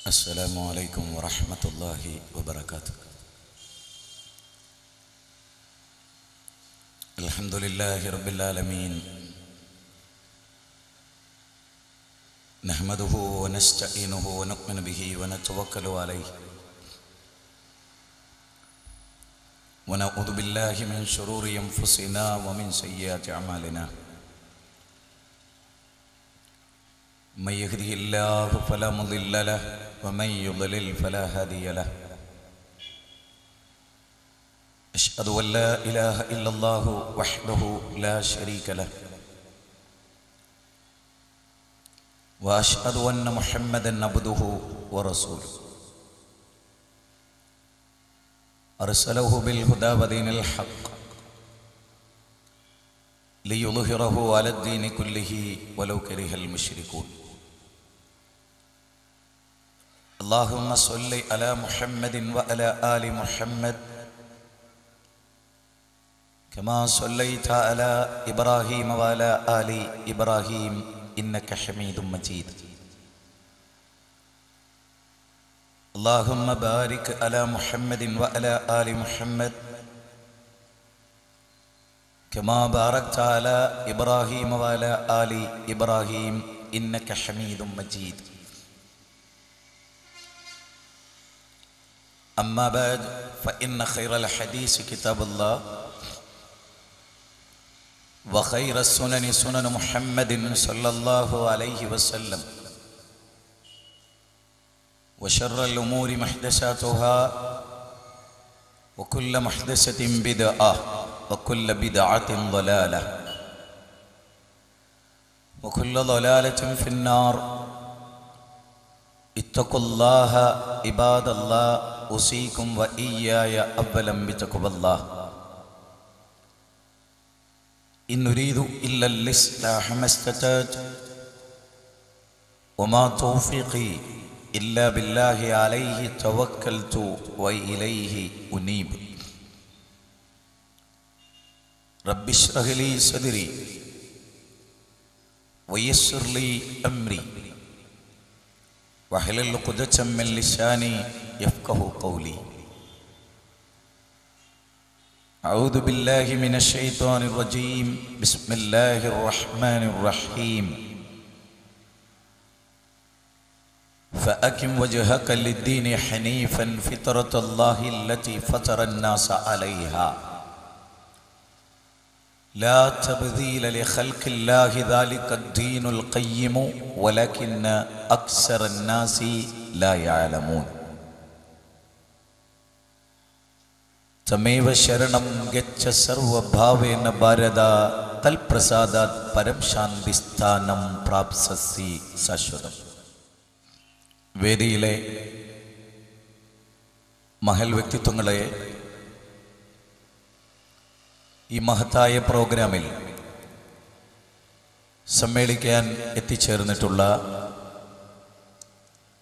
السلام عليكم ورحمة الله وبركاته. الحمد لله رب العالمين، نحمده ونستعينه ونؤمن به ونتوكل عليه، ونعوذ بالله من شرور أنفسنا ومن سيئات أعمالنا. من يهده الله فلا مضل له ومن يضلل فلا هادي له. أشهد أن لا إله إلا الله وحده لا شريك له، وأشهد أن محمدا عبده ورسوله، أرسله بالهدى ودين الحق ليظهره على الدين كله ولو كره المشركون. اللهم صل على محمد وعلى آل محمد كما صليت على إبراهيم وعلى آل إبراهيم إنك حميد مجيد. اللهم بارك على محمد وعلى آل محمد كما باركت على إبراهيم وعلى آل إبراهيم إنك حميد مجيد. أما بعد، فإن خير الحديث كتاب الله، وخير السنن سنن محمد صلى الله عليه وسلم، وشر الأمور محدثاتها، وكل محدثة بدعة، وكل بدعة ضلالة، وكل ضلالة في النار. اتقوا الله عباد الله، أوصيكم وإياي أولا بتقوى الله. إن نريد إلا الإصلاح ما استطعت، وما توفيقي إلا بالله عليه توكلت وإليه أنيب. رب اشرح لي صدري ويسر لي أمري واحلل عقدة من لساني يفقه قولي. أعوذ بالله من الشيطان الرجيم. بسم الله الرحمن الرحيم. فأقم وجهك للدين حنيفا فطرة الله التي فطر الناس عليها لا تبديل لخلق الله ذلك الدين القيم ولكن أكثر الناس لا يعلمون. തമേവ ശരണം ഗച്ഛ സർവഭാവേന ഭാരത തൽപ്രസാദാത് പരം ശാന്തി സ്ഥാനം പ്രാപ്സ്യസി ശാശ്വതം. വേദിയിലെ മഹൽ വ്യക്തിത്വങ്ങളെ, ഈ മഹത്തായ പ്രോഗ്രാമിൽ സമ്മേളിക്കാൻ എത്തിച്ചേർന്നിട്ടുള്ള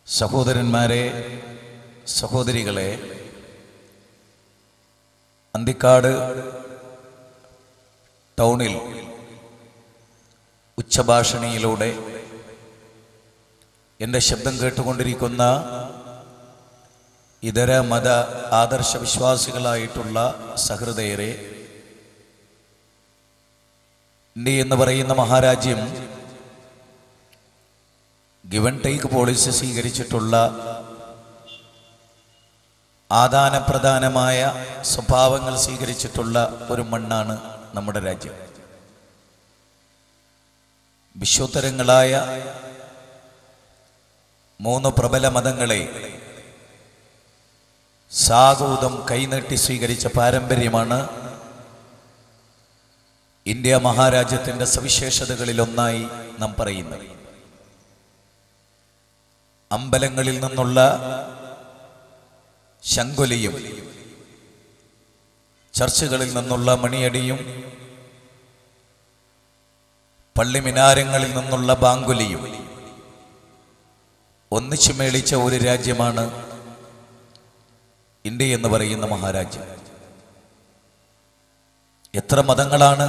സഹോദരന്മാരെ, സഹോദരികളെ, അന്തിക്കാട് ടൗണിൽ ഉച്ചഭാഷണിയിലൂടെ എൻ്റെ ശബ്ദം കേട്ടുകൊണ്ടിരിക്കുന്ന ഇതര മത ആദർശ വിശ്വാസികളായിട്ടുള്ള സഹൃദയരെ, ഇന്ത്യ എന്ന് പറയുന്ന മഹാരാജ്യം ഗിവൻ ടേക്ക് പോളിസി സ്വീകരിച്ചിട്ടുള്ള ആദാനപ്രധാനമായ സ്വഭാവങ്ങൾ സ്വീകരിച്ചിട്ടുള്ള ഒരു മണ്ണാണ് നമ്മുടെ രാജ്യം. വിശ്വോത്തരങ്ങളായ 3 പ്രബല മതങ്ങളെ സാഗൂതം കൈനീട്ടി സ്വീകരിച്ച പാരമ്പര്യമാണ് ഇന്ത്യ മഹാരാജ്യത്തിൻ്റെ സവിശേഷതകളിലൊന്നായി നാം പറയുന്നത്. അമ്പലങ്ങളിൽ നിന്നുള്ള ശങ്കുലിയും ചർച്ചുകളിൽ നിന്നുള്ള മണിയടിയും പള്ളിമിനാരങ്ങളിൽ നിന്നുള്ള ബാങ്കുലിയും ഒന്നിച്ചു മേളിച്ച ഒരു രാജ്യമാണ് ഇന്ത്യ എന്ന് പറയുന്ന മഹാരാജ്യം. എത്ര മതങ്ങളാണ്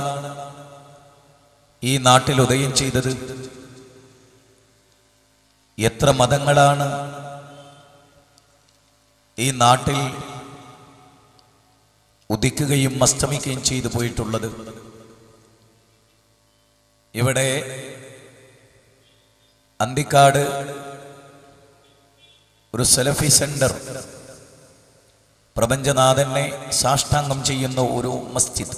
ഈ നാട്ടിൽ ഉദയം ചെയ്തത്? എത്ര മതങ്ങളാണ് ഈ നാട്ടിൽ ഉദിക്കുകയും അസ്തമിക്കുകയും ചെയ്തു പോയിട്ടുള്ളത്. ഇവിടെ അന്തിക്കാട് ഒരു സലഫി സെന്റർ, പ്രപഞ്ചനാഥനെ സാഷ്ടാംഗം ചെയ്യുന്ന ഒരു മസ്ജിദ്,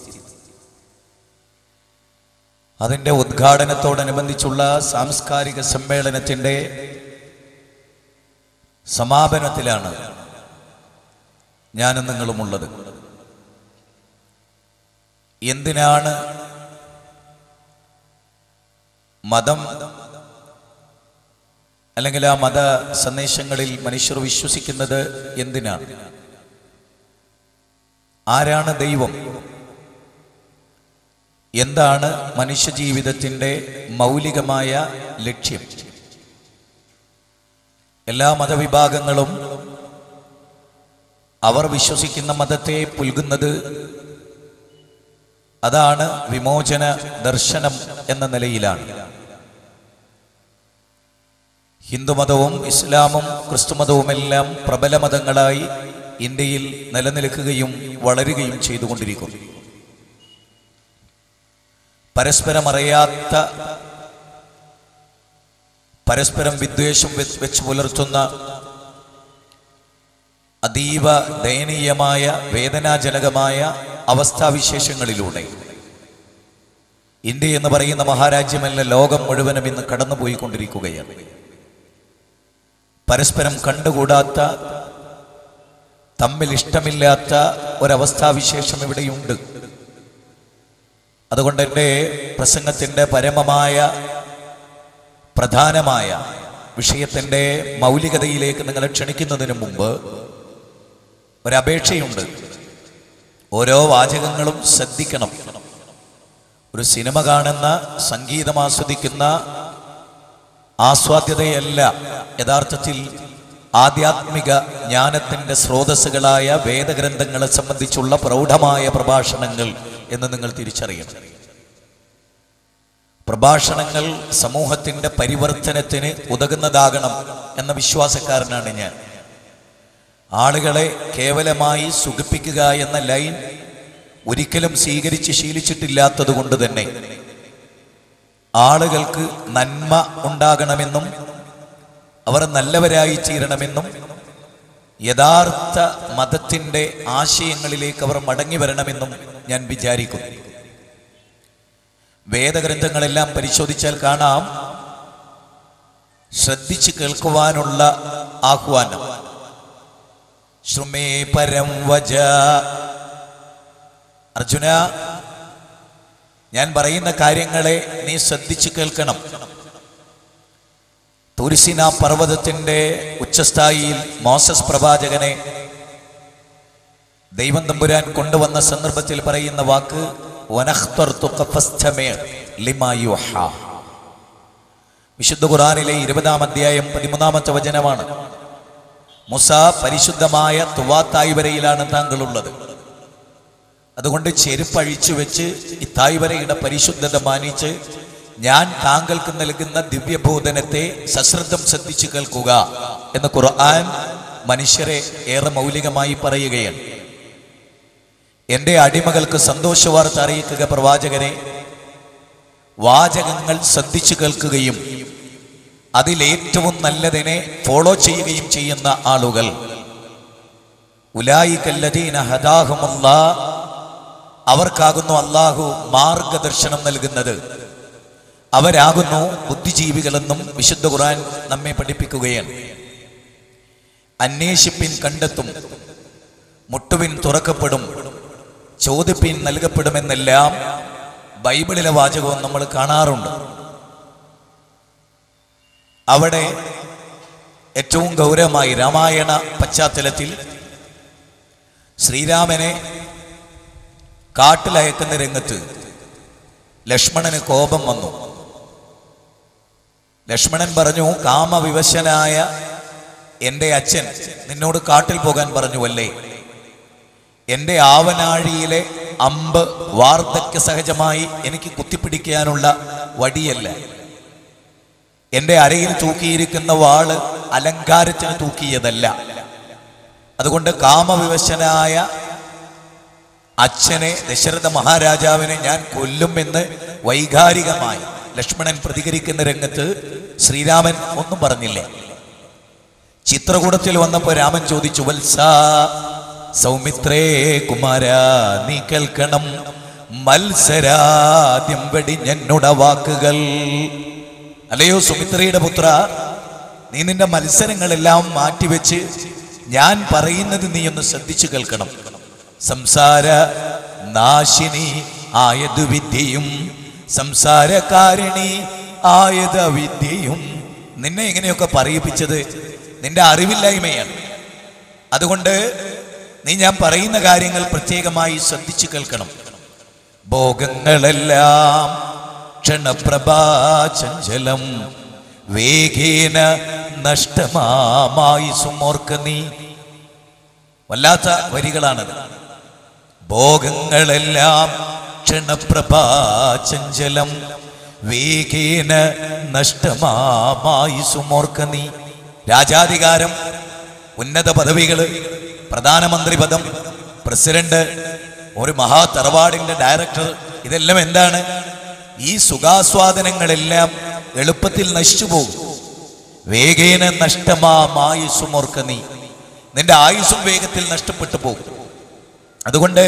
അതിൻ്റെ ഉദ്ഘാടനത്തോടനുബന്ധിച്ചുള്ള സാംസ്കാരിക സമ്മേളനത്തിൻ്റെ സമാപനത്തിലാണ് ഞാനും നിങ്ങളുമുള്ളത്. എന്തിനാണ് മതം അല്ലെങ്കിൽ ആ മത സന്ദേശങ്ങളിൽ മനുഷ്യർ വിശ്വസിക്കുന്നത്? എന്തിനാണ്? ആരാണ് ദൈവം? എന്താണ് മനുഷ്യജീവിതത്തിൻ്റെ മൗലികമായ ലക്ഷ്യം? എല്ലാ മതവിഭാഗങ്ങളും അവർ വിശ്വസിക്കുന്ന മതത്തെ പുൽകുന്നത് അതാണ് വിമോചന ദർശനം എന്ന നിലയിലാണ്. ഹിന്ദുമതവും ഇസ്ലാമും ക്രിസ്തുമതവുമെല്ലാം പ്രബല മതങ്ങളായി ഇന്ത്യയിൽ നിലനിൽക്കുകയും വളരുകയും ചെയ്തുകൊണ്ടിരിക്കുന്നു. പരസ്പരം അറിയാത്ത, പരസ്പരം വിദ്വേഷം വെച്ച് പുലർത്തുന്ന അതീവ ദയനീയമായ വേദനാജനകമായ അവസ്ഥാവിശേഷങ്ങളിലൂടെ ഇന്ത്യ എന്ന് പറയുന്ന മഹാരാജ്യമല്ല, ലോകം മുഴുവനും ഇന്ന് കടന്നുപോയിക്കൊണ്ടിരിക്കുകയാണ്. പരസ്പരം കണ്ടുകൂടാത്ത, തമ്മിൽ ഇഷ്ടമില്ലാത്ത ഒരവസ്ഥാവിശേഷം ഇവിടെയുണ്ട്. അതുകൊണ്ട് എൻ്റെ പ്രസംഗത്തിൻ്റെ പരമമായ പ്രധാനമായ വിഷയത്തിൻ്റെ മൗലികതയിലേക്ക് നിങ്ങളെ ക്ഷണിക്കുന്നതിന് മുമ്പ് ഒരപേക്ഷയുണ്ട്. ഓരോ വാചകങ്ങളും ശ്രദ്ധിക്കണം. ഒരു സിനിമ കാണുന്ന, സംഗീതം ആസ്വദിക്കുന്ന ആസ്വാദ്യതയല്ല യഥാർത്ഥത്തിൽ ആധ്യാത്മിക ജ്ഞാനത്തിൻ്റെ സ്രോതസ്സുകളായ വേദഗ്രന്ഥങ്ങളെ സംബന്ധിച്ചുള്ള പ്രൗഢമായ പ്രഭാഷണങ്ങൾ എന്ന് നിങ്ങൾ തിരിച്ചറിയണം. പ്രഭാഷണങ്ങൾ സമൂഹത്തിൻ്റെ പരിവർത്തനത്തിന് ഉതകുന്നതാകണം എന്ന വിശ്വാസക്കാരനാണ് ഞാൻ. ആളുകളെ കേവലമായി സുഖിപ്പിക്കുക എന്ന ലൈൻ ഒരിക്കലും സ്വീകരിച്ച് ശീലിച്ചിട്ടില്ലാത്തത് കൊണ്ട് തന്നെ ആളുകൾക്ക് നന്മ ഉണ്ടാകണമെന്നും അവർ നല്ലവരായി തീരണമെന്നും യഥാർത്ഥ മതത്തിൻ്റെ ആശയങ്ങളിലേക്ക് അവർ മടങ്ങി വരണമെന്നും ഞാൻ വിചാരിക്കുന്നു. വേദഗ്രന്ഥങ്ങളെല്ലാം പരിശോധിച്ചാൽ കാണാം ശ്രദ്ധിച്ച് കേൾക്കുവാനുള്ള ആഹ്വാനം. ശ്രുമേ പരം വജ. അർജുന, ഞാൻ പറയുന്ന കാര്യങ്ങളെ നീ ശ്രദ്ധിച്ച് കേൾക്കണം. തുരിസിന പർവ്വതത്തിൻ്റെ ഉച്ചസ്ഥായിയിൽ മോസസ് പ്രവാചകനെ ദൈവം തമ്പുരാൻ കൊണ്ടുവന്ന സന്ദർഭത്തിൽ പറയുന്ന വാക്ക് വിശുദ്ധ ഖുർആനിലെ 20-ാം അധ്യായം 13-ാമത്തെ വചനമാണ്. മൂസ, പരിശുദ്ധമായ തുവാ തായ്വരയിലാണ് താങ്കളുള്ളത്. അതുകൊണ്ട് ചെരുപ്പഴിച്ചു വെച്ച് ഈ തായ്വരയുടെ പരിശുദ്ധത മാനിച്ച് ഞാൻ താങ്കൾക്ക് നൽകുന്ന ദിവ്യബോധനത്തെ സശ്രദ്ധം ശ്രദ്ധിച്ചു കേൾക്കുക എന്ന് ഖുർആൻ മനുഷ്യരെ ഏറെ മൗലികമായി പറയുകയാണ്. എൻ്റെ അടിമകൾക്ക് സന്തോഷവാർത്ത അറിയിക്കുക പ്രവാചകനെ, വാചകങ്ങൾ ശ്രദ്ധിച്ചു കേൾക്കുകയും അതിലേറ്റവും നല്ലതിനെ ഫോളോ ചെയ്യുകയും ചെയ്യുന്ന ആളുകൾ ഉലായികല്ലദീന ഹദാഹുമുല്ലാഹ്, അവർക്കാകുന്നു അല്ലാഹു മാർഗദർശനം നൽകുന്നത്, അവരാകുന്നു ബുദ്ധിജീവികളെന്നും വിശുദ്ധ ഖുർആൻ നമ്മെ പഠിപ്പിക്കുകയാണ്. അന്വേഷിപ്പിൻ കണ്ടെത്തും, മുട്ടുവിൻ തുറക്കപ്പെടും, ചോദിപ്പിൻ നൽകപ്പെടുമെന്നെല്ലാം ബൈബിളിലെ വാചകവും നമ്മൾ കാണാറുണ്ട്. അവിടെ ഏറ്റവും ഗൗരവമായി രാമായണ പശ്ചാത്തലത്തിൽ ശ്രീരാമനെ കാട്ടിലയക്കുന്ന രംഗത്ത് ലക്ഷ്മണന് കോപം വന്നു. ലക്ഷ്മണൻ പറഞ്ഞു, കാമവിവശനായ എൻ്റെ അച്ഛൻ നിന്നോട് കാട്ടിൽ പോകാൻ പറഞ്ഞുവല്ലേ? എൻ്റെ ആവനാഴിയിലെ അമ്പ് വാർദ്ധക്യ സഹജമായി എനിക്ക് കുത്തിപ്പിടിക്കാനുള്ള വടിയല്ല. എൻ്റെ അരയിൽ തൂക്കിയിരിക്കുന്ന വാള് അലങ്കാരത്തിന് തൂക്കിയതല്ല. അതുകൊണ്ട് കാമവിവശനായ അച്ഛനെ, ദശരഥ മഹാരാജാവിനെ ഞാൻ കൊല്ലുമെന്ന് വൈകാരികമായി ലക്ഷ്മണൻ പ്രതികരിക്കുന്ന രംഗത്ത് ശ്രീരാമൻ ഒന്നും പറഞ്ഞില്ലേ? ചിത്രകൂടത്തിൽ വന്നപ്പോൾ രാമൻ ചോദിച്ചു, വത്സ സൗമിത്രേ കുമാര, നീ കേൾക്കണം മത്സരാദ്യം വെടിഞ്ഞെന്നുട വാക്കുകൾ. അല്ലയോ സുമിത്രയുടെ പുത്ര, നീ നിന്റെ മത്സരങ്ങളെല്ലാം മാറ്റിവെച്ച് ഞാൻ പറയുന്നത് നീ ഒന്ന് ശ്രദ്ധിച്ചു കേൾക്കണം. സംസാര നാശിനി ആയത് വിദ്യയും സംസാരകാരിണി ആയത് വിദ്യയും. നിന്നെ ഇങ്ങനെയൊക്കെ പറയിപ്പിച്ചത് നിന്റെ അറിവില്ലായ്മയാണ്. അതുകൊണ്ട് നീ ഞാൻ പറയുന്ന കാര്യങ്ങൾ പ്രത്യേകമായി ശ്രദ്ധിച്ചു കേൾക്കണം. ഭോഗങ്ങളെല്ലാം ക്ഷണപ്രഭാചഞ്ചലം വേഗേന നഷ്ടമായി സുമോർക്ക നീ. വല്ലാത്ത വരികളാണത്. ഭോഗങ്ങളെല്ലാം ക്ഷണപ്രഭാചഞ്ചലം വേഗേന നഷ്ടമായി സുമോർക്ക നീ. രാജാധികാരം, ഉന്നത പദവികള്, പ്രധാനമന്ത്രി പദം, പ്രസിഡന്റ്, ഒരു മഹാ തറവാടിന്റെ ഡയറക്ടർ, ഇതെല്ലാം എന്താണ്? ഈ സുഖാസ്വാദനങ്ങളെല്ലാം എളുപ്പത്തിൽ നശിച്ചു പോകും. വേഗേന നഷ്ടമായി സുമോർക്ക നീ. നിന്റെ ആയുസ്സും വേഗത്തിൽ നഷ്ടപ്പെട്ടു പോകും. അതുകൊണ്ട്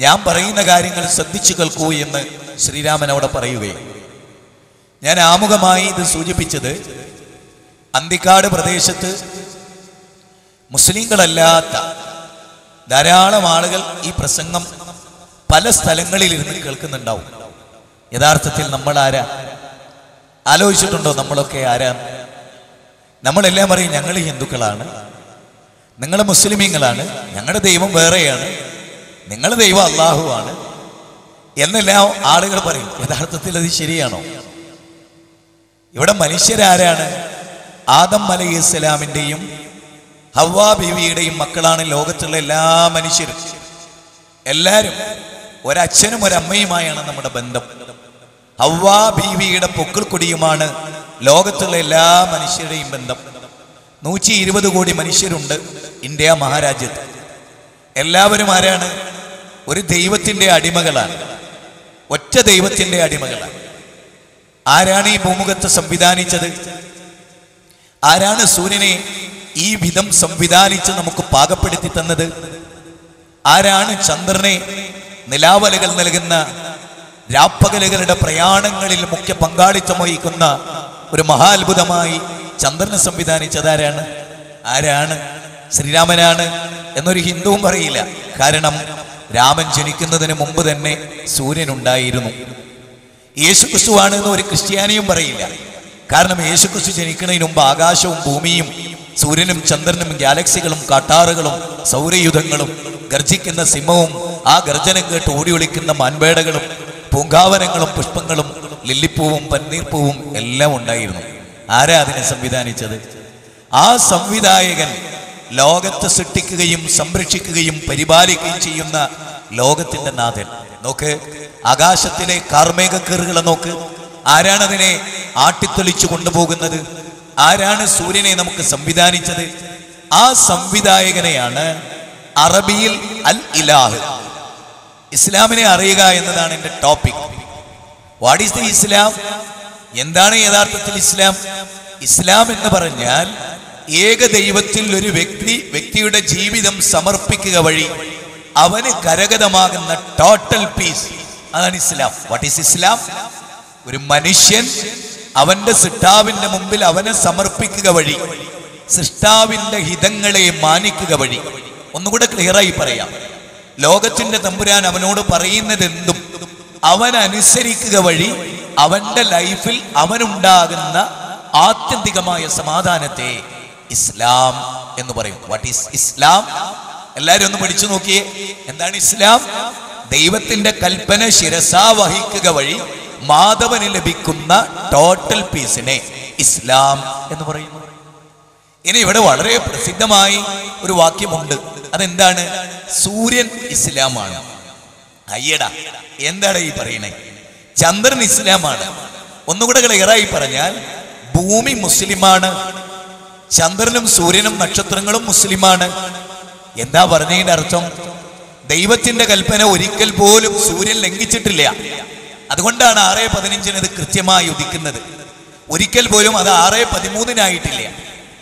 ഞാൻ പറയുന്ന കാര്യങ്ങൾ ശ്രദ്ധിച്ചു കേൾക്കൂ എന്ന് ശ്രീരാമൻ അവിടെ പറയുകയാണ്. ഞാൻ ആമുഖമായി ഇത് സൂചിപ്പിച്ചത്, അന്തിക്കാട് പ്രദേശത്ത് മുസ്ലിങ്ങളല്ലാത്ത ധാരാളം ആളുകൾ ഈ പ്രസംഗം പല സ്ഥലങ്ങളിൽ ഇരുന്ന് കേൾക്കുന്നുണ്ടാവും. യഥാർത്ഥത്തിൽ നമ്മൾ ആരാ? ആലോചിച്ചിട്ടുണ്ടോ നമ്മളൊക്കെ ആരാ? നമ്മളെല്ലാം പറയും ഞങ്ങൾ ഹിന്ദുക്കളാണ്, നിങ്ങൾ മുസ്ലിമീങ്ങളാണ്, ഞങ്ങളുടെ ദൈവം വേറെയാണ്, നിങ്ങളുടെ ദൈവം അള്ളാഹു ആണ് എന്നെല്ലാം ആളുകൾ പറയും. യഥാർത്ഥത്തിൽ അത് ശരിയാണോ? ഇവിടെ മനുഷ്യരാരാണ്? ആദം അലൈഹിസ്സലാമിൻ്റെയും ഹവ്വാ ബീവിയുടെയും മക്കളാണ് ലോകത്തുള്ള എല്ലാ മനുഷ്യരും. എല്ലാവരും ഒരച്ഛനും ഒരമ്മയുമായാണ് നമ്മുടെ ബന്ധം. ഹവ്വാ ബീവിയുടെ പൊക്കിൾ കൊടിയുമാണ് ലോകത്തുള്ള എല്ലാ മനുഷ്യരുടെയും ബന്ധം. 120 കോടി മനുഷ്യരുണ്ട് ഇന്ത്യ മഹാരാജ്യത്ത്. എല്ലാവരും ആരാണ്? ഒരു ദൈവത്തിൻ്റെ അടിമകളാണ്, ഒറ്റ ദൈവത്തിൻ്റെ അടിമകളാണ്. ആരാണ് ഈ ഭൂമുഖത്ത് സംവിധാനിച്ചത്? ആരാണ് സൂര്യനെ ഈ വിധം സംവിധാനിച്ച് നമുക്ക് പാകപ്പെടുത്തി തന്നത്? ആരാണ് ചന്ദ്രനെ നിലാവലകൾ നൽകുന്ന രാപ്പകലുകളുടെ പ്രയാണങ്ങളിൽ മുഖ്യ പങ്കാളിത്തം വഹിക്കുന്ന ഒരു മഹാത്ഭുതമായി ചന്ദ്രനെ സംവിധാനിച്ചത് ആരാണ്? ആരാണ്? ശ്രീരാമനാണ് എന്നൊരു ഹിന്ദുവും പറയില്ല. കാരണം രാമൻ ജനിക്കുന്നതിന് മുമ്പ് തന്നെ സൂര്യൻ ഉണ്ടായിരുന്നു. യേശുക്രിസ്തുവാണ് എന്ന് ഒരു ക്രിസ്ത്യാനിയും പറയില്ല. കാരണം യേശുക്രിസ്തു ജനിക്കുന്നതിന് മുമ്പ് ആകാശവും ഭൂമിയും സൂര്യനും ചന്ദ്രനും ഗാലക്സികളും കാട്ടാറുകളും സൗരയുധങ്ങളും ഗർജിക്കുന്ന സിംഹവും ആ ഗർജനം കേട്ട് ഓടി ഒളിക്കുന്ന മാൻപേടകളും പൂങ്കാവനങ്ങളും പുഷ്പങ്ങളും ലില്ലിപ്പൂവും പന്നീർപ്പൂവും എല്ലാം ഉണ്ടായിരുന്നു. ആരാ അതിനെ സംവിധാനിച്ചത്? ആ സംവിധായകൻ ലോകത്തെ സൃഷ്ടിക്കുകയും സംരക്ഷിക്കുകയും പരിപാലിക്കുകയും ചെയ്യുന്ന ലോകത്തിന്റെ നാഥൻ. നോക്ക്, ആകാശത്തിലെ കാർമേഘക്കീറുകളെ നോക്ക്. ആരാണ് അതിനെ ആട്ടിത്തൊളിച്ചു കൊണ്ടുപോകുന്നത്? ആരാണ് സൂര്യനെ നമുക്ക് സംവിധാനിച്ചത്? ആ സംവിധായകനെയാണ് അറബിയിൽ അൽ ഇലാഹ്. ഇസ്ലാമിനെ അറിയുക എന്നതാണ് എൻ്റെ ടോപ്പിക്. വാട്ട് ഈസ് ദി ഇസ്ലാം? എന്താണ് യഥാർത്ഥത്തിൽ ഇസ്ലാം? ഇസ്ലാം എന്ന് പറഞ്ഞാൽ ഏക ദൈവത്തിൽ ഒരു വ്യക്തിയുടെ ജീവിതം സമർപ്പിക്കുക വഴി അവന് കരഗതമാകുന്ന ടോട്ടൽ പീസ്, അതാണ് ഇസ്ലാം. വാട്ട് ഈസ് ഇസ്ലാം? ഒരു മനുഷ്യൻ അവന്റെ സൃഷ്ടാവിന്റെ മുമ്പിൽ അവനെ സമർപ്പിക്കുക വഴി, സൃഷ്ടാവിന്റെ ഹിതങ്ങളെ മാനിക്കുക വഴി. ഒന്നുകൂടെ ക്ലിയറായി പറയാം, ലോകത്തിന്റെ തമ്പുരാൻ അവനോട് പറയുന്നത് എന്തും അവൻ അനുസരിക്കുക വഴി അവന്റെ ലൈഫിൽ അവനുണ്ടാകുന്ന ആത്യന്തികമായ സമാധാനത്തെ ഇസ്ലാം എന്ന് പറയും. വാട്ട് ഈസ് ഇസ്ലാം? എല്ലാവരും ഒന്ന് പഠിച്ചു നോക്കിയേ. എന്താണ് ഇസ്ലാം? ദൈവത്തിന്റെ കൽപ്പന ശിരസാ വഹിക്കുക വഴി മാധവന് ലഭിക്കുന്ന ടോട്ടൽ പീസിനെ ഇസ്ലാം എന്ന് പറയുന്നു. ഇനി ഇവിടെ വളരെ പ്രസിദ്ധമായി ഒരു വാക്യമുണ്ട്. അതെന്താണ്? സൂര്യൻ ഇസ്ലാമാണ്. അയ്യടാ, എന്താണ് ഈ പറയണേ? ചന്ദ്രൻ ഇസ്ലാമാണ്. ഒന്നുകൂടെ ക്ലിയറായി പറഞ്ഞാൽ ഭൂമി മുസ്ലിമാണ്, ചന്ദ്രനും സൂര്യനും നക്ഷത്രങ്ങളും മുസ്ലിമാണ്, എന്താ പറഞ്ഞതിന്റെ അർത്ഥം? ദൈവത്തിന്റെ കൽപ്പന ഒരിക്കൽ പോലും സൂര്യൻ ലംഘിച്ചിട്ടില്ല. അതുകൊണ്ടാണ് 6:15 ഇത് കൃത്യമായി ഉദിക്കുന്നത്. ഒരിക്കൽ പോലും അത് 6:13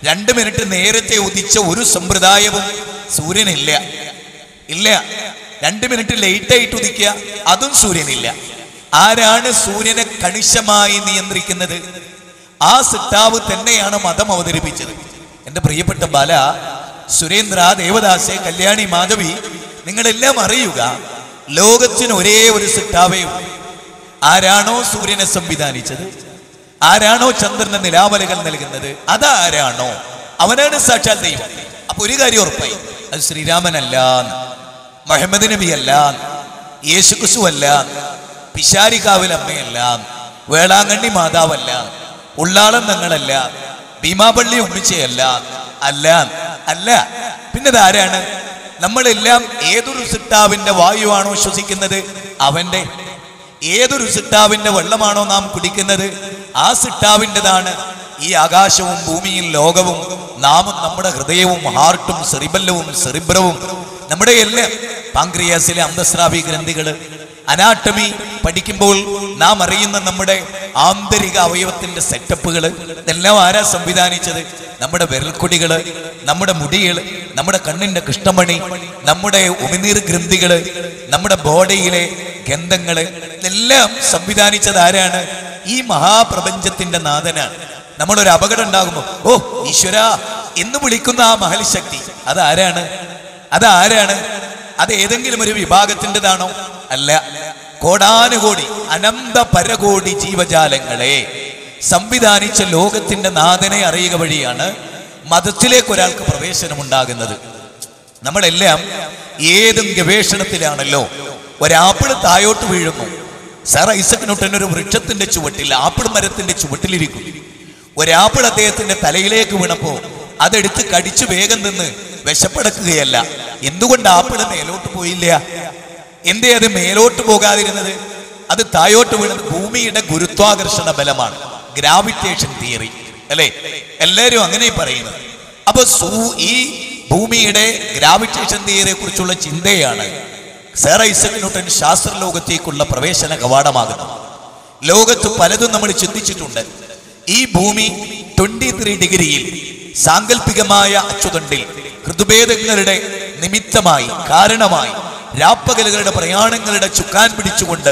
2 മിനിറ്റ് നേരത്തെ ഉദിച്ച ഒരു സമ്പ്രദായവും സൂര്യനില്ല. 2 മിനിറ്റ് ലേറ്റ് ആയിട്ട് ഉദിക്കുക, അതും സൂര്യനില്ല. ആരാണ് സൂര്യനെ കണിശമായി നിയന്ത്രിക്കുന്നത്? ആ സിട്ടാവ് തന്നെയാണ് മതം അവതരിപ്പിച്ചത്. എൻ്റെ പ്രിയപ്പെട്ട ബാല, സുരേന്ദ്ര, ദേവദാസെ, കല്യാണി, മാധവി, നിങ്ങളെല്ലാം അറിയുക, ലോകത്തിന് ഒരേ ഒരു സിട്ടാവേ ഉള്ളൂ. ആരാണോ സൂര്യനെ സംവിധാനിച്ചത്, ആരാണോ ചന്ദ്രന് നിലാവലകൾ നൽകുന്നത്, അതാരാണോ അവനാണ് സാക്ഷാൽ ദൈവം. അപ്പൊ ഒരു കാര്യം ഉറപ്പായി, അത് ശ്രീരാമനല്ല, മുഹമ്മദ് നബി അല്ല, യേശുക്രിസ്തു അല്ല, പിശാരികാവിൽ അമ്മയല്ല, വേളാങ്കണ്ണി മാതാവല്ല, ഉള്ളാളം തങ്ങളല്ല, ഭീമാപള്ളി ഉമ്മിച്ചയല്ല, അല്ല. പിന്നെ ഇതാരാണ്? നമ്മളെല്ലാം ഏതൊരു സിട്ടാവിന്റെ വായുവാണോ ശ്വസിക്കുന്നത് അവന്റെ, ഏതൊരു സിട്ടാവിന്റെ വെള്ളമാണോ നാം കുടിക്കുന്നത് ആ സിട്ടാവിൻ്റെതാണ് ഈ ആകാശവും ഭൂമിയും ലോകവും നാമും നമ്മുടെ ഹൃദയവും ഹാർട്ടും സെറിബല്ലവും സെറിബ്രവും നമ്മുടെ എല്ലാം പാങ്ക്രിയാസിലെ അന്തസ്രാവി ഗ്രന്ഥികൾ, അനാട്ടമി പഠിക്കുമ്പോൾ നാം അറിയുന്ന നമ്മുടെ ആന്തരിക അവയവത്തിന്റെ സെറ്റപ്പുകൾ, ഇതെല്ലാം ആരാ സംവിധാനിച്ചത്? നമ്മുടെ വിരൽക്കൊടികൾ, നമ്മുടെ മുടികൾ, നമ്മുടെ കണ്ണിന്റെ കൃഷ്ണമണി, നമ്മുടെ ഉമിനീർ ഗ്രന്ഥികൾ, നമ്മുടെ ബോഡിയിലെ ഗന്ധങ്ങള്, ഇതെല്ലാം സംവിധാനിച്ചത് ആരാണ്? ഈ മഹാപ്രപഞ്ചത്തിന്റെ നാഥനാണ്. നമ്മളൊരു അപകടം ഉണ്ടാകുമ്പോൾ ഓ ഈശ്വര എന്ന് വിളിക്കുന്ന ആ മഹൽ ശക്തി അതാരാണ്? അത് ഏതെങ്കിലും ഒരു വിഭാഗത്തിൻ്റെതാണോ? അല്ല. കോടാനുകോടി അനന്ത പരകോടി ജീവജാലങ്ങളെ സംവിധാനിച്ച ലോകത്തിന്റെ നാഥനെ അറിയുക വഴിയാണ് മതത്തിലേക്ക് ഒരാൾക്ക് പ്രവേശനമുണ്ടാകുന്നത്. നമ്മളെല്ലാം ഏതും ഗവേഷണത്തിലാണല്ലോ. ഒരാപ്പിൾ തായോട്ട് വീഴുന്നു. സർ ഐസക് ന്യൂട്ടൻ ഒരു വൃക്ഷത്തിന്റെ ചുവട്ടിൽ, ആപ്പിൾ മരത്തിന്റെ ചുവട്ടിലിരിക്കും. ഒരാപ്പിൾ അദ്ദേഹത്തിന്റെ തലയിലേക്ക് വീണപ്പോ അതെടുത്ത് കടിച്ചു വേഗം നിന്ന് വിശപ്പടക്കുകയല്ല. എന്തുകൊണ്ട് ആപ്പിൾ മേലോട്ട് പോയില്ല? എന്തേ അത് മേലോട്ട് പോകാതിരുന്നത്? അത് തായോട്ട് വീണത് ഭൂമിയുടെ ഗുരുത്വാകർഷണ ബലമാണ്, ഗ്രാവിറ്റേഷൻ തിയറി അല്ലെ? എല്ലാവരും അങ്ങനെ പറയുന്നത്. അപ്പൊ ഈ ഭൂമിയുടെ ഗ്രാവിറ്റേഷൻ തിയറിയെ കുറിച്ചുള്ള ചിന്തയാണ് സർ ഐസക് ന്യൂട്ടൻ ശാസ്ത്രലോകത്തേക്കുള്ള പ്രവേശന കവാടമാകുന്നത്. ലോകത്ത് പലതും നമ്മൾ ചിന്തിച്ചിട്ടുണ്ട്. ഈ ഭൂമി 23 ഡിഗ്രിയിൽ സാങ്കല്പികമായ അച്ചുതണ്ടിൽ ഋതുഭേദങ്ങളുടെ നിമിത്തമായി, കാരണമായി, രാപ്പകലുകളുടെ പ്രയാണങ്ങളുടെ ചുക്കാൻ പിടിച്ചുകൊണ്ട്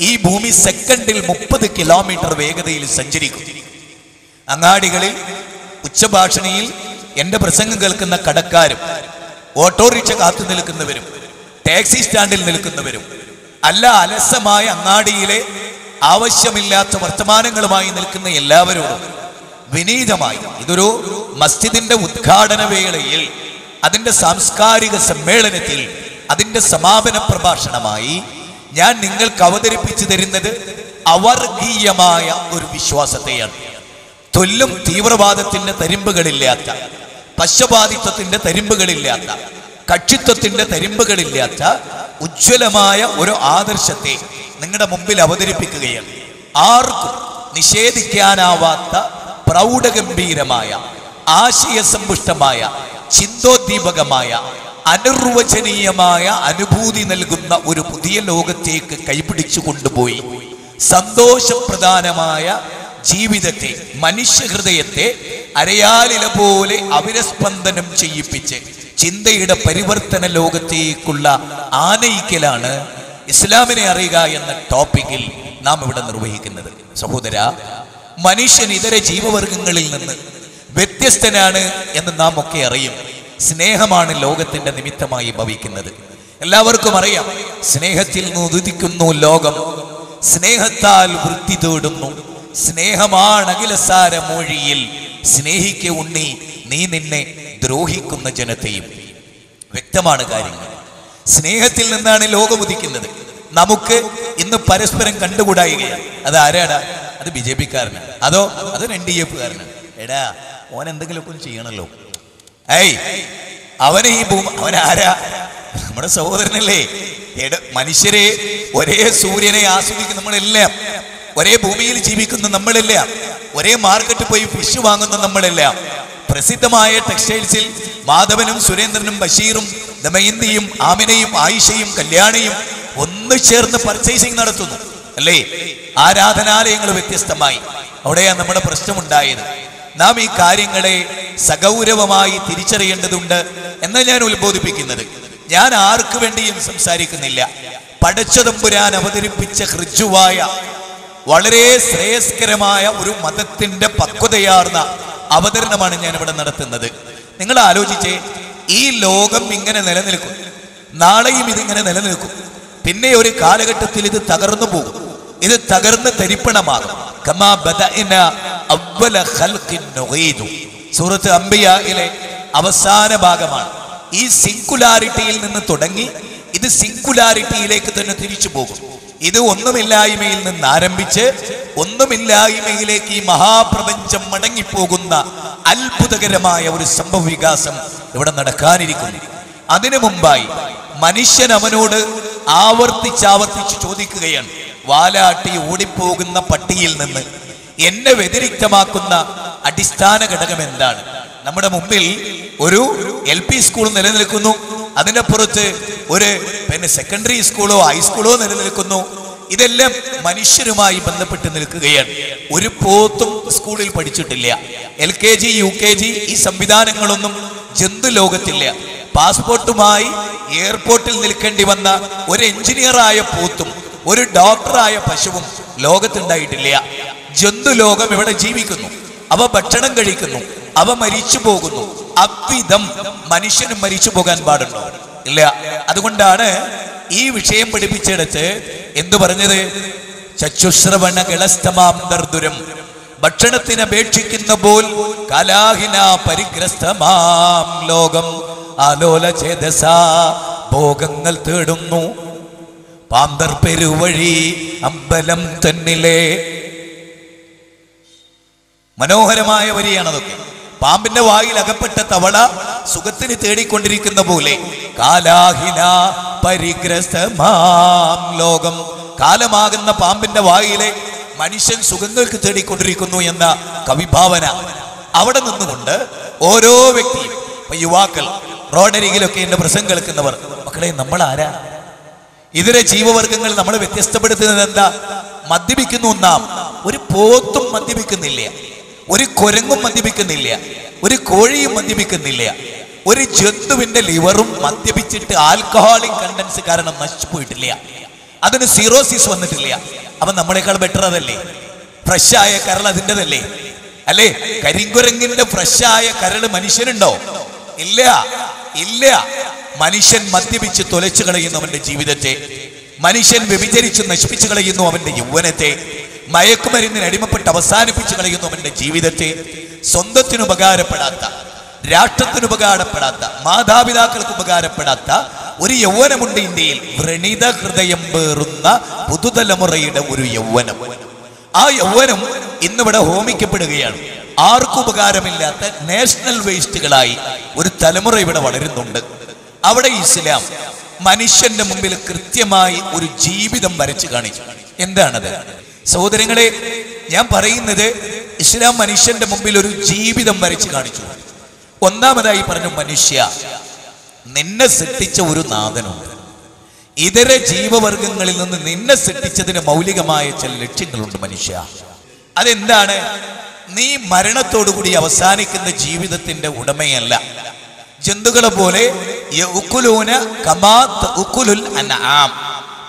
ഈ ഭൂമി സെക്കൻഡിൽ 30 കിലോമീറ്റർ വേഗതയിൽ സഞ്ചരിക്കും. അങ്ങാടികളിൽ ഉച്ചഭാഷണിയിൽ എന്റെ പ്രസംഗം കേൾക്കുന്ന കടക്കാരും, ഓട്ടോറിക്ഷ കാത്തു നിൽക്കുന്നവരും, ടാക്സി സ്റ്റാൻഡിൽ നിൽക്കുന്നവരും, അലസമായ അങ്ങാടിയിലെ ആവശ്യമില്ലാത്ത വർത്തമാനങ്ങളുമായി നിൽക്കുന്ന എല്ലാവരോടും വിനീതമായി, ഇതൊരു മസ്ജിദിന്റെ ഉദ്ഘാടന വേളയിൽ, അതിന്റെ സാംസ്കാരിക സമ്മേളനത്തിൽ, അതിന്റെ സമാപന പ്രഭാഷണമായി ഞാൻ നിങ്ങൾക്ക് അവതരിപ്പിച്ചു തരുന്നത് അവർഗീയമായ ഒരു വിശ്വാസത്തെയാണ്. തൊല്ലും തീവ്രവാദത്തിന്റെ തരിമ്പുകളില്ലാത്ത, പക്ഷപാതിത്വത്തിന്റെ തരിമ്പുകളില്ലാത്ത, കക്ഷിത്വത്തിന്റെ തരിമ്പുകളില്ലാത്ത ഉജ്ജ്വലമായ ഒരു ആദർശത്തെ നിങ്ങളുടെ മുമ്പിൽ അവതരിപ്പിക്കുകയാണ്. ആർക്കും നിഷേധിക്കാനാവാത്ത പ്രൗഢഗംഭീരമായ, ആശയസമ്പുഷ്ടമായ, ചിന്തോദ്ദീപകമായ, അനിർവചനീയമായ അനുഭൂതി നൽകുന്ന ഒരു പുതിയ ലോകത്തേക്ക് കൈപിടിച്ചു കൊണ്ടുപോയി സന്തോഷപ്രധാനമായ ജീവിതത്തെ, മനുഷ്യഹൃദയത്തെ അരയാലില പോലെ അവിരസ്പന്ദനം ചെയ്യിപ്പിച്ച് ചിന്തയുടെ പരിവർത്തന ലോകത്തേക്കുള്ള ആനയിക്കലാണ് ഇസ്ലാമിനെ അറിയുക എന്ന ടോപ്പിക്കിൽ നാം ഇവിടെ നിർവഹിക്കുന്നത്. സഹോദര, മനുഷ്യൻ ഇതര ജീവവർഗങ്ങളിൽ നിന്ന് വ്യത്യസ്തനാണ് എന്ന് നാം ഒക്കെ അറിയും. സ്നേഹമാണ് ലോകത്തിന്റെ നിമിത്തമായി ഭവിക്കുന്നത്. എല്ലാവർക്കും അറിയാം, സ്നേഹത്തിൽ നിന്ന് ഉദിക്കുന്നു ലോകം, സ്നേഹത്താൽ വൃത്തി തേടുന്നു, സ്നേഹമാണ് അഖിലസാര മൊഴിയിൽ, സ്നേഹിക്ക ഉണ്ണി നീ നിന്നെ ദ്രോഹിക്കുന്ന ജനത്തെയും. വ്യക്തമാണ് കാര്യങ്ങൾ. സ്നേഹത്തിൽ നിന്നാണ് ലോകം ഉദിക്കുന്നത്. നമുക്ക് ഇന്ന് പരസ്പരം കണ്ടുകൂടായികയാണ്. അത് ആരാടാ? അത് BJP-കാരനാണ്, അതോ അത് NDF-കാരനാണ്. എടാ, ഓൻ എന്തെങ്കിലുമൊക്കെ ഒന്ന് ചെയ്യണല്ലോ. അവനെ ഈ അവനാരാ? നമ്മുടെ സഹോദരനല്ലേ? മനുഷ്യരെ ഒരേ സൂര്യനെ ആസ്വദിക്കുന്ന നമ്മളെല്ലാം, ഒരേ ഭൂമിയിൽ ജീവിക്കുന്ന നമ്മളെല്ലാം, ഒരേ മാർക്കറ്റിൽ പോയി ഫിഷ് വാങ്ങുന്ന നമ്മളെല്ലാം, പ്രസിദ്ധമായ ടെക്സ്റ്റൈൽസിൽ മാധവനും സുരേന്ദ്രനും ബഷീറും ദമയന്തിയും ആമിനയും ആയിഷയും കല്യാണിയും ഒന്ന് ചേർന്ന് പർച്ചേസിംഗ് നടത്തുന്നു അല്ലേ? ആരാധനാലയങ്ങൾ വ്യത്യസ്തമായി. അവിടെയാണ് നമ്മുടെ പ്രശ്നമുണ്ടായത്. നാം ഈ കാര്യങ്ങളെ സഗൗരവമായി തിരിച്ചറിയേണ്ടതുണ്ട് എന്ന് ഞാൻ ഉത്ബോധിപ്പിക്കുന്നത്. ഞാൻ ആർക്കു വേണ്ടിയും സംസാരിക്കുന്നില്ല. പടച്ചതമ്പുരാൻ അവതരിപ്പിച്ച ഹൃജുവായ വളരെ ശ്രേയസ്കരമായ ഒരു മതത്തിന്റെ പക്വതയാർന്ന അവതരണമാണ് ഞാൻ ഇവിടെ നടത്തുന്നത്. നിങ്ങൾ ആലോചിച്ചേ, ഈ ലോകം ഇങ്ങനെ നിലനിൽക്കും, നാളെയും ഇതിങ്ങനെ നിലനിൽക്കും. പിന്നെ ഒരു കാലഘട്ടത്തിൽ ഇത് തകർന്നു പോകും, ഇത് തകർന്ന് തരിപ്പണമാകും. കമാ ബദഅന അവ്വല ഖൽഖിൻ നുഈദു. സൂറത്ത് അംബിയായിലെ അവസാന ഭാഗമാണ്. ഈ സിംഗുലാരിറ്റിയിൽ നിന്ന് തുടങ്ങി ഇത് സിംഗുലാരിറ്റിയിലേക്ക് തന്നെ തിരിച്ചു പോകും. ഇത് ഒന്നുമില്ലായ്മയിൽ നിന്ന് ആരംഭിച്ച് ഒന്നുമില്ലായ്മയിലേക്ക് ഈ മഹാപ്രപഞ്ചം മടങ്ങിപ്പോകുന്ന അത്ഭുതകരമായ ഒരു സംഭവ വികാസം ഇവിടെ നടക്കാനിരിക്കുന്നു. അതിനു മുമ്പായി മനുഷ്യൻ അവനോട് ആവർത്തിച്ചാവർത്തിച്ച് ചോദിക്കുകയാണ്, വാലാട്ടി ഓടിപ്പോകുന്ന പട്ടിയിൽ നിന്ന് എന്നെ വ്യതിരിക്തമാക്കുന്ന അടിസ്ഥാന ഘടകം എന്താണ്? നമ്മുടെ മുമ്പിൽ ഒരു LP സ്കൂൾ നിലനിൽക്കുന്നു, അതിനപ്പുറത്ത് ഒരു സെക്കൻഡറി സ്കൂളോ ഹൈസ്കൂളോ നിലനിൽക്കുന്നു. ഇതെല്ലാം മനുഷ്യരുമായി ബന്ധപ്പെട്ട് നിൽക്കുകയാണ്. ഒരു പോത്തും സ്കൂളിൽ പഠിച്ചിട്ടില്ല. LKG UKG ഈ സംവിധാനങ്ങളൊന്നും ജന്തു ലോകത്തില്ല. പാസ്പോർട്ടുമായി എയർപോർട്ടിൽ നിൽക്കേണ്ടി വന്ന ഒരു എഞ്ചിനീയറായ പോത്തും ഒരു ഡോക്ടറായ പശുവും ലോകത്തുണ്ടായിട്ടില്ല. ജന്തു ലോകം ഇവിടെ ജീവിക്കുന്നു, അവ ഭക്ഷണം കഴിക്കുന്നു, അവ മരിച്ചു പോകുന്നു. അവിധം മനുഷ്യനും മരിച്ചു പോകാൻ പാടുണ്ടോ? ഇല്ല. അതുകൊണ്ടാണ് ഈ വിഷയം പഠിപ്പിച്ചെടുത്ത് എന്തു പറഞ്ഞത്? ചക്ഷുശ്രവണ ഗളസ്തമാം ദർദുരം, ഭക്ഷണത്തിന് അപേക്ഷിക്കുന്ന പോൽ കലാഹിന പരിഗ്രസ്തമാം ലോകം, ആലോല ചേതസ ഭോഗങ്ങൾ തേടുന്നു, പാന്തർ പെരുവഴി അമ്പലം തന്നിലെ. മനോഹരമായ വരിയാണതൊക്കെ. പാമ്പിന്റെ വായിൽ അകപ്പെട്ട തവള സുഖത്തിന് തേടിക്കൊണ്ടിരിക്കുന്ന പോലെ കാലാഹിന പരിഗ്രസ്തമാം ലോകം, കാലമാകുന്ന പാമ്പിന്റെ വായിലെ മനുഷ്യൻ സുഖങ്ങൾക്ക് തേടിക്കൊണ്ടിരിക്കുന്നു എന്ന കവിഭാവന. അവിടെ നിന്നുകൊണ്ട് ഓരോ വ്യക്തിയും, യുവാക്കൾ, റോഡരികിലൊക്കെ എന്റെ പ്രസംഗം കേൾക്കുന്നവർ, മക്കളെ നമ്മൾ ആരാ? ഇതര ജീവവർഗങ്ങൾ നമ്മളെ വ്യത്യസ്തപ്പെടുത്തുന്നത് എന്താ? മദ്യപിക്കുന്നു നാം. ഒരു പോത്തും മദ്യപിക്കുന്നില്ല, ഒരു കുരങ്ങും മദ്യപിക്കുന്നില്ല, ഒരു കോഴിയും മദ്യപിക്കുന്നില്ല. ഒരു ജന്തുവിന്റെ ലിവറും മദ്യപിച്ചിട്ട് ആൽക്കഹോളിക് കണ്ടൻസ് കാരണം നശിച്ചു പോയിട്ടില്ല, അതിന് സീറോസിസ് വന്നിട്ടില്ല. അപ്പൊ നമ്മളെക്കാൾ ബെറ്റർ അതല്ലേ? ഫ്രഷായ കരൾ അതിൻ്റെതല്ലേ? അല്ലേ? കരിങ്കുരങ്ങിന്റെ ഫ്രഷായ കരൾ മനുഷ്യനുണ്ടോ? ഇല്ല, ഇല്ല. മനുഷ്യൻ മദ്യപിച്ച് തൊലച്ചു കളയുന്നു അവന്റെ ജീവിതത്തെ. മനുഷ്യൻ വ്യഭിചരിച്ച് നശിപ്പിച്ചു കളയുന്നു അവന്റെ യൗവനത്തെ. മയക്കുമരുന്നിന് അടിമപ്പെട്ട് അവസാനിപ്പിച്ചു കളയുന്നു അവന്റെ ജീവിതത്തെ. സ്വന്തത്തിന് ഉപകാരപ്പെടാത്ത, രാഷ്ട്രത്തിന് ഉപകാരപ്പെടാത്ത, മാതാപിതാക്കൾക്ക് ഉപകാരപ്പെടാത്ത ഒരു യൗവനമുണ്ട് ഇന്ത്യയിൽ. വ്രണിത ഹൃദയം പേറുന്ന പുതുതലമുറയുടെ ഒരു യൗവനം. ആ യൗവനം ഇന്നിവിടെ ഹോമിക്കപ്പെടുകയാണ്. ആർക്കും ഉപകാരമില്ലാത്ത നാഷണൽ വേസ്റ്റുകളായി ഒരു തലമുറ ഇവിടെ വളരുന്നുണ്ട്. അവിടെ ഇസ്ലാം മനുഷ്യന്റെ മുമ്പിൽ കൃത്യമായി ഒരു ജീവിതം വരച്ചു കാണിച്ചു. എന്താണത്? സഹോദരങ്ങളെ, ഞാൻ പറയുന്നത് ഇസ്ലാം മനുഷ്യന്റെ മുമ്പിൽ ഒരു ജീവിതം വരച്ചു കാണിച്ചു. ഒന്നാമതായി പറഞ്ഞു, മനുഷ്യ, നിന്നെ സൃഷ്ടിച്ച ഒരു നാഥനുണ്ട്. ഇതര ജീവവർഗങ്ങളിൽ നിന്ന് നിന്നെ സൃഷ്ടിച്ചതിന് മൗലികമായ ചില ലക്ഷ്യങ്ങളുണ്ട് മനുഷ്യ. അതെന്താണ്? നീ മരണത്തോടുകൂടി അവസാനിക്കുന്ന ജീവിതത്തിന്റെ ഉടമയല്ല. ജന്തുക്കളെ പോലെ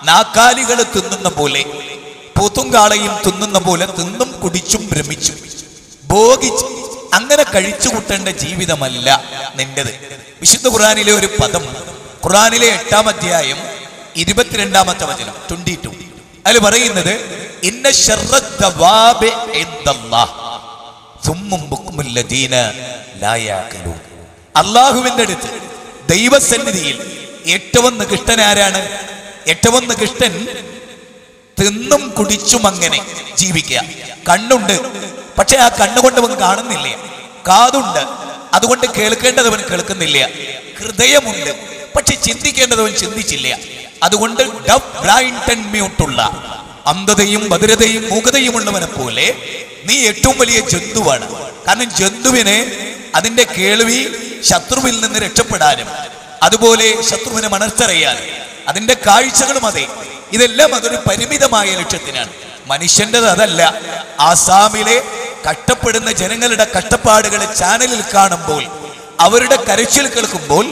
നാക്കാലികൾ തിന്നുന്ന പോലെ, പൂത്തുങ്കാളയും തിന്നുന്ന പോലെ തിന്നും കുടിച്ചും ഭ്രമിച്ചും ഭോഗിച്ച് അങ്ങനെ കഴിച്ചു കൂട്ടേണ്ട ജീവിതമല്ല നിന്റേത്. വിശുദ്ധ ഖുർആനിലെ ഒരു പദം, ഖുർആനിലെ 8-ാം അധ്യായം 22-ാമത്തെ വചനം 22, അതിൽ പറയുന്നത് ഇന്ന ശർറദ്ദവാബി ഇൻദല്ലാഹ് സുമ്മും ബുക്മുൽ ലദീന ലാ യഅഖിലൂൻ. അല്ലാഹുവിന്റെ അടുത്ത് ദൈവസന്നിധിയിൽ ഏറ്റവും നികൃഷ്ടൻ ആരാണ്? ഏറ്റവും നികൃഷ്ടൻ തിന്നും കുടിച്ചും അങ്ങനെ ജീവിക്കുക. കണ്ണുണ്ട്, പക്ഷെ ആ കണ്ണുകൊണ്ട് അവൻ കാണുന്നില്ല. കാതുണ്ട്, അതുകൊണ്ട് കേൾക്കേണ്ടതവൻ കേൾക്കുന്നില്ല. ഹൃദയമുണ്ട്, പക്ഷെ ചിന്തിക്കേണ്ടതവൻ ചിന്തിച്ചില്ല. അതുകൊണ്ട് ഡഫ്, ബ്ലൈൻഡ് ആൻഡ് മ്യൂട്ടുള്ള, അന്ധതയും ബധിരതയും മൂകതയും ഉള്ളവനെ പോലെ നീ ഏറ്റവും വലിയ ജന്തുവാണ്. കാരണം ജന്തുവിനെ അതിന്റെ കേൾവി ശത്രുവിൽ നിന്ന് രക്ഷപ്പെടാനും അതുപോലെ ശത്രുവിനെ മണർച്ചറിയാനും, അതിന്റെ കാഴ്ചകളും അതെ. ഇതെല്ലാം അതൊരു പരിമിതമായ ലക്ഷ്യത്തിനാണ്. മനുഷ്യൻ്റെത് അതല്ല. ആസാമിലെ കഷ്ടപ്പെടുന്ന ജനങ്ങളുടെ കഷ്ടപ്പാടുകളെ ചാനലിൽ കാണുമ്പോൾ, അവരുടെ കരച്ചിൽ കേൾക്കുമ്പോൾ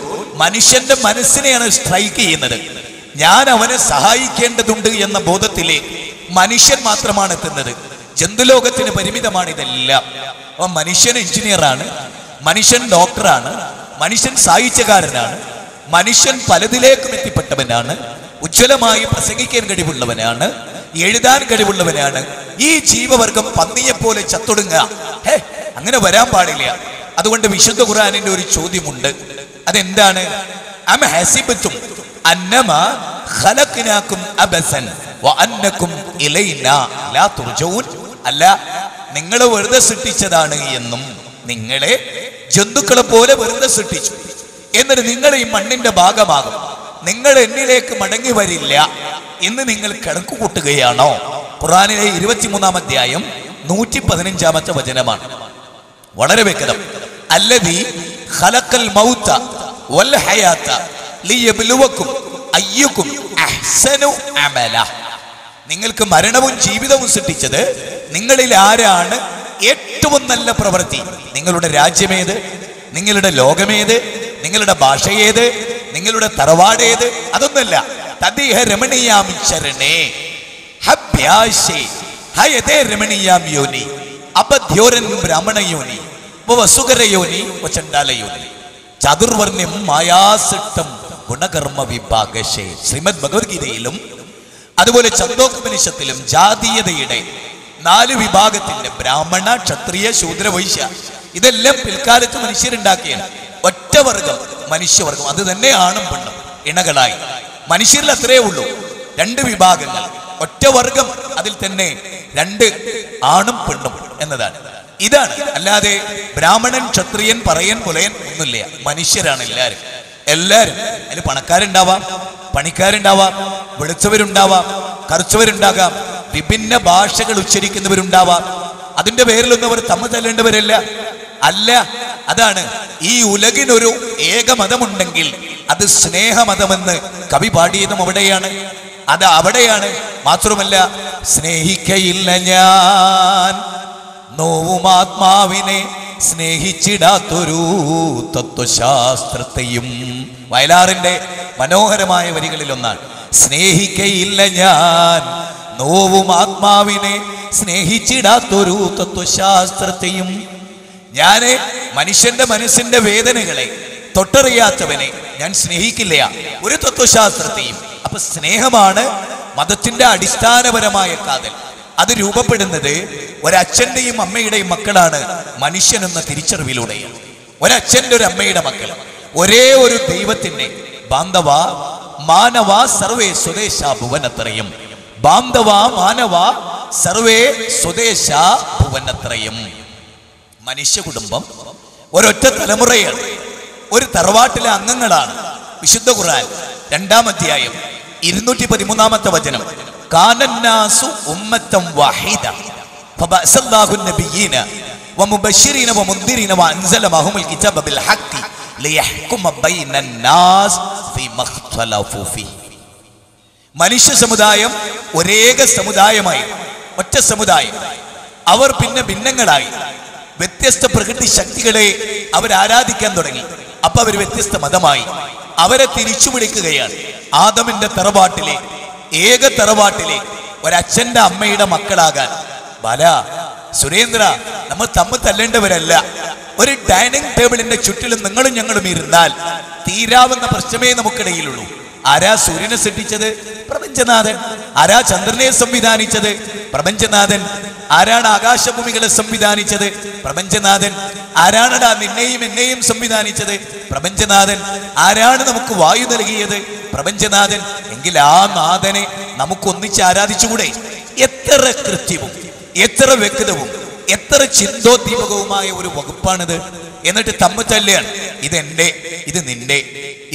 മനുഷ്യന്റെ മനസ്സിനെയാണ് സ്ട്രൈക്ക് ചെയ്യുന്നത്. ഞാൻ അവനെ സഹായിക്കേണ്ടതുണ്ട് എന്ന ബോധത്തിലേക്ക് മനുഷ്യൻ മാത്രമാണ് എത്തുന്നത്. ജന്തുലോകത്തിന് പരിമിതമാണ് ഇതെല്ലാം. അപ്പൊ മനുഷ്യൻ എഞ്ചിനീയറാണ്, മനുഷ്യൻ ഡോക്ടറാണ്, മനുഷ്യൻ സാഹിത്യകാരനാണ്, മനുഷ്യൻ പലതിലേക്കും എത്തിപ്പെട്ടവനാണ്, ഉജ്ജ്വലമായി പ്രസംഗിക്കാൻ കഴിവുള്ളവനാണ്, എഴുതാൻ കഴിവുള്ളവനാണ്. ഈ ജീവവർഗം പന്നിയെപ്പോലെ ചത്തൊടുങ്ങുക, അങ്ങനെ വരാൻ പാടില്ല. അതുകൊണ്ട് വിശുദ്ധ ഖുർആനിന്റെ ഒരു ചോദ്യമുണ്ട്. അതെന്താണ്? അം ഹസിബതും അന്നമാ ഖലഖനാകും അബസൻ വഅന്നകും ഇലൈനാ ലാ തുർജഊൻ. അല്ല, നിങ്ങളെ വെറുതെ സൃഷ്ടിച്ചതാണ് എന്നും നിങ്ങളെ ജന്തുക്കളെ പോലെ വെറുതെ സൃഷ്ടിച്ചു, എന്നിട്ട് നിങ്ങൾ ഈ മണ്ണിന്റെ ഭാഗമാകും, നിങ്ങൾ എന്നിലേക്ക് മടങ്ങി വരില്ല എന്ന് നിങ്ങൾ കണക്ക് കൂട്ടുകയാണോ? ഖുർആനിലെ 23-ാം അധ്യായം 115-ാമത്തെ വചനമാണ്. വളരെ വ്യക്തം. അല്ലദീ ഖലഖൽ മൗത വൽ ഹയാത ലിയബ്ലുവകും അയ്യുകും അഹ്സനു അമല. നിങ്ങൾക്ക് മരണവും ജീവിതവും സൃഷ്ടിച്ചത് നിങ്ങളിൽ ആരാണ് ഏറ്റവും നല്ല പ്രവൃത്തി. നിങ്ങളുടെ രാജ്യമേത്? നിങ്ങളുടെ ലോകമേത്? നിങ്ങളുടെ ഭാഷയേത്? നിങ്ങളുടെ തറവാടേത്? അതൊന്നല്ല. തദിഹ രമണീയാം ചരണേ ഹബ്യാശേ ഹയതേ രമണീയാം യോനി അപദ്യോരൻ ബ്രാഹ്മണയോനി വസുകരയോനി വചണ്ഡാലയോനി ചതുർവർണ്ണ്യം മായാസിട്ടം ഗുണകർമ്മ വിഭാഗശേ. ശ്രീമദ് ഭഗവത്ഗീതയിലും അതുപോലെ ഛന്ദോപനിഷത്തിലും ജാതീയതയുടെ 4 വിഭാഗത്തിന്റെ ബ്രാഹ്മണ, ക്ഷത്രിയ, ശൂദ്ര, വൈശ്യ ഇതെല്ലാം പിൽക്കാലത്ത് മനുഷ്യരുണ്ടാക്കിയാണ്. ഒറ്റ വർഗം മനുഷ്യവർഗം, അത് തന്നെ ആണും പെണ്ണും ഇണകളായി. മനുഷ്യരിൽ അത്രേ ഉള്ളൂ 2 വിഭാഗങ്ങൾ, ഒറ്റ വർഗം, അതിൽ തന്നെ 2 ആണും പെണ്ണും എന്നതാണ്. ഇതാണ്. അല്ലാതെ ബ്രാഹ്മണൻ, ക്ഷത്രിയൻ, പറയൻ, പുലയൻ ഒന്നുമില്ല. മനുഷ്യരാണ് എല്ലാവരും. എല്ലാവരും അതിൽ പണക്കാരുണ്ടാവാം, പണിക്കാരുണ്ടാവാം, വെളുത്തവരുണ്ടാവാം, കറുത്തവരുണ്ടാകാം, വിഭിന്ന ഭാഷകൾ ഉച്ചരിക്കുന്നവരുണ്ടാവാം. അതിന്റെ പേരിലൊന്നും അവർ തമ്മിൽ തല്ലേണ്ടവരല്ല. അല്ല, അതാണ് ഈ ഉലകിനൊരു ഏക മതമുണ്ടെങ്കിൽ അത് സ്നേഹമതമെന്ന് കവി പാടിയതും അവിടെയാണ്. അത് അവിടെയാണ്. മാത്രമല്ല, സ്നേഹിക്കയില്ല ഞാൻ നോവും ആത്മാവിനെ സ്നേഹിച്ചിടാത്തൊരു തത്വശാസ്ത്രത്തെയും. വയലാറിന്റെ മനോഹരമായ വരികളിൽ ഒന്നാണ്. സ്നേഹിക്കയില്ല ഞാൻ നോവും ആത്മാവിനെ സ്നേഹിച്ചിടാത്തൊരു തത്വശാസ്ത്രത്തെയും. ഞാന് മനുഷ്യന്റെ മനസ്സിന്റെ വേദനകളെ തൊട്ടറിയാത്തവനെ ഞാൻ സ്നേഹിക്കില്ല, ഒരു തത്വശാസ്ത്രത്തെയും. അപ്പൊ സ്നേഹമാണ് മതത്തിന്റെ അടിസ്ഥാനപരമായ കാതൽ. അത് രൂപപ്പെടുന്നത് ഒരച്ഛന്റെയും അമ്മയുടെയും മക്കളാണ് മനുഷ്യനെന്ന തിരിച്ചറിവിലൂടെയാണ്. ഒരച്ഛൻ്റെ ഒരു അമ്മയുടെ മക്കൾ, ഒരേ ഒരു ദൈവത്തിന്റെ ബാന്ധവ മാനവ സർവേ സ്വദേശ ഭുവനത്രയം. ബാന്ധവ മാനവ സർവേ സ്വദേശ ഭുവനത്രയം. മനുഷ്യ കുടുംബം ഒരൊറ്റ തലമുറയാണ്, ഒരു തറവാട്ടിലെ അംഗങ്ങളാണ്. വിശുദ്ധ ഖുർആൻ 2-ാം അധ്യായം 213-ാമത്തെ വചനം. കാനന്നാസു ഉമ്മത്തൻ വഹീദ ഫബഅസല്ലാഹു നബിയ്യീന വമുബശ്ശിരീന വമുൻദിരീന വഅൻസല മഅഹുൽ കിതാബ ബിൽ ഹഖ് ലിയഹ്കുമ ബൈനന്നാസ് ഫീമാ ഇഖ്തലഫു ഫീഹി. മനുഷ്യ സമുദായം ഒരേക സമുദായമായി, ഒറ്റ സമുദായം. അവർ പിന്നെ ഭിന്നങ്ങളായി, വ്യത്യസ്ത പ്രകൃതി ശക്തികളെ അവർ ആരാധിക്കാൻ തുടങ്ങി. അപ്പൊ അവർ വ്യത്യസ്ത മതമായി. അവരെ തിരിച്ചു വിളിക്കുകയാണ് ആദമിന്റെ തറവാട്ടിലെ, ഏക തറവാട്ടിലെ ഒരച്ഛന്റെ അമ്മയുടെ മക്കളാകാൻ. ബാല, സുരേന്ദ്ര, നമ്മൾ തമ്മിൽ തല്ലേണ്ടവരല്ല. ഒരു ഡൈനിങ് ടേബിളിന്റെ ചുറ്റിലും നിങ്ങളും ഞങ്ങളും ഇരുന്നാൽ തീരാവുന്ന പ്രശ്നമേ നമുക്കിടയിലുള്ളൂ. ആരാ സൂര്യനെ സൃഷ്ടിച്ചത്? പ്രപഞ്ചനാഥൻ. ആരാ ചന്ദ്രനെ സംവിധാനിച്ചത്? പ്രപഞ്ചനാഥൻ. ആരാണ് ആകാശഭൂമികളെ സംവിധാനിച്ചത്? പ്രപഞ്ചനാഥൻ. ആരാണടാ നിന്നെയും എന്നെയും സംവിധാനിച്ചത്? പ്രപഞ്ചനാഥൻ. ആരാണ് നമുക്ക് വായു നൽകിയത്? പ്രപഞ്ചനാഥൻ. എങ്കിൽ ആ നാഥനെ നമുക്കൊന്നിച്ച് ആരാധിച്ചുകൂടെ? എത്ര കൃത്യവും എത്ര വ്യക്തവും എത്ര ചിന്തോദ്ദീപകവുമായ ഒരു വകുപ്പാണിത്. എന്നിട്ട് തമ്മിൽ തല്ലുകയാണ്. ഇതെന്റെ, ഇത് നിന്റെ,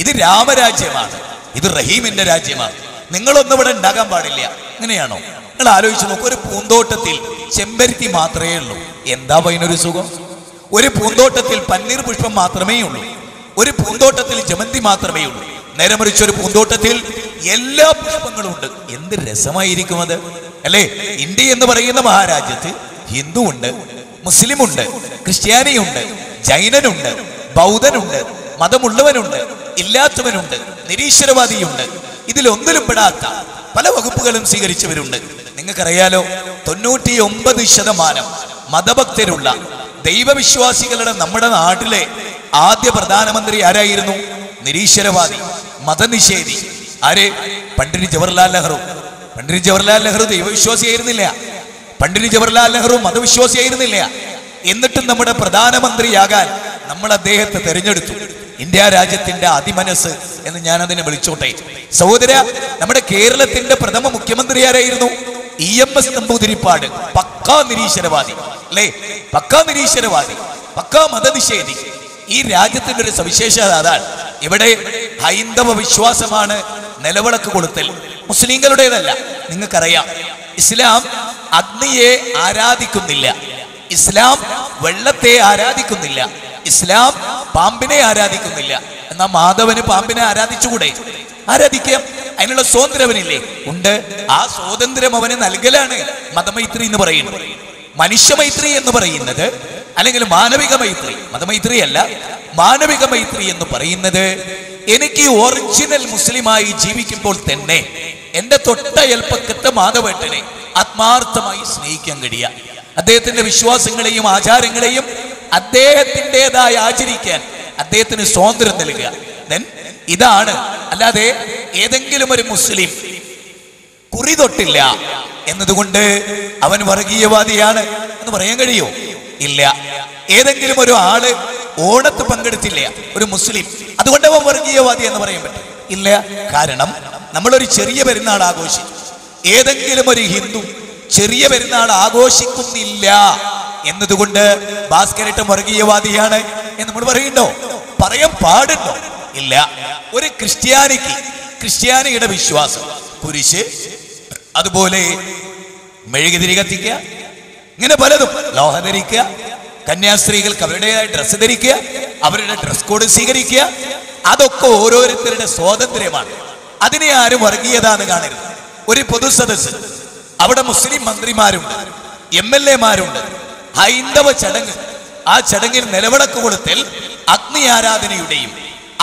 ഇത് രാമരാജ്യമാണ്, ഇത് റഹീമിന്റെ രാജ്യമാണ്, നിങ്ങളൊന്നും ഇവിടെ ഉണ്ടാകാൻ പാടില്ല. ഇങ്ങനെയാണോ? നിങ്ങൾ ആലോചിച്ച് നോക്കൂ. ഒരു പൂന്തോട്ടത്തിൽ ചെമ്പരത്തി മാത്രമേ ഉള്ളൂ. എന്താ അതിനൊരു സുഖം? ഒരു പൂന്തോട്ടത്തിൽ പന്നീർ പുഷ്പം മാത്രമേ ഉള്ളൂ, ഒരു പൂന്തോട്ടത്തിൽ ജമന്തി മാത്രമേ ഉള്ളൂ. നേരെ മറിച്ച് ഒരു പൂന്തോട്ടത്തിൽ എല്ലാ പുഷ്പങ്ങളും ഉണ്ട്. എന്ത് രസമായിരിക്കും അത്, അല്ലേ? ഇന്ത്യ എന്ന് പറയുന്ന മഹാരാജ്യത്ത് ഹിന്ദു ഉണ്ട്, മുസ്ലിമുണ്ട്, ക്രിസ്ത്യാനിയുണ്ട്, ജൈനനുണ്ട്, ബൗദ്ധനുണ്ട്, മതമുള്ളവനുണ്ട്, ഇല്ലാത്തവനുണ്ട്, നിരീശ്വരവാദിയുണ്ട്. ഇതിലൊന്നിലും പെടാത്ത പല വകുപ്പുകളും സ്വീകരിച്ചവരുണ്ട്. നിങ്ങൾക്കറിയാലോ, 99% മതഭക്തരുള്ള ദൈവവിശ്വാസികളുടെ നമ്മുടെ നാട്ടിലെ ആദ്യ പ്രധാനമന്ത്രി ആരായിരുന്നു? നിരീശ്വരവാദി, മതനിഷേധി. ആര്? പണ്ഡിറ്റ് ജവഹർലാൽ നെഹ്റു. പണ്ഡിറ്റ് ജവഹർലാൽ നെഹ്റു ദൈവവിശ്വാസിയായിരുന്നില്ല, പണ്ഡിറ്റ് ജവഹർലാൽ നെഹ്റു മതവിശ്വാസിയായിരുന്നില്ല. എന്നിട്ടും നമ്മുടെ പ്രധാനമന്ത്രിയാകാൻ നമ്മൾ അദ്ദേഹത്തെ തെരഞ്ഞെടുത്തു. ഇന്ത്യ രാജ്യത്തിന്റെ അതിമനസ് എന്ന് ഞാൻ അതിനെ വിളിച്ചോട്ടെ. സഹോദര, നമ്മുടെ കേരളത്തിന്റെ പ്രഥമ മുഖ്യമന്ത്രി ആരായിരുന്നു? EMS നമ്പൂതിരിപ്പാട്. പക്കാ നിരീശ്വരവാദി, അല്ലേ? പക്കാ നിരീശ്വരവാദി, പക്കാ മതനിഷേധി. ഈ രാജ്യത്തിന്റെ ഒരു സവിശേഷത അതാണ്. ഇവിടെ ഹൈന്ദവ വിശ്വാസമാണ് നിലവിളക്ക് കൊളുത്തൽ, മുസ്ലിങ്ങളുടേതല്ല. നിങ്ങൾക്കറിയാം, ഇസ്ലാം അഗ്നിയെ ആരാധിക്കുന്നില്ല, ഇസ്ലാം വെള്ളത്തെ ആരാധിക്കുന്നില്ല, ഇസ്ലാം പാമ്പിനെ ആരാധിക്കുന്നില്ല. എന്നാൽ മാധവന് പാമ്പിനെ ആരാധിച്ചുകൂടെ? ആരാധിക്കാം, അതിനുള്ള സ്വാതന്ത്ര്യമനില്ലേ? ഉണ്ട്. ആ സ്വാതന്ത്ര്യം അവന് നൽകലാണ് മതമൈത്രി എന്ന് പറയുന്നത്. മനുഷ്യമൈത്രി എന്ന് പറയുന്നത്, അല്ലെങ്കിൽ മാനവിക മൈത്രി, മതമൈത്രി അല്ല, മാനവിക മൈത്രി എന്ന് പറയുന്നത് എനിക്ക് ഒറിജിനൽ മുസ്ലിമായി ജീവിക്കുമ്പോൾ തന്നെ എന്റെ തൊട്ടയൽപ്പക്കത്തെ മാധവേട്ടനെ ആത്മാർത്ഥമായി സ്നേഹിക്കാൻ കഴിയുക, അദ്ദേഹത്തിന്റെ വിശ്വാസങ്ങളെയും ആചാരങ്ങളെയും അദ്ദേഹത്തിൻ്റെതായി ആചരിക്കാൻ അദ്ദേഹത്തിന് സ്വാതന്ത്ര്യം നൽകുക. ഇതാണ്. അല്ലാതെ ഏതെങ്കിലും ഒരു മുസ്ലിം കുറി തൊട്ടില്ല എന്നതുകൊണ്ട് അവൻ വർഗീയവാദിയാണ് എന്ന് പറയാൻ കഴിയോ? ഇല്ല. ഏതെങ്കിലും ഒരു ആള് ഓണത്ത് പങ്കെടുത്തില്ല, ഒരു മുസ്ലിം, അതുകൊണ്ട് അവൻ വർഗീയവാദി എന്ന് പറയാൻ പറ്റും? ഇല്ല. കാരണം നമ്മളൊരു ചെറിയ പെരുന്നാൾ ആഘോഷിച്ചു, ഏതെങ്കിലും ഒരു ഹിന്ദു ചെറിയ പെരുന്നാൾ ആഘോഷിക്കുന്നില്ല എന്നതുകൊണ്ട് ഭാസ്കരേട്ടൻ വർഗീയവാദിയാണ് എന്ന് നമ്മൾ പറയുന്നുണ്ടോ? പറയാൻ പാടുണ്ടോ? ഇല്ല. ഒരു ക്രിസ്ത്യാനിയുടെ വിശ്വാസം കുരിശ്, അതുപോലെ മെഴുകുതിരി കത്തിക്കുക, ഇങ്ങനെ പലതും, ലോഹ ധരിക്കുക, കന്യാസ്ത്രീകൾക്ക് അവരുടേതായ ഡ്രസ്സ് ധരിക്കുക, അവരുടെ ഡ്രസ് കോഡ് സ്വീകരിക്കുക, അതൊക്കെ ഓരോരുത്തരുടെ സ്വാതന്ത്ര്യമാണ്. അതിനെ ആരും വർഗീയത എന്ന് കാണരുത്. ഒരു പൊതുസദസ്, അവിടെ മുസ്ലിം മന്ത്രിമാരുണ്ട്, MLA-മാരുണ്ട്, ഹൈന്ദവ ചടങ്ങ്, ആ ചടങ്ങിൽ നിലവിളക്ക് കൊളുത്തൽ അഗ്നി ആരാധനയുടെയും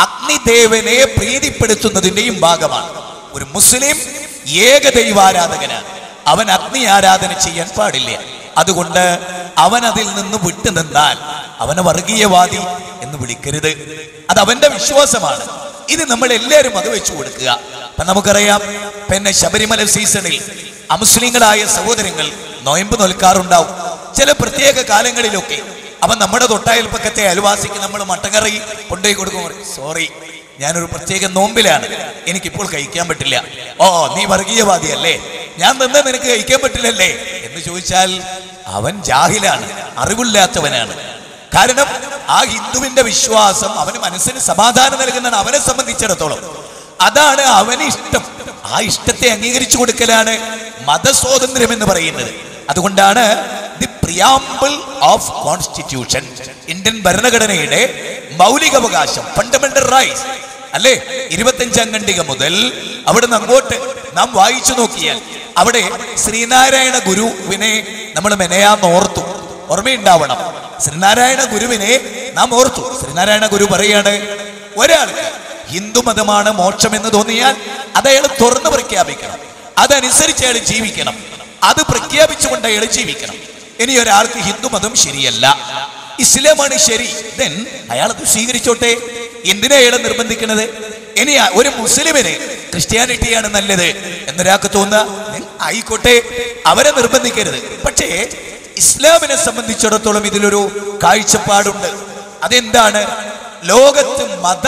അഗ്നിദേവനെ പ്രീതിപ്പെടുത്തുന്നതിന്റെയും ഭാഗമാണ്. ഒരു മുസ്ലിം ഏകദൈവാരാധകനാണ്, അവൻ അഗ്നി ആരാധന ചെയ്യാൻ പാടില്ല. അതുകൊണ്ട് അവൻ അതിൽ നിന്ന് വിട്ടു നിന്നാൽ അവനെ വർഗീയവാദി എന്ന് വിളിക്കരുത്. അത് അവന്റെ വിശ്വാസമാണ്. ഇത് നമ്മൾ എല്ലാവരും അത് വെച്ചു കൊടുക്കുക. അപ്പൊ നമുക്കറിയാം, പിന്നെ ശബരിമല സീസണിൽ അമുസ്ലിങ്ങളായ സഹോദരങ്ങൾ നോയമ്പ് നോൽക്കാറുണ്ടാവും ചില പ്രത്യേക കാലങ്ങളിലൊക്കെ. അപ്പൊ നമ്മുടെ തൊട്ടയൽപ്പക്കത്തെ അയൽവാസിക്ക് നമ്മൾ മട്ടക്കറി കൊണ്ടുപോയി കൊടുക്കും. സോറി, ഞാനൊരു പ്രത്യേക നോമ്പിലാണ്, എനിക്കിപ്പോൾ കഴിക്കാൻ പറ്റില്ല. ഓ, നീ വർഗീയവാദിയല്ലേ, ഞാൻ നിന്ന് നിനക്ക് കഴിക്കാൻ പറ്റില്ലല്ലേ എന്ന് ചോദിച്ചാൽ അവൻ ജാഹിലാണ്, അറിവില്ലാത്തവനാണ്. കാരണം ആ ഹിന്ദുവിന്റെ വിശ്വാസം അവന് മനസ്സിന് സമാധാനം നൽകുന്നതാണ് അവനെ സംബന്ധിച്ചിടത്തോളം. അതാണ് അവന് ഇഷ്ടം. ആ ഇഷ്ടത്തെ അംഗീകരിച്ചു കൊടുക്കലാണ് മതസ്വാതന്ത്ര്യം എന്ന് പറയുന്നത്. അതുകൊണ്ടാണ് the preamble of constitution, Indian ഭരണഘടനയുടെ മൗലികാവകാശം, ഫണ്ടമെന്റൽ റൈറ്റ്സ്, അല്ലേ? 25-ാം ഖണ്ഡിക മുതൽ അവിടുന്ന് അങ്ങോട്ട് നാം വായിച്ചു നോക്കിയാൽ അവിടെ ശ്രീനാരായണ ഗുരുവിനെ നമ്മൾ മെനയാന്ന് ഓർത്തു. ഓർമ്മയുണ്ടാവണം, ശ്രീനാരായണ ഗുരുവിനെ നാം ഓർത്തു. ശ്രീനാരായണ ഗുരു പറയാണ്, ഒരാൾക്ക് ഹിന്ദു മതമാണ് മോക്ഷം എന്ന് തോന്നിയാൽ അത് അയാൾ തുറന്നു പ്രഖ്യാപിക്കണം, അതനുസരിച്ച് അയാൾ ജീവിക്കണം, അത് പ്രഖ്യാപിച്ചുകൊണ്ട് അയാൾ ജീവിക്കണം. ഇനി ഒരാൾക്ക് ഹിന്ദു മതം ശരിയല്ല, ഇസ്ലാമാണ് ശരി, ദെൻ അയാൾ അത് സ്വീകരിച്ചോട്ടെ. എന്തിനാ അയാളെ നിർബന്ധിക്കുന്നത്? ഇനി ഒരു മുസ്ലിമിന് ക്രിസ്ത്യാനിറ്റിയാണ് നല്ലത് എന്നൊരാൾക്ക് തോന്നുക, ആയിക്കോട്ടെ, അവരെ നിർബന്ധിക്കരുത്. പക്ഷേ ഇസ്ലാമിനെ സംബന്ധിച്ചിടത്തോളം ഇതിലൊരു കാഴ്ചപ്പാടുണ്ട്. അതെന്താണ്? ലോകത്ത് മത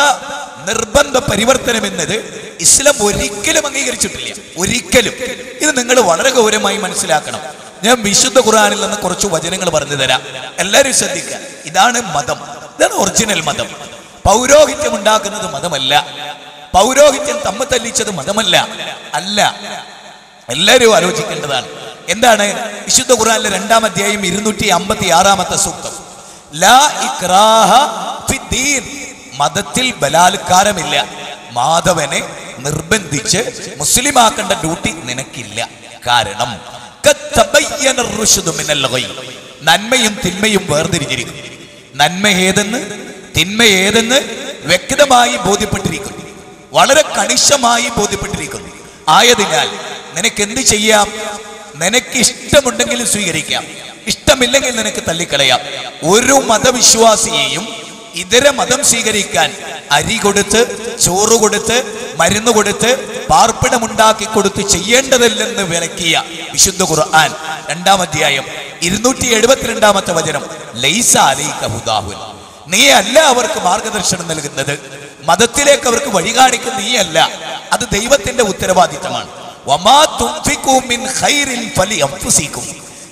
നിർബന്ധ പരിവർത്തനം എന്നത് ഇസ്ലാം ഒരിക്കലും അംഗീകരിച്ചിട്ടില്ല, ഒരിക്കലും. ഇത് നിങ്ങൾ വളരെ ഗൗരവമായി മനസ്സിലാക്കണം. ഞാൻ വിശുദ്ധ ഖുർആനിൽ നിന്ന് കുറച്ച് വചനങ്ങൾ പറഞ്ഞു തരാം, എല്ലാവരും ശ്രദ്ധിക്കുക. ഇതാണ് മതം, ഇതാണ് ഒറിജിനൽ മതം. പൗരോഹിത്യം ഉണ്ടാക്കുന്നത് മതമല്ല, പൗരോഹിത്യം തമ്മിൽ തല്ലിച്ചത് മതമല്ല, അല്ല. എല്ലാവരും ആലോചിക്കേണ്ടതാണ്. എന്താണ്? വിശുദ്ധ ഖുർആനിലെ 2-ാം അധ്യായം 256-ാമത്തെ സൂക്തം. ലാ ഇക്രാഹ ഫിദ്ദീൻ, മതത്തിൽ ബലാത്കാരമില്ല. മാധവനെ നിർബന്ധിച്ച് മുസ്ലിമാക്കേണ്ട ഡ്യൂട്ടി നിനക്കില്ല. കാരണം നന്മയും തിന്മയും വേർതിരിച്ചിരിക്കുന്നു. നന്മ ഏതെന്ന് തിന്മ ഏതെന്ന് വ്യക്തമായി ബോധ്യപ്പെട്ടിരിക്കുന്നു, വളരെ കണിശമായി ബോധ്യപ്പെട്ടിരിക്കുന്നു. ആയതിനാൽ നിനക്ക് എന്ത് ചെയ്യാം? നിനക്ക് ഇഷ്ടമുണ്ടെങ്കിൽ സ്വീകരിക്കാം, ഇഷ്ടമില്ലെങ്കിൽ നിനക്ക് തള്ളിക്കളയാം. ഒരു മതവിശ്വാസിയെയും ഇതര മതം സ്വീകരിക്കാൻ അരി കൊടുത്ത്, ചോറ് കൊടുത്ത്, മരുന്ന് കൊടുത്ത്, പാർപ്പിടമുണ്ടാക്കി കൊടുത്ത് ചെയ്യേണ്ടതല്ലെന്ന് വിലക്കിയ വിശുദ്ധ ഖുർആൻ 2-ാം അധ്യായം 272-ാമത്തെ വചനം, ലൈസ അലൈക ഹുദാഹുൻ, നീ അല്ല അവർക്ക് മാർഗദർശനം നൽകുന്നത്, മതത്തിലേക്ക് അവർക്ക് വഴി കാണിക്കുന്ന നീ അല്ല, അത് ദൈവത്തിന്റെ ഉത്തരവാദിത്തമാണ്. വമാ തുൻഫിഖൂ മിൻ ഖൈറിൻ ഫലിഅൻഫുസികും,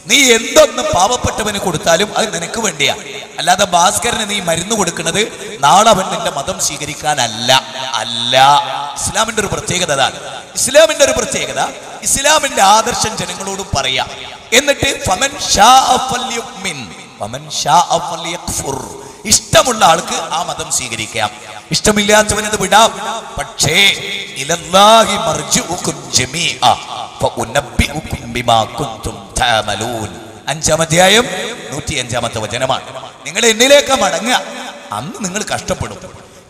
നീ എന്തൊന്ന് പാവപ്പെട്ടവന് കൊടുത്താലും അത് നിനക്ക് വേണ്ടിയാ. അല്ലാതെ ഭാസ്കരന് നീ മരുന്ന് കൊടുക്കുന്നത് നാളെ അവൻ നിന്റെ മതം സ്വീകരിക്കാനല്ല. അല്ല, ഇസ്ലാമിന്റെ ഒരു പ്രത്യേകത അതാണ്. ഇസ്ലാമിന്റെ ഒരു പ്രത്യേകത, ഇസ്ലാമിന്റെ ആദർശം ജനങ്ങളോട് പറയാം. എന്നിട്ട് ഫമൻ ശാഅ ഫൽയുമിൻ വമൻ ശാഅ ഫൽയക്ഫുർ, ഇഷ്ടമുള്ള ആൾക്ക് ആ മതം സ്വീകരിക്കാം, ഇഷ്ടമില്ലാത്തവനത് വിടാം. പക്ഷേ ഇലല്ലാഹി മർജിഉകും ജമീഅ ഫഉനബ്ബിഉകും ബിമാ കുൻതും തഅമലൂൻ. 5-ാം അധ്യായം 105-ാമത്തെ വചനമാണ്. നിങ്ങൾ എന്നിലേക്ക് മടങ്ങുക, അന്ന് നിങ്ങൾ കഷ്ടപ്പെടും.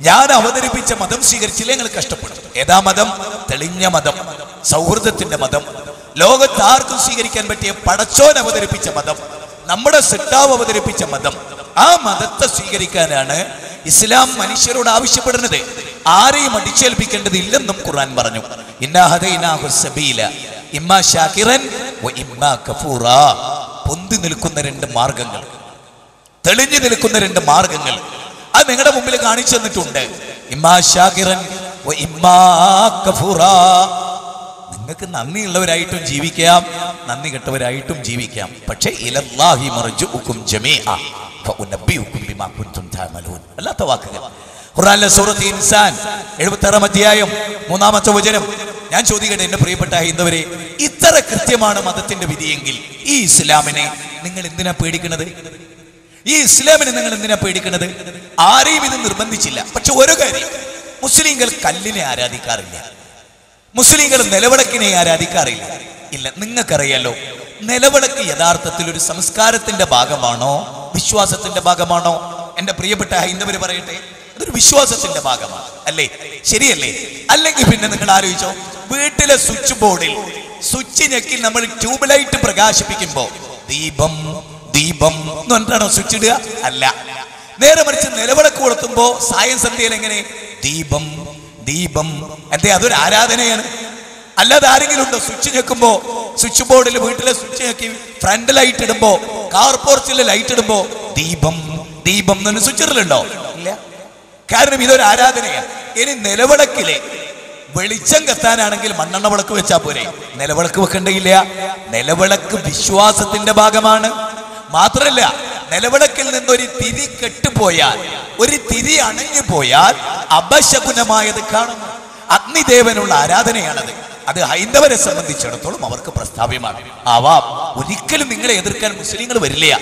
ഞാൻ അവതരിപ്പിച്ച മതം സ്വീകരിച്ചില്ലേ നിങ്ങൾ കഷ്ടപ്പെടും. ഏതാ മതം? തെളിഞ്ഞ മതം, സൗഹൃദത്തിന്റെ മതം, ലോകത്ത് ആർക്കും സ്വീകരിക്കാൻ പറ്റിയ പടച്ചോൻ അവതരിപ്പിച്ച മതം, നമ്മുടെ സിട്ടാവ് അവതരിപ്പിച്ച മതം. ആ മതത്തെ സ്വീകരിക്കാനാണ് ഇസ്ലാം മനുഷ്യരോട് ആവശ്യപ്പെടുന്നത്. ആരെയും അടിച്ചേൽപ്പിക്കേണ്ടതില്ലെന്നും ഖുർആൻ പറഞ്ഞു. ഇന്നാ ഹദൈനാഹു സബീല ഇമ്മാ ശാകിറൻ വ ഇമ്മാ കഫൂറാ. പൊന്തി നിൽക്കുന്ന 2 മാർഗങ്ങൾ, തെളിഞ്ഞു നിൽക്കുന്ന 2 മാർഗങ്ങൾ അത് നിങ്ങളുടെ മുമ്പിൽ കാണിച്ചു തന്നിട്ടുണ്ട്. ഇമ്മാ ശാകിറൻ വ ഇമ്മാ കഫൂറാ. നിങ്ങൾക്ക് നന്ദിയുള്ളവരായിട്ടും ജീവിക്കാം, നന്ദി കെട്ടവരായിട്ടും ജീവിക്കാം. പക്ഷേ ഇലല്ലാഹി മർജിഉകും ജമീഅ ഫഉനബ്ബിഉകും ബിമാ കുൻതും തഅമലൂൻ. അല്ലാത്ത വാക്കുകൾ ഖുർആനിലെ സൂറത്ത് ഇൻസാൻ 76-ാം അധ്യായം 3-ാമത്തെ വചനം. ഞാൻ ചോദിക്കട്ടെ എന്റെ പ്രിയപ്പെട്ട ഹൈന്ദവരെ, ഇത്ര കൃത്യമാണ് മതത്തിന്റെ വിധിയെങ്കിൽ ഈ ഇസ്ലാമിനെ നിങ്ങൾ എന്തിനാ പേടിക്കുന്നത്? ഈ ഇസ്ലാമിനെ നിങ്ങൾ എന്തിനാ പേടിക്കുന്നത്? ആരെയും ഇത് നിർബന്ധിച്ചില്ല. പക്ഷെ ഒരു കാര്യം, മുസ്ലിങ്ങൾ കല്ലിനെ ആരാധിക്കാറില്ല, മുസ്ലിങ്ങൾ നിലവിളക്കിനെ ആരാധിക്കാറില്ല. ഇല്ല, നിങ്ങൾക്കറിയാലോ, നിലവിളക്ക് യഥാർത്ഥത്തിൽ ഒരു സംസ്കാരത്തിന്റെ ഭാഗമാണോ വിശ്വാസത്തിന്റെ ഭാഗമാണോ? എന്റെ പ്രിയപ്പെട്ട ഹൈന്ദവര് പറയട്ടെ, അതൊരു വിശ്വാസത്തിന്റെ ഭാഗമാണ് അല്ലേ? ശരിയല്ലേ? അല്ലെങ്കിൽ പിന്നെ നിങ്ങൾ ആലോചിച്ചോ, വീട്ടിലെ സ്വിച്ച് ബോർഡിൽ സ്വിച്ച് ഞെക്കി നമ്മൾ ട്യൂബ് ലൈറ്റ് പ്രകാശിപ്പിക്കുമ്പോ ദീപം ദീപം എന്ന് പറഞ്ഞിട്ടാണോ സ്വിച്ച് ഇടുക? അല്ല. നേരെ മറിച്ച് നിലവിളക്ക് കൊളുത്തുമ്പോ സായം സന്ധ്യയിൽ എങ്ങനെ ദീപം ദീപം, എന്തേ അതൊരു ആരാധനയാണ്. അല്ലാതെ ആരെങ്കിലും ഉണ്ടോ സ്വിച്ച് ഞെക്കുമ്പോ, സ്വിച്ച് ബോർഡിൽ വീട്ടിലെ സ്വിച്ച് ഞെക്കി ഫ്രണ്ട് ലൈറ്റ് ഇടുമ്പോ, കാർ പോർച്ചിലെ ലൈറ്റ് ഇടുമ്പോ ദീപം ദീപം എന്ന് സ്വിച്ച് ഇടലുണ്ടോ? ഇല്ല. കാരണം ഇതൊരു ആരാധനയാണ്. ഇനി നിലവിളക്കിലെ വെളിച്ചം കത്താനാണെങ്കിൽ മണ്ണെണ്ണ വിളക്ക് വെച്ചാൽ പോരെ, നിലവിളക്ക് വെക്കേണ്ടയില്ല. നിലവിളക്ക് വിശ്വാസത്തിന്റെ ഭാഗമാണ്. മാത്രല്ല, നിലവിളക്കിൽ നിന്നൊരു തിരി കെട്ടുപോയാൽ, ഒരു തിരി അണഞ്ഞു പോയാൽ അപശകുനമായത് കാണുന്നു. അഗ്നിദേവനുള്ള ആരാധനയാണത്. അത് ഹൈന്ദവരെ സംബന്ധിച്ചിടത്തോളം അവർക്ക് പ്രസ്താവ്യമാണ്. ആവാം, ഒരിക്കലും നിങ്ങളെ എതിർക്കാൻ മുസ്ലിങ്ങൾ വരില്ല.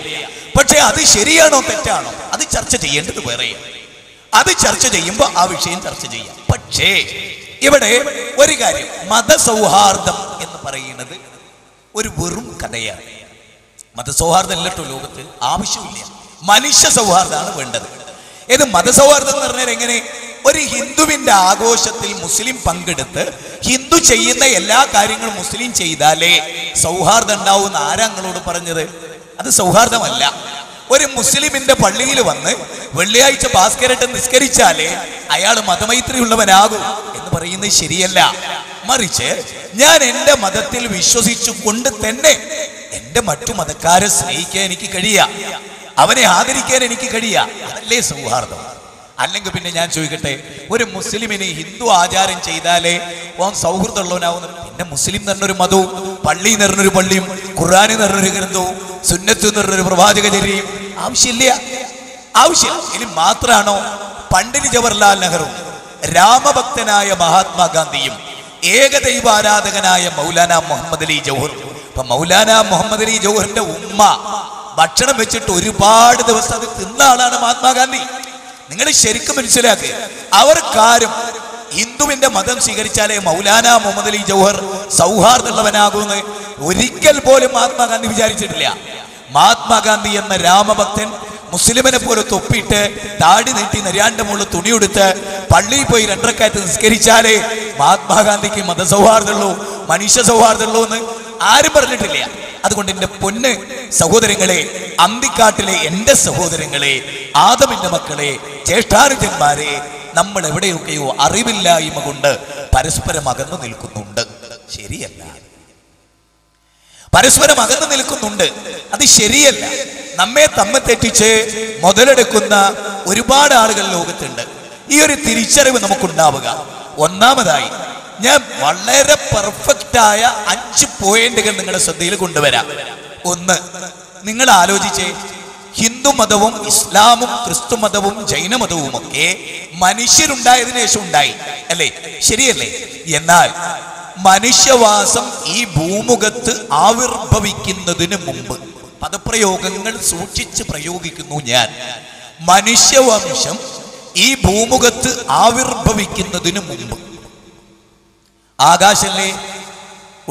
പക്ഷെ അത് ശരിയാണോ തെറ്റാണോ അത് ചർച്ച ചെയ്യേണ്ടത് വേറെയാണ്. അത് ചർച്ച ചെയ്യുമ്പോൾ ആ വിഷയം ചർച്ച ചെയ്യാം. പക്ഷേ ഇവിടെ ഒരു കാര്യം, മതസൗഹാർദ്ദം എന്ന് പറയുന്നത് ഒരു വെറും കഥയാണ്. മതസൗഹാർദ്ദം അല്ലട്ടോ ലോകത്ത് ആവശ്യമില്ല, മനുഷ്യ സൗഹാർദ്ദമാണ് വേണ്ടത്. ഏത് മതസൗഹാർദ്ദം എന്ന് പറഞ്ഞാൽ എങ്ങനെ? ഒരു ഹിന്ദുവിന്റെ ആഘോഷത്തിൽ മുസ്ലിം പങ്കെടുത്ത് ഹിന്ദു ചെയ്യുന്ന എല്ലാ കാര്യങ്ങളും മുസ്ലിം ചെയ്താലേ സൗഹാർദ്ദം ഉണ്ടാവുന്ന ആരാങ്ങളോട് പറഞ്ഞത്? അത് സൗഹാർദ്ദമല്ല. ഒരു മുസ്ലിമിന്റെ പള്ളിയിൽ വന്ന് വെള്ളിയാഴ്ച ഭാസ്കരട്ട് നിസ്കരിച്ചാലേ അയാൾ മതമൈത്രി ഉള്ളവനാകും എന്ന് പറയുന്നത് ശരിയല്ല. മറിച്ച് ഞാൻ എന്റെ മതത്തിൽ വിശ്വസിച്ചു കൊണ്ട് തന്നെ എന്റെ മറ്റു മതക്കാരെ സ്നേഹിക്കാൻ എനിക്ക് കഴിയാ, അവനെ ആദരിക്കാൻ എനിക്ക് കഴിയാ, അതല്ലേ സൗഹാർദ്ദം. അല്ലെങ്കിൽ പിന്നെ ഞാൻ ചോദിക്കട്ടെ, ഒരു മുസ്ലിമിന് ഹിന്ദു ആചാരം ചെയ്താലേ ഓൻ സൗഹൃദമുള്ളവനാവുന്നു? പിന്നെ മുസ്ലിം എന്ന് പറഞ്ഞൊരു മതവും, പള്ളി എന്ന് പറഞ്ഞൊരു പള്ളിയും, ഖുർആൻ എന്ന് പറഞ്ഞൊരു ഗ്രന്ഥവും, സുന്നത്ത് എന്ന് പറഞ്ഞൊരു പ്രവാചകചര്യയും ആവശ്യമില്ല. ആവശ്യം ഇനി മാത്രമാണോ? പണ്ഡിറ്റ് ജവഹർലാൽ നെഹ്റു, രാമഭക്തനായ മഹാത്മാഗാന്ധിയും, ഏകദൈവാരാധകനായ മൗലാന മുഹമ്മദ് അലി ജൗഹർ. അപ്പൊ മൗലാന മുഹമ്മദ് അലി ജൗഹറിന്റെ ഉമ്മ ഭക്ഷണം വെച്ചിട്ട് ഒരുപാട് ദിവസം അത് തിന്ന ആളാണ് മഹാത്മാഗാന്ധി. നിങ്ങൾ ശരിക്കും മനസ്സിലാക്കുക, അവർക്കാരും ഹിന്ദുവിന്റെ മതം സ്വീകരിച്ചാലേ മൗലാന മുഹമ്മദ് അലി ജൗഹർ സൗഹാർദ്ദമുള്ളവനാകുമെന്ന് ഒരിക്കൽ പോലും മഹാത്മാഗാന്ധി വിചാരിച്ചിട്ടില്ല. മഹാത്മാഗാന്ധി എന്ന രാമഭക്തൻ മുസ്ലിമിനെ പോലെ തൊപ്പിയിട്ട് താടി നീട്ടി നരിയാണ്ട മുകളിൽ തുണിയെടുത്ത് പള്ളിയിൽ പോയി 2 റക്അത്ത് നിസ്കരിച്ചാലേ മഹാത്മാഗാന്ധിക്ക് മതസൗഹാർദ്ദമുള്ളൂ, മനുഷ്യ സൗഹാർദ്ദമുള്ളൂ എന്ന് ആരും പറഞ്ഞിട്ടില്ല. അതുകൊണ്ട് എൻ്റെ പൊന്ന് സഹോദരങ്ങളെ, അന്തിക്കാട്ടിലെ എൻ്റെ സഹോദരങ്ങളെ, ആദമിന്റെ മക്കളെ, ജ്യേഷ്ഠാനുജന്മാരെ, നമ്മൾ എവിടെയൊക്കെയോ അറിവില്ലായ്മ കൊണ്ട് പരസ്പരം അകന്നു നിൽക്കുന്നുണ്ട്. ശരിയല്ല, പരസ്പരം അകന്നു നിൽക്കുന്നുണ്ട്, അത് ശരിയല്ല. നമ്മെ തമ്മിൽ തെറ്റിച്ച് മുതലെടുക്കുന്ന ഒരുപാട് ആളുകൾ ലോകത്തുണ്ട്. ഈ ഒരു തിരിച്ചറിവ് നമുക്കുണ്ടാവുക. ഒന്നാമതായി ഞാൻ വളരെ പെർഫെക്റ്റായ 5 പോയിന്റുകൾ നിങ്ങളുടെ ശ്രദ്ധയിൽ കൊണ്ടുവരാം. ഒന്ന്, നിങ്ങൾ ആലോചിച്ചേ, ഹിന്ദു മതവും ഇസ്ലാമും ക്രിസ്തു മതവും ജൈനമതവും ഒക്കെ മനുഷ്യരുണ്ടായതിനു ശേഷം ഉണ്ടായി അല്ലേ? ശരിയല്ലേ? എന്നാൽ മനുഷ്യവാസം ഈ ഭൂമുഖത്ത് ആവിർഭവിക്കുന്നതിന് മുമ്പ്, പദപ്രയോഗങ്ങൾ സൂക്ഷിച്ച് പ്രയോഗിക്കുന്നു ഞാൻ, മനുഷ്യവംശം ഈ ഭൂമുഖത്ത് ആവിർഭവിക്കുന്നതിന് മുമ്പ് ആകാശല്ലേ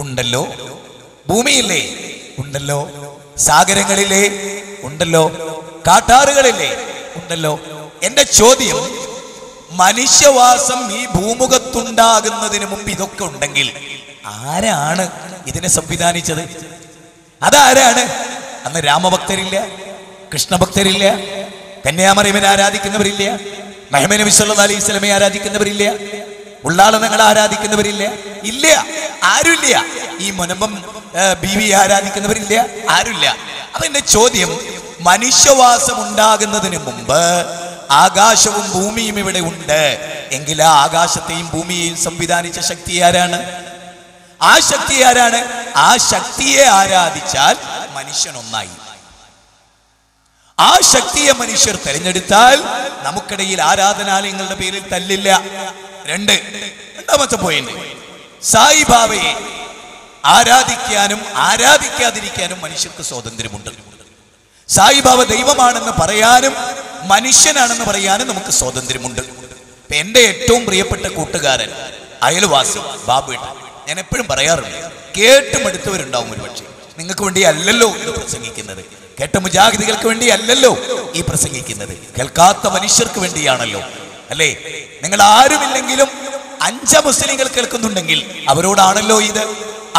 ഉണ്ടല്ലോ, ഭൂമിയില്ലേ ഉണ്ടല്ലോ, സാഗരങ്ങളിലെ ഉണ്ടല്ലോ, കാട്ടാറുകളില്ലേ ഉണ്ടല്ലോ. എന്റെ ചോദ്യം, മനുഷ്യവാസം ഈ ഭൂമുഖത്തുണ്ടാകുന്നതിന് മുമ്പ് ഇതൊക്കെ ഉണ്ടെങ്കിൽ ആരാണ് ഇതിനെ സംവിധാനിച്ചത്? അതാരാണ്? അന്ന് രാമഭക്തരില്ല, കൃഷ്ണഭക്തരില്ല, കന്യാമറിയമ്മനെ ആരാധിക്കുന്നവരില്ല, മുഹമ്മദ് നബി സല്ലല്ലാഹു അലൈഹി വസല്ലമയെ ആരാധിക്കുന്നവരില്ല, ഉള്ളാളനങ്ങളെ ആരാധിക്കുന്നവരില്ല, ഇല്ല, ആരുമില്ല. ഈ മുനമ്പം ബീവിയെ ആരാധിക്കുന്നവരില്ല, ആരുമില്ല. അപ്പൊ എന്റെ ചോദ്യം, മനുഷ്യവാസം ഉണ്ടാകുന്നതിന് മുമ്പ് ആകാശവും ഭൂമിയും ഇവിടെ ഉണ്ട് എങ്കിൽ ആ ആകാശത്തെയും ഭൂമിയെയും സംവിധാനിച്ച ശക്തി ആരാണ്? ആ ശക്തി ആരാണ്? ആ ശക്തിയെ ആരാധിച്ചാൽ മനുഷ്യൻ ഒന്നായി. ആ ശക്തിയെ മനുഷ്യർ തെരഞ്ഞെടുത്താൽ നമുക്കിടയിൽ ആരാധനാലയങ്ങളുടെ പേരിൽ തല്ലില്ല. രണ്ടാമത്തെ പോയിന്റ്, സായിബാബയെ ആരാധിക്കാനും ആരാധിക്കാതിരിക്കാനും മനുഷ്യർക്ക് സ്വാതന്ത്ര്യമുണ്ട്. സായിബാബ ദൈവമാണെന്ന് പറയാനും മനുഷ്യനാണെന്ന് പറയാനും നമുക്ക് സ്വാതന്ത്ര്യമുണ്ട്. എന്റെ ഏറ്റവും പ്രിയപ്പെട്ട കൂട്ടുകാരൻ, അയൽവാസി ബാബുവേട്ടൻ, ഞാൻ എപ്പോഴും പറയാറുണ്ട്, കേട്ടുമെടുത്തവരുണ്ടാവും ഒരുപക്ഷെ. നിങ്ങൾക്ക് വേണ്ടി അല്ലല്ലോ ഇത് പ്രസംഗിക്കുന്നത്, കേട്ട മുജാഹിദികൾക്ക് വേണ്ടി അല്ലല്ലോ ഈ പ്രസംഗിക്കുന്നത്, കേൾക്കാത്ത മനുഷ്യർക്ക് വേണ്ടിയാണല്ലോ, അല്ലേ? നിങ്ങൾ ആരുമില്ലെങ്കിലും 5 മുസ്ലിങ്ങൾ കേൾക്കുന്നുണ്ടെങ്കിൽ അവരോടാണല്ലോ ഇത്.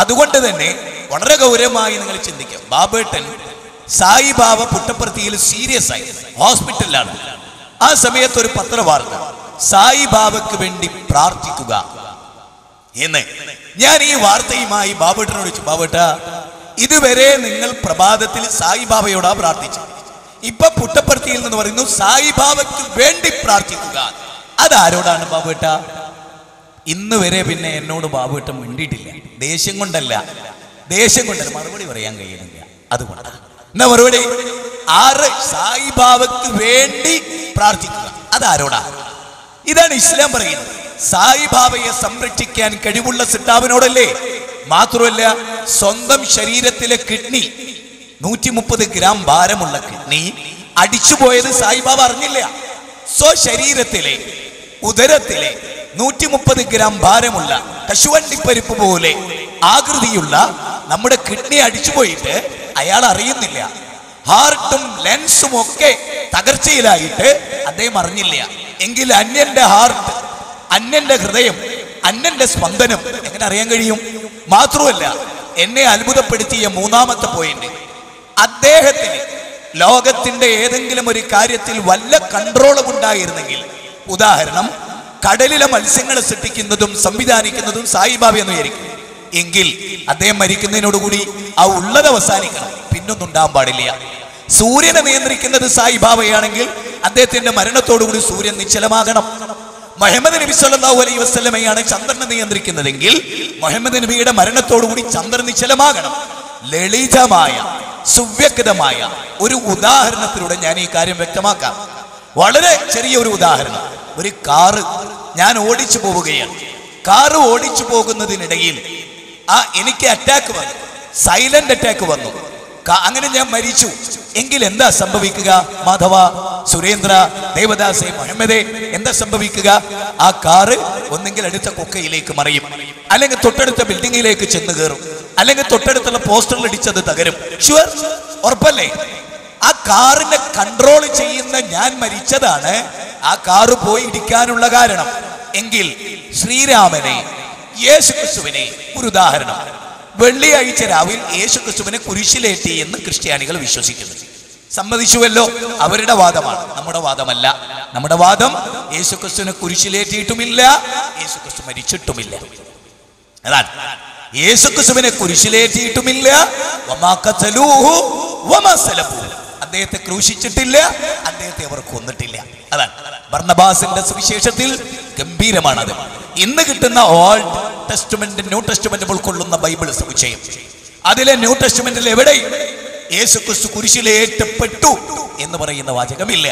അതുകൊണ്ട് തന്നെ വളരെ ഗൗരവമായി നിങ്ങൾ ചിന്തിക്കുക. ബാബേട്ടൻ സായിബാബ പുട്ടപ്പർത്തിയിൽ സീരിയസ് ആയി ഹോസ്പിറ്റലിലാണ്. ആ സമയത്ത് ഒരു പത്രവാർത്ത, സായിബാബയ്ക്ക് വേണ്ടി പ്രാർത്ഥിക്കുക എന്ന്. ഞാൻ ഈ വാർത്തയുമായി ബാബേട്ടനോട് ചോദിച്ചു, ബാബേട്ട, ഇതുവരെ നിങ്ങൾ പ്രഭാതത്തിൽ സായിബാബയോടാ പ്രാർത്ഥിച്ചത്, ഇപ്പൊ പുട്ടപ്പർത്തിയിൽ നിന്ന് പറയുന്നു സായിബാബയ്ക്ക് വേണ്ടി പ്രാർത്ഥിക്കുക. അതാരോടാണ് ബാബുവേട്ട? ഇന്ന് വരെ പിന്നെ എന്നോട് ബാബുവേട്ടൻ മിണ്ടിയിട്ടില്ല. ദേഷ്യം കൊണ്ടല്ല, മറുപടി പറയാൻ കഴിയുന്നില്ല. അതുകൊണ്ടാണ് എന്നാ മറുപടി, 6 സായിബാബയ്ക്ക് വേണ്ടി പ്രാർത്ഥിക്കുക. അതാരോടാ? ഇതാണ് ഇസ്ലാം പറയുന്നത്. സായിബാബയെ സംരക്ഷിക്കാൻ കഴിവുള്ള സിട്ടാവിനോടല്ലേ? മാത്രമല്ല, സ്വന്തം ശരീരത്തിലെ കിഡ്നി, 130 ഗ്രാം ഭാരമുള്ള കിഡ്നി അടിച്ചുപോയത് സായിബാബ അറിഞ്ഞില്ല. സ്വശരീരത്തിലെ ഉദരത്തിലെ 130 ഗ്രാം ഭാരമുള്ള കശുവണ്ടിപ്പരിപ്പ് പോലെ ആകൃതിയുള്ള നമ്മുടെ കിഡ്നി അടിച്ചുപോയിട്ട് അയാൾ അറിയുന്നില്ല. ഹാർട്ടും ലെൻസും ഒക്കെ തകർച്ചയിലായിട്ട് അദ്ദേഹം അറിഞ്ഞില്ല. എങ്കിൽ അന്യന്റെ ഹാർട്ട്, അന്യന്റെ ഹൃദയം, അന്യന്റെ സ്പന്ദനം എങ്ങനെ അറിയാൻ കഴിയും? മാത്രമല്ല, എന്നെ അത്ഭുതപ്പെടുത്തിയ 3ാമത്തെ പോയിന്റ്, അദ്ദേഹത്തിന് ലോകത്തിന്റെ ഏതെങ്കിലും ഒരു കാര്യത്തിൽ വല്ല കൺട്രോളും ഉണ്ടായിരുന്നെങ്കിൽ, ഉദാഹരണം കടലിലെ മത്സ്യങ്ങളെ സൃഷ്ടിക്കുന്നതും സംവിധാനിക്കുന്നതും സായിബാബ എന്ന് വിചാരിക്കും, എങ്കിൽ അദ്ദേഹം മരിക്കുന്നതിനോടുകൂടി ആ ഉള്ളത് അവസാനിക്കണം, പിന്നൊന്നും ഉണ്ടാകാൻ പാടില്ല. സൂര്യനെ നിയന്ത്രിക്കുന്നത് സായിബാബയാണെങ്കിൽ അദ്ദേഹത്തിന്റെ മരണത്തോടുകൂടി സൂര്യൻ നിശ്ചലമാകണം. മുഹമ്മദ് നബി സല്ലല്ലാഹു അലൈഹി വസല്ലമയാണ് ചന്ദ്രനെ നിയന്ത്രിക്കുന്നതെങ്കിൽ മുഹമ്മദ് നബിയുടെ മരണത്തോടുകൂടി ചന്ദ്രൻ നിശ്ചലമാകണം. ലളിതമായ സുവ്യക്തമായ ഒരു ഉദാഹരണത്തിലൂടെ ഞാൻ ഈ കാര്യം വ്യക്തമാക്കാം. വളരെ ചെറിയ ഒരു ഉദാഹരണം. ഒരു കാറ് ഞാൻ ഓടിച്ചു പോവുകയാണ്. കാറ് ഓടിച്ചു പോകുന്നതിനിടയിൽ എനിക്ക് അറ്റാക്ക് വന്നു, സൈലന്റ് അറ്റാക്ക് വന്നു. അങ്ങനെ ഞാൻ മരിച്ചു. എങ്കിൽ എന്താ സംഭവിക്കുക? മാധവ, സുരേന്ദ്ര, ദേവദാസെ, മുഹമ്മദേ, എന്താ സംഭവിക്കുക? ആ കാറ് ഒന്നെങ്കിൽ അടുത്ത കൊക്കയിലേക്ക് മറിയും, അല്ലെങ്കിൽ തൊട്ടടുത്ത ബിൽഡിങ്ങിലേക്ക് ചെന്ന് കയറും, അല്ലെങ്കിൽ തൊട്ടടുത്തുള്ള പോസ്റ്ററിൽ ഇടിച്ചത് തകരും. ഷുവർ, ഉറപ്പല്ലേ? ആ കാറിനെ കൺട്രോൾ ചെയ്യുന്ന ഞാൻ മരിച്ചതാണ് ആ കാറ് പോയി ഇടിക്കാനുള്ള കാരണം. എങ്കിൽ ശ്രീരാമനെ, യേശുക്രിസ്തുവിനെ ഒരു ഉദാഹരണം. വെള്ളിയാഴ്ച രാവിലെ യേശുക്രിസ്തുവിനെ കുരിശിലേറ്റി എന്ന് ക്രിസ്ത്യാനികൾ വിശ്വസിക്കുന്നു. സമ്മതിച്ചുവല്ലോ, അവരുടെ വാദമാണ്, നമ്മുടെ വാദമല്ല. നമ്മുടെ വാദം യേശുക്രിസ്തുവിനെ കുരിശിലേറ്റിയിട്ടുമില്ല, യേശുക്രിസ്തു മരിച്ചിട്ടുമില്ല. അതാണ്, യേശുക്രിസ്തുവിനെ കുരിശിലേറ്റിയിട്ടുമില്ല, അദ്ദേഹത്തെ ക്രൂശിച്ചിട്ടില്ല, അദ്ദേഹത്തെ അവർ കൊന്നിട്ടില്ല. അതാണ് ബർന്നബാസിന്റെ സുവിശേഷത്തിൽ ഗംഭീരമാണത്. ഇന്ന് കിട്ടുന്ന ഓൾഡ് ടെസ്റ്റ്മെന്റ്, ന്യൂ ടെസ്റ്റ്മെന്റ് ഉൾക്കൊള്ളുന്ന ബൈബിൾ സമുച്ചയം, അതിലെ ന്യൂ ടെസ്റ്റ്മെന്റിൽ എവിടെയും യേശുക്രിസ്തു കുരിശിലേറ്റപ്പെട്ടു എന്ന് പറയുന്ന വാചകമില്ല,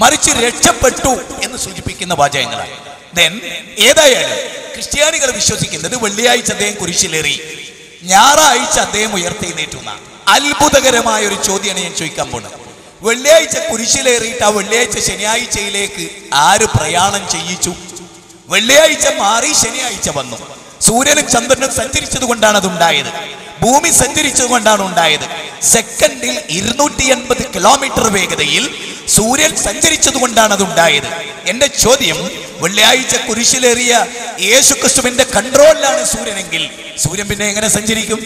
മറിച്ച് രക്ഷപ്പെട്ടു എന്ന് സൂചിപ്പിക്കുന്ന വാചകങ്ങളാണ്. ഏതായാലും ക്രിസ്ത്യാനികൾ വിശ്വസിക്കുന്നത് വെള്ളിയാഴ്ച അദ്ദേഹം കുരിശിലേറി, ഞായറാഴ്ച അദ്ദേഹം ഉയർത്തെഴുന്നേറ്റുന്ന അത്ഭുതകരമായ ഒരു ചോദ്യമാണ് ഞാൻ ചോദിക്കാൻ പോകുന്നത്. വെള്ളിയാഴ്ച കുരിശിലേറിയിട്ട് ആ വെള്ളിയാഴ്ച ശനിയാഴ്ചയിലേക്ക് ആര് പ്രയാണം ചെയ്യിച്ചു? വെള്ളിയാഴ്ച മാറി ശനിയാഴ്ച വന്നു. സൂര്യനും ചന്ദ്രനും സഞ്ചരിച്ചത് കൊണ്ടാണ് അത് ഉണ്ടായത്, ഭൂമി സഞ്ചരിച്ചത് കൊണ്ടാണ് ഉണ്ടായത്. സെക്കൻഡിൽ 280 കിലോമീറ്റർ വേഗതയിൽ സൂര്യൻ സഞ്ചരിച്ചത് കൊണ്ടാണ് അത് ഉണ്ടായത്. എന്റെ ചോദ്യം, വെള്ളിയാഴ്ച കുരിശിലേറിയ യേശുക്രിസ്തുവിന്റെ കൺട്രോളിലാണ് സൂര്യനെങ്കിൽ സൂര്യൻ പിന്നെ എങ്ങനെ സഞ്ചരിക്കും?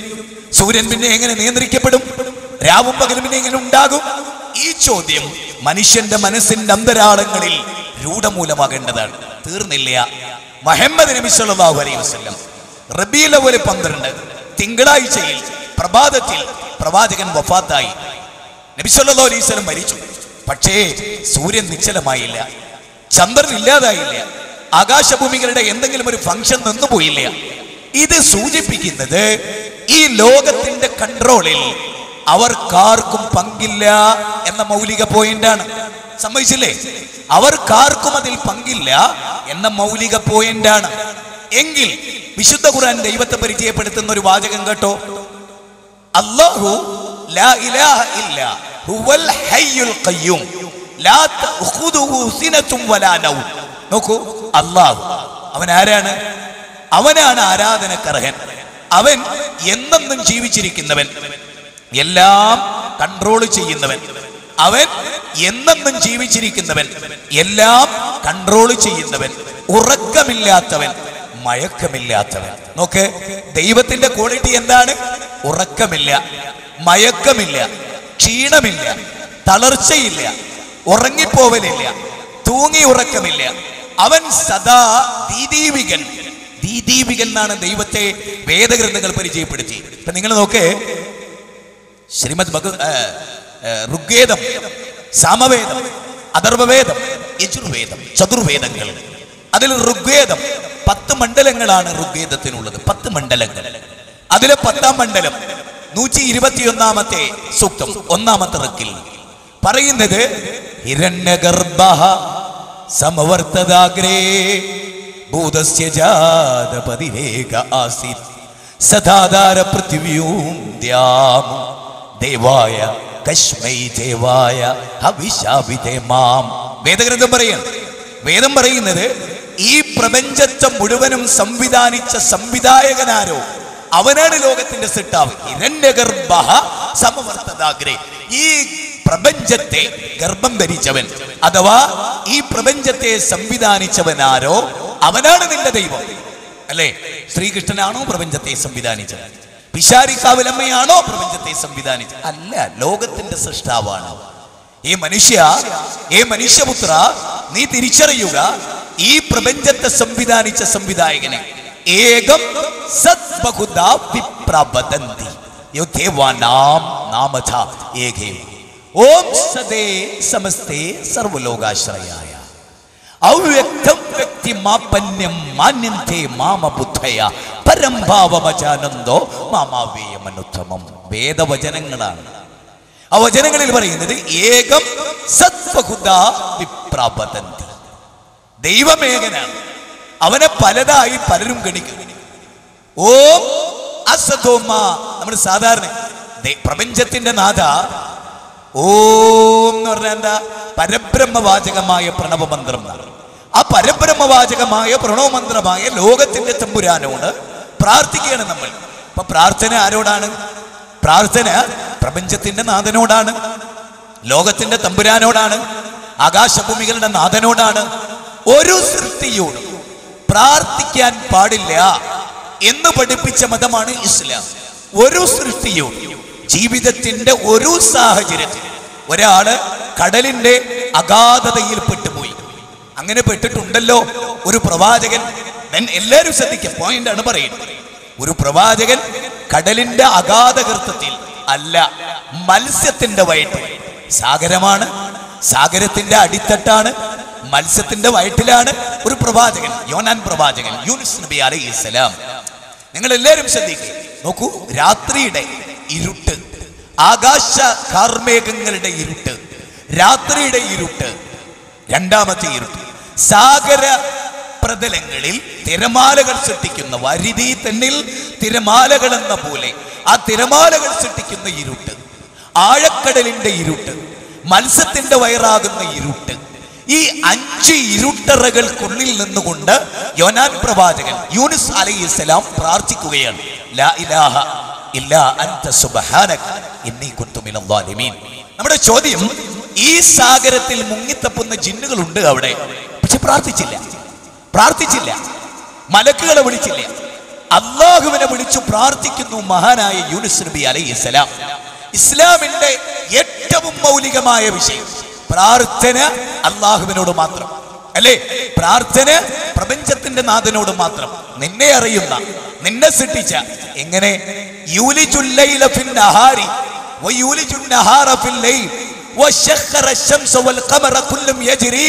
സൂര്യൻ പിന്നെ എങ്ങനെ നിയന്ത്രിക്കപ്പെടും? രാവും പകലും പിന്നെ എങ്ങനെ ഉണ്ടാകും? ഈ ചോദ്യം മനുഷ്യന്റെ മനസ്സിന്റെ അന്തരാളങ്ങളിൽ രൂഢമൂലമാകേണ്ടതാണ്. തീർന്നില്ല. മുഹമ്മദ് നബി സല്ലല്ലാഹു അലൈഹി വസല്ലം റബീഉൽ അവ്വൽ 12 തിങ്കളാഴ്ചയിൽ പ്രഭാതത്തിൽ പ്രവാചകൻ വഫാത്തായി. നബി സല്ലല്ലാഹു അലൈഹി വസല്ലം മരിച്ചു. പക്ഷേ സൂര്യൻ നിശ്ചലമായില്ല, ചന്ദ്രൻ ഇല്ലാതായില്ല, ആകാശഭൂമികളുടെ എന്തെങ്കിലും ഒരു ഫംഗ്ഷൻ നിന്നുപോയില്ല. ഇത് സൂചിപ്പിക്കുന്നത് ഈ ലോകത്തിന്റെ കൺട്രോളിൽ അവർക്കാർക്കും പങ്കില്ല എന്ന മൗലിക പോയിന്റാണ്. സമ്മതിച്ചില്ലേ? അവർക്കാർക്കും അതിൽ പങ്കില്ല എന്ന മൗലിക പോയിന്റാണ്. എങ്കിൽ വിശുദ്ധ ഖുർആൻ ദൈവത്തെ പരിചയപ്പെടുത്തുന്ന ഒരു വാചകം കേട്ടോ, അല്ലാഹു ലാ ഇലാഹ ഇല്ലാ ഹുവൽ ഹയ്യുൽ ഖയ്യൂം ലാ തഖുദുഹു സിനതും വലാ നൗം. നോക്കൂ, അല്ലാഹു അവൻ ആരാണ്? അവനാണ് ആരാധനക്കർഹൻ. അവൻ എന്നെന്നും ജീവിച്ചിരിക്കുന്നവൻ, എല്ലാം കൺട്രോൾ ചെയ്യുന്നവൻ. അവൻ എന്നെന്നും ജീവിച്ചിരിക്കുന്നവൻ, എല്ലാം കൺട്രോൾ ചെയ്യുന്നവൻ, ഉറക്കമില്ലാത്തവൻ, മയക്കമില്ലാത്തവൻ. നോക്ക്, ദൈവത്തിന്റെ ക്വാളിറ്റി എന്താണ്? ഉറക്കമില്ല, മയക്കമില്ല, ക്ഷീണമില്ല, തളർച്ചയില്ല, ഉറങ്ങിപ്പോവലില്ല, തൂങ്ങി ഉറക്കമില്ല. അവൻ സദാ ദീദീവികൻ. ദീദീവികൻ എന്നാണ് ദൈവത്തെ വേദഗ്രന്ഥങ്ങൾ പരിചയപ്പെടുത്തി. ഇപ്പൊ നിങ്ങൾ നോക്ക്, ശ്രീമദ് ഋഗ്വേദം, സാമവേദം, അഥർവവേദം, യജുർവേദം, ചതുർവേദങ്ങൾ. അതിൽ ഋഗ്വേദം 10 മണ്ഡലങ്ങളാണ് ഋഗ്വേദത്തിനുള്ളത്. 10 മണ്ഡലങ്ങൾ. അതിലെ 10ാം മണ്ഡലം 121ാമത്തെ സൂക്തം 1ാമത്തെ ഋക്കിൽ പറയുന്നത്, ഹിരണ്യഗർഭഃ സമവർത്തദാഗ്രേ ഭൂതസ്യ ജാതപതിരേക ആസീത് സദാധാര പൃഥിവ്യൂം ദ്യാം ദേവായ കശ്മൈ ദേവായ ഹവിഷാവിധേമാം. വേദഗ്രന്ഥം പറയുന്നത്, വേദം പറയുന്നത്, ഈ പ്രപഞ്ചത്തെ മുഴുവനും സംവിധാനിച്ച സംവിധായകനാരോ അവനാണ് ലോകത്തിന്റെ സൃഷ്ടാവ്. ഹിരണ്യഗർഭഃ സമവർത്തദാഗ്രേ, ഈ പ്രപഞ്ചത്തെ ഗർഭം ധരിച്ചവൻ അഥവാ ഈ പ്രപഞ്ചത്തെ സംവിധാനിച്ചവനാരോ അവനാണ് നിന്റെ ദൈവം. അല്ലേ? ശ്രീകൃഷ്ണനാണോ പ്രപഞ്ചത്തെ സംവിധാനിച്ചത്? പിശാരിക്കാവിലമ്മയാണോ പ്രപഞ്ചത്തെ സംവിധാനിച്ചത്? അല്ല, ലോകത്തിന്റെ സൃഷ്ടാവാണ്. ഈ മനുഷ്യപുത്ര, നീ തിരിച്ചറിയുക, ഈ പ്രപഞ്ചത്തെ സംവിധാനിച്ച സംവിധായകനെ. ഏകം സത് ബഹുധാ വിപ്രവദന്തി ദേവാനാം നാമധ ഏകേ ഓം സദേ സമസ്തേ സർവലോകാശ്രയായ അവ്യക്തം വ്യക്തിമാപന്യം മാന്യന്തേ മാമബുദ്ധയ പരംഭാവമജാനന്ദോ മാമാവേയമനുത്തമം. വേദവചനങ്ങളാണ്. ആ വചനങ്ങളിൽ പറയുന്നത് ഏകം സത്വഹുദാ വിപ്രവദന്തി, ദൈവമേകനാണ്, അവനെ പലതായി പലരും ഗണിക്കും. ഓം അസതോമ, നമ്മൾ സാധാരണ പ്രപഞ്ചത്തിന്റെ നാഥ ഓം എന്ന് പറഞ്ഞാൽ എന്താ? പരബ്രഹ്മവാചകമായ പ്രണവമന്ത്രം. ആ പരബ്രഹ്മവാചകമായ പ്രണവമന്ത്രമായ ലോകത്തിന്റെ തമ്പുരാനോട് പ്രാർത്ഥിക്കുകയാണ് നമ്മൾ. അപ്പൊ പ്രാർത്ഥന ആരോടാണ്? പ്രാർത്ഥന പ്രപഞ്ചത്തിന്റെ നാഥനോടാണ്, ലോകത്തിന്റെ തമ്പുരാനോടാണ്, ആകാശഭൂമികളുടെ നാഥനോടാണ്. ഒരു സൃഷ്ടിയോടും പ്രാർത്ഥിക്കാൻ പാടില്ല എന്ന് പഠിപ്പിച്ച മതമാണ് ഇസ്ലാം. ഒരു സൃഷ്ടിയോടും ജീവിതത്തിന്റെ ഒരു സാഹചര്യത്തിൽ ഒരാള് കടലിന്റെ അഗാധതയിൽ പെട്ടുപോയി, അങ്ങനെ പെട്ടിട്ടുണ്ടല്ലോ ഒരു പ്രവാചകൻ. എല്ലാവരും ശ്രദ്ധിക്കുക, പോയിന്റ് ആണ് പറയുന്നത്. ഒരു പ്രവാചകൻ കടലിന്റെ അഗാധഗർത്തത്തിൽ അല്ല, മത്സ്യത്തിന്റെ വയറ്റിൽ. സാഗരമാണ്, സാഗരത്തിന്റെ അടിത്തട്ടാണ്, മത്സ്യത്തിന്റെ വയറ്റിലാണ് ഒരു പ്രവാചകൻ, യോനാൻ പ്രവാചകൻ, യൂനുസ് നബി അലൈഹിസ്സലാം. നിങ്ങൾ എല്ലാവരും ശ്രദ്ധിക്കുക, നോക്കൂ. രാത്രിയുടെ ഇരുട്ട്, ആകാശ കാർമേഘങ്ങളുടെ ഇരുട്ട്, രാത്രിയുടെ ഇരുട്ട്, രണ്ടാമത്തെ ഇരുട്ട്, സാഗര പ്രതലങ്ങളിൽ തിരമാലകൾ സൃഷ്ടിക്കുന്ന, വരിതി തന്നിൽ തിരമാലകൾ എന്ന പോലെ ആ തിരമാലകൾ സൃഷ്ടിക്കുന്ന ഇരുട്ട്, ആഴക്കടലിന്റെ ഇരുട്ട്, മത്സ്യത്തിന്റെ വയറാകുന്ന ഇരുട്ട്, ഈ 5 ഇരുട്ടറകൾക്കുള്ളിൽ നിന്നുകൊണ്ട് യോനാൻ പ്രവാചകൻ യൂനുസ് അലൈഹിസ്സലാം പ്രാർത്ഥിക്കുകയാണ്. ലാ ഇലാഹ ഇല്ലാ അൻത സുബ്ഹാനക ഇന്നി കുന്തു മിനൽ ളാലിമീൻ. നമ്മുടെ ചോദ്യം, ഈ സാഗരത്തിൽ മുങ്ങിത്തപ്പുന്ന ജിന്നുകളുണ്ട് അവിടെ, പക്ഷെ പ്രാർത്ഥിച്ചില്ല. മലക്കുകളെ വിളിച്ചില്ല, അള്ളാഹുവിനെ വിളിച്ചു പ്രാർത്ഥിക്കുന്നു മഹാനായ യൂനുസ് നബി അലൈഹിസ്സലാം. ഇസ്ലാമിന്റെ ഏറ്റവും മൗലികമായ വിഷയം പ്രാർത്ഥന അള്ളാഹുവിനോട് മാത്രം, അല്ലേ? പ്രാർത്ഥന പ്രപഞ്ചത്തിന്റെ നാഥനോട് മാത്രം. നിന്നെ അറിയുന്ന, നിന്നെ സൃഷ്ടിച്ച, എങ്ങനെ? യൂലിജുൽ ലൈല ഫിൻ നഹാരി വയൂലിജുൻ നഹാറ ഫിൽ ലൈൽ വശഖറ الشمس والقمر كل يجري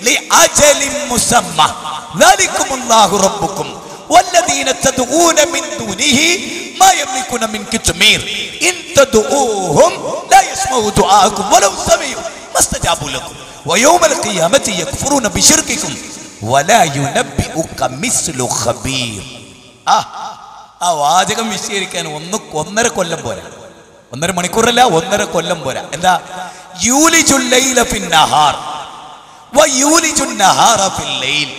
لأجل مسمى ذلكم الله ربكم والذين تدعون من دونه ما يملكون من قطمير إن تدعوهم لا يسمعوا دعاءكم ولو سمعوا ما استجابوا لكم ويوم القيامة يكفرون بشرككم ولا ينبئك مثل خبير. ആ വാചകം വിശദീകരിക്കാൻ 1.5 കൊല്ലം പോരാ, 1.5 മണിക്കൂറല്ല, 1.5 കൊല്ലം പോരാ. എന്താ? യൂലിജുൽ ലൈല ഫിൻ നഹാർ വയൂലിജുൻ നഹാറ ഫിൽ ലൈൽ.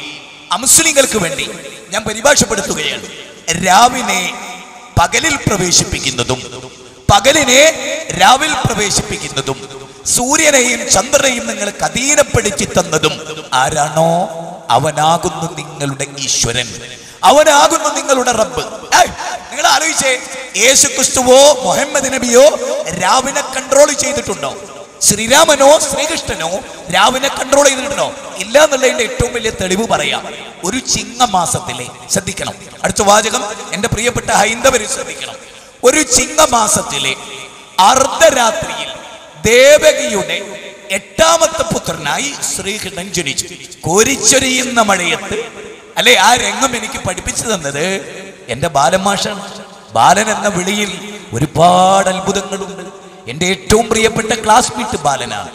അമുസ്ലിങ്ങൾക്ക് വേണ്ടി ഞാൻ പരിഭാഷപ്പെടുത്തുകയാണ്. രാവിനെ പകലിൽ പ്രവേശിപ്പിക്കുന്നതും പകലിനെ രാവിൽ പ്രവേശിപ്പിക്കുന്നതും സൂര്യനെയും ചന്ദ്രനെയും നിങ്ങൾക്ക് അധീനപ്പെടുത്തി തന്നതും ആരാണോ അവനാകുന്നു നിങ്ങളുടെ ഈശ്വരൻ, അവനാകുന്നു നിങ്ങളുടെ റബ്ബ്. നിങ്ങൾ ആലോചിച്ചേ, യേശു ക്രിസ്തുവോ മുഹമ്മദ് നബിയോ രാവിനെ കൺട്രോൾ ചെയ്തിട്ടുണ്ടോ? ശ്രീരാമനോ ശ്രീകൃഷ്ണനോ രാവിനെ കൺട്രോൾ ചെയ്തിട്ടുണ്ടോ? ഇല്ല എന്നുള്ളതിന്റെ ഏറ്റവും വലിയ തെളിവ് പറയാം. ഒരു ചിങ്ങമാസത്തിലെ, ശ്രദ്ധിക്കണം, അടുത്ത വാചകം എന്റെ പ്രിയപ്പെട്ട ഹൈന്ദവർ ശ്രദ്ധിക്കണം. ഒരു ചിങ്ങമാസത്തിലെ അർദ്ധരാത്രിയിൽ ദേവകിയുടെ 8ാമത്തെ പുത്രനായി ശ്രീകൃഷ്ണൻ ജനിച്ചു. കോരിച്ചൊരിയുന്ന മഴയത്ത്, അല്ലെ? ആ രംഗം എനിക്ക് പഠിപ്പിച്ചു തന്നത് എന്റെ ബാലൻ മാഷാണ്. ബാലൻ എന്ന വിളിയിൽ ഒരുപാട് അത്ഭുതങ്ങളുണ്ട്. എന്റെ ഏറ്റവും പ്രിയപ്പെട്ട ക്ലാസ്മേറ്റ് ബാലനാണ്,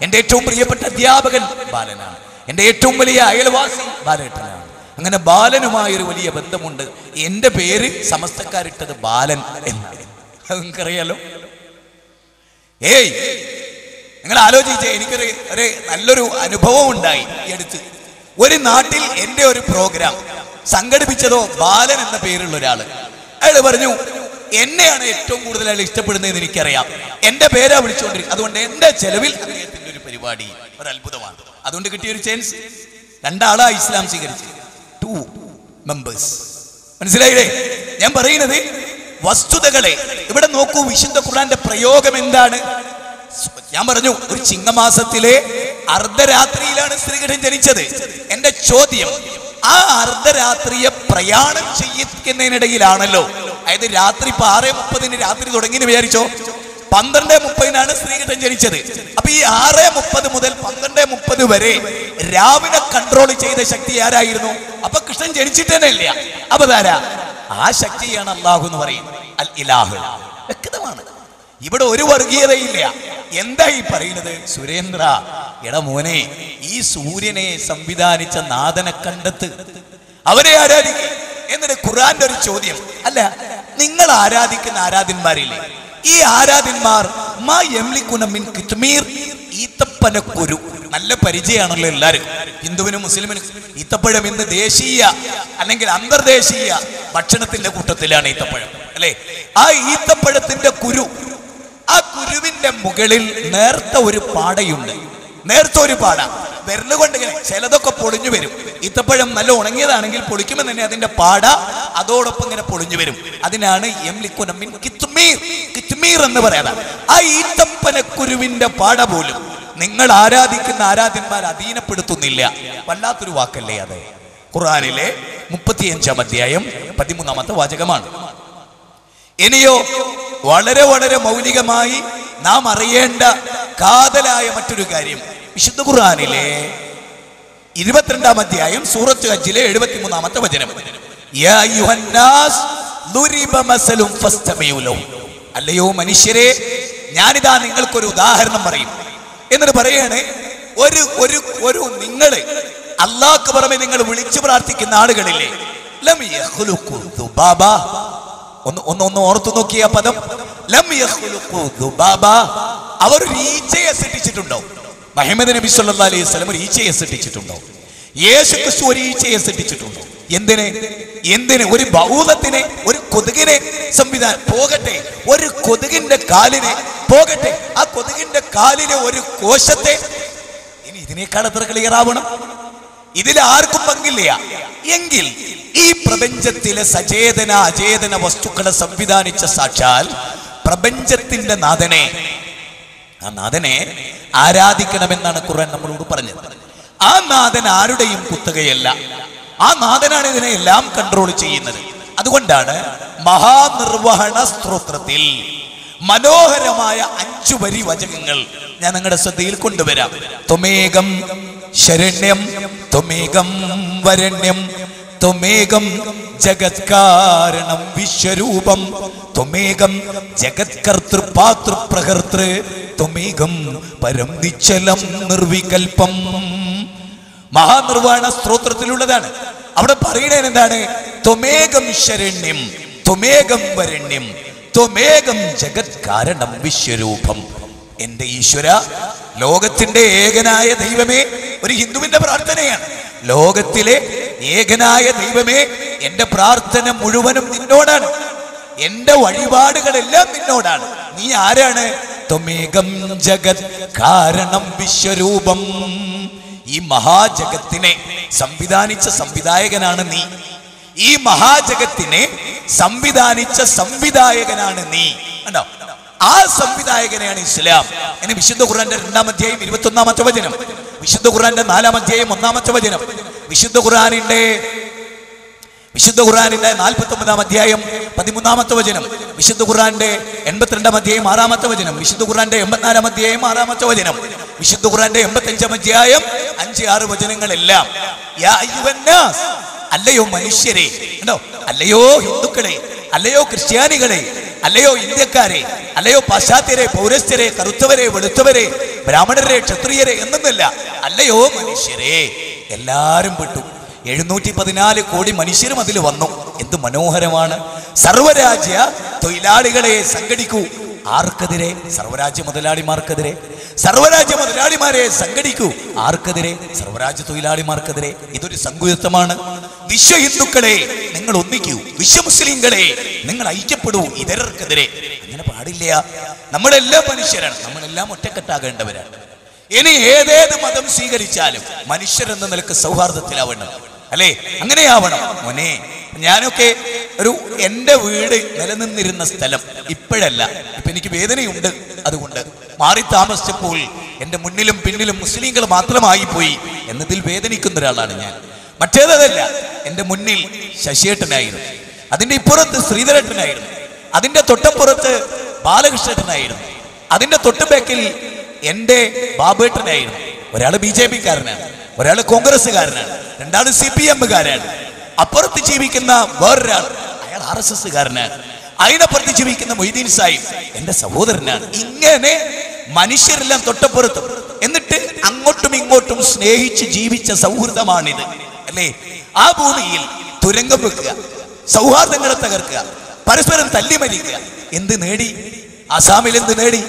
എന്റെ ഏറ്റവും പ്രിയപ്പെട്ട അധ്യാപകൻ ബാലനാണ്, എന്റെ ഏറ്റവും വലിയ അയൽവാസി ബാലേട്ടനാണ്. അങ്ങനെ ബാലനുമായൊരു വലിയ ബന്ധമുണ്ട്. എന്റെ പേര് സമസ്തക്കാരിട്ടത് ബാലൻ എന്നാണ്. അത് നിങ്ങൾക്കറിയാലോ. നിങ്ങൾ ആലോചിച്ചേ, എനിക്കൊരു നല്ലൊരു അനുഭവം ഉണ്ടായി ഈ അടുത്ത്. ഒരു നാട്ടിൽ എന്റെ ഒരു പ്രോഗ്രാം സംഘടിപ്പിച്ചതോ ബാലൻ എന്ന പേരുള്ള ഒരാള്. അയാൾ പറഞ്ഞു, എന്നെയാണ് ഏറ്റവും കൂടുതൽ അയാൾ ഇഷ്ടപ്പെടുന്നതെന്ന് എനിക്കറിയാം, എന്റെ പേരാ വിളിച്ചുകൊണ്ടിരിക്കും, അതുകൊണ്ട് എന്റെ ചെലവിൽ അദ്ദേഹത്തിന്റെ ഒരു പരിപാടി. ഒരു അത്ഭുതമാണ്. അതുകൊണ്ട് കിട്ടിയൊരു ചാൻസ്. 2 ആളാ ഇസ്ലാം സ്വീകരിച്ചു, 2 members. മനസ്സിലായില്ലേ ഞാൻ പറയുന്നത്? വസ്തുതകളെ ഇവിടെ നോക്കൂ. വിശുദ്ധ ഖുർആന്റെ പ്രയോഗം എന്താണ്? ഞാൻ പറഞ്ഞു, ഒരു ചിങ്ങമാസത്തിലെ അർദ്ധരാത്രിയിലാണ് ശ്രീകൃഷ്ണൻ ജനിച്ചത്. എന്റെ ചോദ്യം, ആ അർദ്ധരാത്രിയെ പ്രയാണം ചെയ്യിക്കുന്നതിനിടയിലാണല്ലോ. അതായത് രാത്രി 6:30 രാത്രി തുടങ്ങിയെന്ന് വിചാരിച്ചോ, 12:30 ശ്രീകൃഷ്ണൻ ജനിച്ചത്. അപ്പൊ ഈ 6:30 മുതൽ 12:30 വരെ രാവിനെ കൺട്രോൾ ചെയ്ത ശക്തി ആരായിരുന്നു? അപ്പൊ കൃഷ്ണൻ ജനിച്ചിട്ട് തന്നെ ഇല്ല. അപ്പൊ ആരാ? ആ ശക്തിയാണ് അല്ലാഹു എന്ന് പറയുന്നത്, അൽ ഇലാഹ്. വ്യക്തമാണ്. ഇവിടെ ഒരു വർഗീയതയില്ല. എന്താ ഈ പറയുന്നത്? സുരേന്ദ്ര, എടാ മോനെ, ഈ സൂര്യനെ സംവിധാനിച്ച നാഥനെ കണ്ടെത്ത്, അവരെ ആരാധിക്കുക. എന്നിട്ട് ഖുർആന്റെ ഒരു ചോദ്യം, അല്ല നിങ്ങൾ ആരാധിക്കുന്ന ആരാധന്മാരില്ലേ, ഈ ആരാധന്മാർ മാ യംലികുന മിൻ കിത്മീർ, ഈത്തപ്പനക്കുരു. നല്ല പരിചയമാണല്ലോ എല്ലാവരും, ഹിന്ദുവിനും മുസ്ലിമിനും. ഈത്തപ്പഴം ഇന്ന് ദേശീയ അല്ലെങ്കിൽ അന്തർദേശീയ ഭക്ഷണത്തിന്റെ കൂട്ടത്തിലാണ് ഈത്തപ്പഴം, അല്ലെ? ആ ഈത്തപ്പഴത്തിന്റെ കുരു, ആ കുരുവിന്റെ മുകളിൽ നേർത്ത ഒരു പാടയുണ്ട്. നേർത്ത ഒരു പാട, വിരലുകൊണ്ട് ഇങ്ങനെ ചിലതൊക്കെ പൊളിഞ്ഞു വരും. ഈത്തപ്പഴം നല്ല ഉണങ്ങിയതാണെങ്കിൽ പൊളിക്കുമ്പോൾ തന്നെ അതിന്റെ പാട അതോടൊപ്പം ഇങ്ങനെ പൊളിഞ്ഞു വരും. അതിനാണ് യംലികുന മിൻ കിത്മീർ, കിത്മീർ എന്ന് പറയാതെ. ആ ഈത്തപ്പനക്കുരുവിന്റെ പാട പോലും നിങ്ങൾ ആരാധിക്കുന്ന ആരാധ്യന്മാർ അധീനപ്പെടുത്തുന്നില്ല. വല്ലാത്തൊരു വാക്കല്ലേ അത്? ഖുർആനിലെ 35-ാം അധ്യായം 13-ാമത്തെ വാചകമാണ്. ഇനിയോ വളരെ വളരെ മൗലികമായി നാം അറിയേണ്ട കാതലായ മറ്റൊരു കാര്യം, വിശുദ്ധ ഖുർആനിലെ 22-ാം അധ്യായം സൂറത്ത് ഹജ്ജിലെ 73-ാമത്തെ വചനം, യാ അയ്യുഹന്നാസ് ദുരിബ മസലും ഫസ്തമിഉ ലഹു. അല്ലയോ മനുഷ്യരെ, ഞാനിതാ നിങ്ങൾക്കൊരു ഉദാഹരണം പറയും എന്നിട്ട് പറയാണ്, ഒരു നിങ്ങള് അല്ലാഹുക്ക് പുറമെ നിങ്ങൾ വിളിച്ചു പ്രാർത്ഥിക്കുന്ന ആളുകളില്ലേ, ലം യഖ്ലുഖു ദുബാബ. ഒന്ന് ഓർത്തു നോക്കിയ പദം, ലം യഖ്ലുഖു ദുബാബ. അവർ ഒരു ഈച്ചയെ സൃഷ്ടിച്ചിട്ടുണ്ടോ? മുഹമ്മദ് നബി സല്ലല്ലാഹു അലൈഹി വസല്ലം ഒരു ഈച്ചയെ സൃഷ്ടിച്ചിട്ടുണ്ടോ? യേശു ക്രിസ്തു ഒരു ഈച്ചയെ സൃഷ്ടിച്ചിട്ടുണ്ടോ? എന്തിന് ഒരു ബൗലത്തിനെ, ഒരു കൊതുകിനെ സംവിധാനം പോകട്ടെ, ഒരു കൊതുകിന്റെ കാലിനെ പോകട്ടെ, ആ കൊതുകിന്റെ കാലിലെ ഒരു കോശത്തെ, ഇനി ഇതിനേക്കാൾ എത്ര ക്ലിയർ ആവണം? ഇതിൽ ആർക്കും പങ്കില്ല എങ്കിൽ ഈ പ്രപഞ്ചത്തിലെ സചേതന അചേതന വസ്തുക്കളെ സംവിധാനിച്ച സാക്ഷാൽ പ്രപഞ്ചത്തിന്റെ നാഥനെ, ആ നാഥനെ ആരാധിക്കണമെന്നാണ് ഖുർആൻ നമ്മളോട് പറഞ്ഞത്. ആ നാഥൻ ആരുടെയും കുത്തകയല്ല. ആ നാഥനാണ് ഇതിനെല്ലാം കൺട്രോൾ ചെയ്യുന്നത്. അതുകൊണ്ടാണ് മഹാനിർവഹണ സ്തോത്രത്തിൽ മനോഹരമായ 5 വരി വചനങ്ങൾ ഞാൻ നിങ്ങളുടെ ശ്രദ്ധയിൽ കൊണ്ടുവരാം. ത്വമേകം ശരണ്യം ത്വമേകം വരണ്യം ത്വമേകം ജഗത്കാരണം വിശ്വരൂപം ത്വമേകം ജഗത്കർത്തൃപാതൃപ്രകർത്തൃ ത്വമേകം പരം നിശ്ചലം നിർവികൽപ്പം. മഹാനിർവാണ സ്തോത്രത്തിലുള്ളതാണ്. അവിടെ പറയുന്നത് എന്താണ്? ത്വമേകം ശരണ്യം ത്വമേകം വരണ്യം ത്വമേകം ജഗത് കാരണം വിശ്വരൂപം. എന്റെ ഈശ്വര, ലോകത്തിന്റെ ഏകനായ ദൈവമേ, ഒരു ഹിന്ദുവിന്റെ പ്രാർത്ഥനയാണ്. ലോകത്തിലെ ഏകനായ ദൈവമേ, എന്റെ പ്രാർത്ഥന മുഴുവനും നിന്നോടാണ്, എന്റെ വഴിപാടുകളെല്ലാം നിന്നോടാണ്. നീ ആരാണ്? ത്വമേകം ജഗത് കാരണം വിശ്വരൂപം. ഈ മഹാജഗത്തിനെ സംവിധാനിച്ച സംവിധായകനാണ് നീ. ഈ മഹാജഗത്തിനെ സംവിധാനിച്ച സംവിധായകനാണ് നീ. കണ്ടോ? ആ സംവിധായകനെയാണ് ഇസ്ലാം. ഇനി വിശുദ്ധ ഖുർആന്റെ 2-ാം അധ്യായം 21-ാമത്തെ വചനം, വിശുദ്ധ ഖുർആന്റെ 4-ാം അധ്യായം 1-ാമത്തെ വചനം, വിശുദ്ധ ഖുർആനിന്റെ 49-ാം അധ്യായം 13-ാമത്തെ വചനം, വിശുദ്ധ ഖുർആന്റെ 82-ാം അധ്യായം 6-ാമത്തെ വചനം, വിശുദ്ധ ഖുർആന്റെ 84-ാം അധ്യായം 6-ാമത്തെ വചനം, വിശുദ്ധ ഖുർആന്റെ 85-ാം അധ്യായം 5-6 വചനങ്ങളെല്ലാം യാ അയ്യുഹന്നാസ്, അല്ലയോ മനുഷ്യരെ, കണ്ടോ? അല്ലയോ ഹിന്ദുക്കളെ, അല്ലയോ ക്രിസ്ത്യാനികളെ, അല്ലയോ ഇന്ത്യക്കാരെ, അല്ലയോ പാശ്ചാത്യരെ, പൗരസ്ത്യരെ, കറുത്തവരെ, വെളുത്തവരെ, ബ്രാഹ്മണരെ, ക്ഷത്രിയരെ എന്നൊന്നല്ല, അല്ലയോ മനുഷ്യരെ. എല്ലാരും പെട്ടു. 714 കോടി മനുഷ്യരും അതിൽ വന്നു. എന്ത് മനോഹരമാണ്! സർവരാജ്യ തൊഴിലാളികളെ സംഘടിക്കൂ. ആർക്കെതിരെ? സർവരാജ്യ മുതലാളിമാർക്കെതിരെ. സർവരാജ്യ മുതലാളിമാരെ സംഘടിക്കൂ. ആർക്കെതിരെ? സർവരാജ്യ തൊഴിലാളിമാർക്കെതിരെ. ഇതൊരു സങ്കുചിതമാണ്. വിശ്വ ഹിന്ദുക്കളെ നിങ്ങൾ ഒന്നിക്കൂ, വിശ്വ മുസ്ലിങ്ങളെ നിങ്ങൾ ഐക്യപ്പെടൂ ഇതരർക്കെതിരെ. അങ്ങനെ പാടില്ല. നമ്മളെല്ലാം മനുഷ്യരാണ്, നമ്മളെല്ലാം ഒറ്റക്കെട്ടാകേണ്ടവരാണ്. ഇനി ഏതേത് മതം സ്വീകരിച്ചാലും മനുഷ്യരെന്ന നിലക്ക് സൗഹാർദ്ദത്തിലാവണം, അല്ലേ? അങ്ങനെയാവണം മോനെ. ഞാനൊക്കെ എൻ്റെ വീട് നിലനിന്നിരുന്ന സ്ഥലം ഇപ്പോഴല്ല, ഇപ്പൊ എനിക്ക് വേദനയുണ്ട്. അതുകൊണ്ട് മാറി താമസിച്ചപ്പോൾ എൻ്റെ മുന്നിലും പിന്നിലും മുസ്ലിങ്ങൾ മാത്രമായി പോയി എന്നതിൽ വേദനിക്കുന്ന ഒരാളാണ് ഞാൻ. മറ്റേതല്ല, എൻ്റെ മുന്നിൽ ശശിയേട്ടനായിരുന്നു, അതിൻ്റെ ഇപ്പുറത്ത് ശ്രീധരേട്ടനായിരുന്നു, അതിൻ്റെ തൊട്ടപ്പുറത്ത് ബാലകൃഷ്ണേട്ടനായിരുന്നു, അതിൻ്റെ തൊട്ടുബാക്കിൽ എൻ്റെ ബാബേട്ടനായിരുന്നു. ഒരാൾ BJP കാരനാണ്, ഒരാൾ കോൺഗ്രസ്സുകാരനാണ്, രണ്ടാൾ CPM-കാരാണ്. അപ്പുറത്ത് ജീവിക്കുന്ന വേറൊരാൾ, അയാൾ RSS-കാരനാണ്. അതിനപ്പുറത്ത് ജീവിക്കുന്ന മൊയ്തീൻ സാഹിബ് എൻ്റെ സഹോദരനാണ്. ഇങ്ങനെ മനുഷ്യരെല്ലാം തൊട്ടപ്പുറത്തും, എന്നിട്ട് അങ്ങോട്ടും ഇങ്ങോട്ടും സ്നേഹിച്ച് ജീവിച്ച സൗഹൃദമാണിത്, അല്ലേ? ആ ഭൂമിയിൽ തുരങ്കം വെക്കുക, സൗഹാർദ്ദങ്ങളെ തകർക്കുക, പരസ്പരം തല്ലിമരിക്കുക. എന്ത് നേടി? ആസാമിൽ എന്ത് നേടി?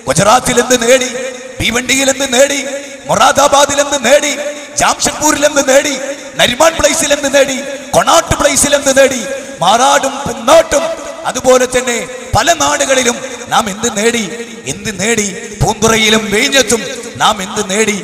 ഗുജറാത്തിൽ എന്ത് നേടി, ഭീവണ്ടിയിൽ എന്ത് നേടി, മൊറാദാബാദിൽ എന്ത് നേടി, ജാംഷഡ്പൂരിൽ എന്ത് നേടി, നരിമാൻ പ്ലേസിൽ എന്ത് നേടി, കൊണാട്ട് പ്ലേസിൽ എന്ത് നേടി, മാറാടും പിന്നോട്ടും അതുപോലെ തന്നെ പല നാടുകളിലും നാം എന്ത് നേടി, എന്ത് നേടി, പൂന്തുറയിലും വേഞ്ഞത്തും നാം എന്ത് നേടി,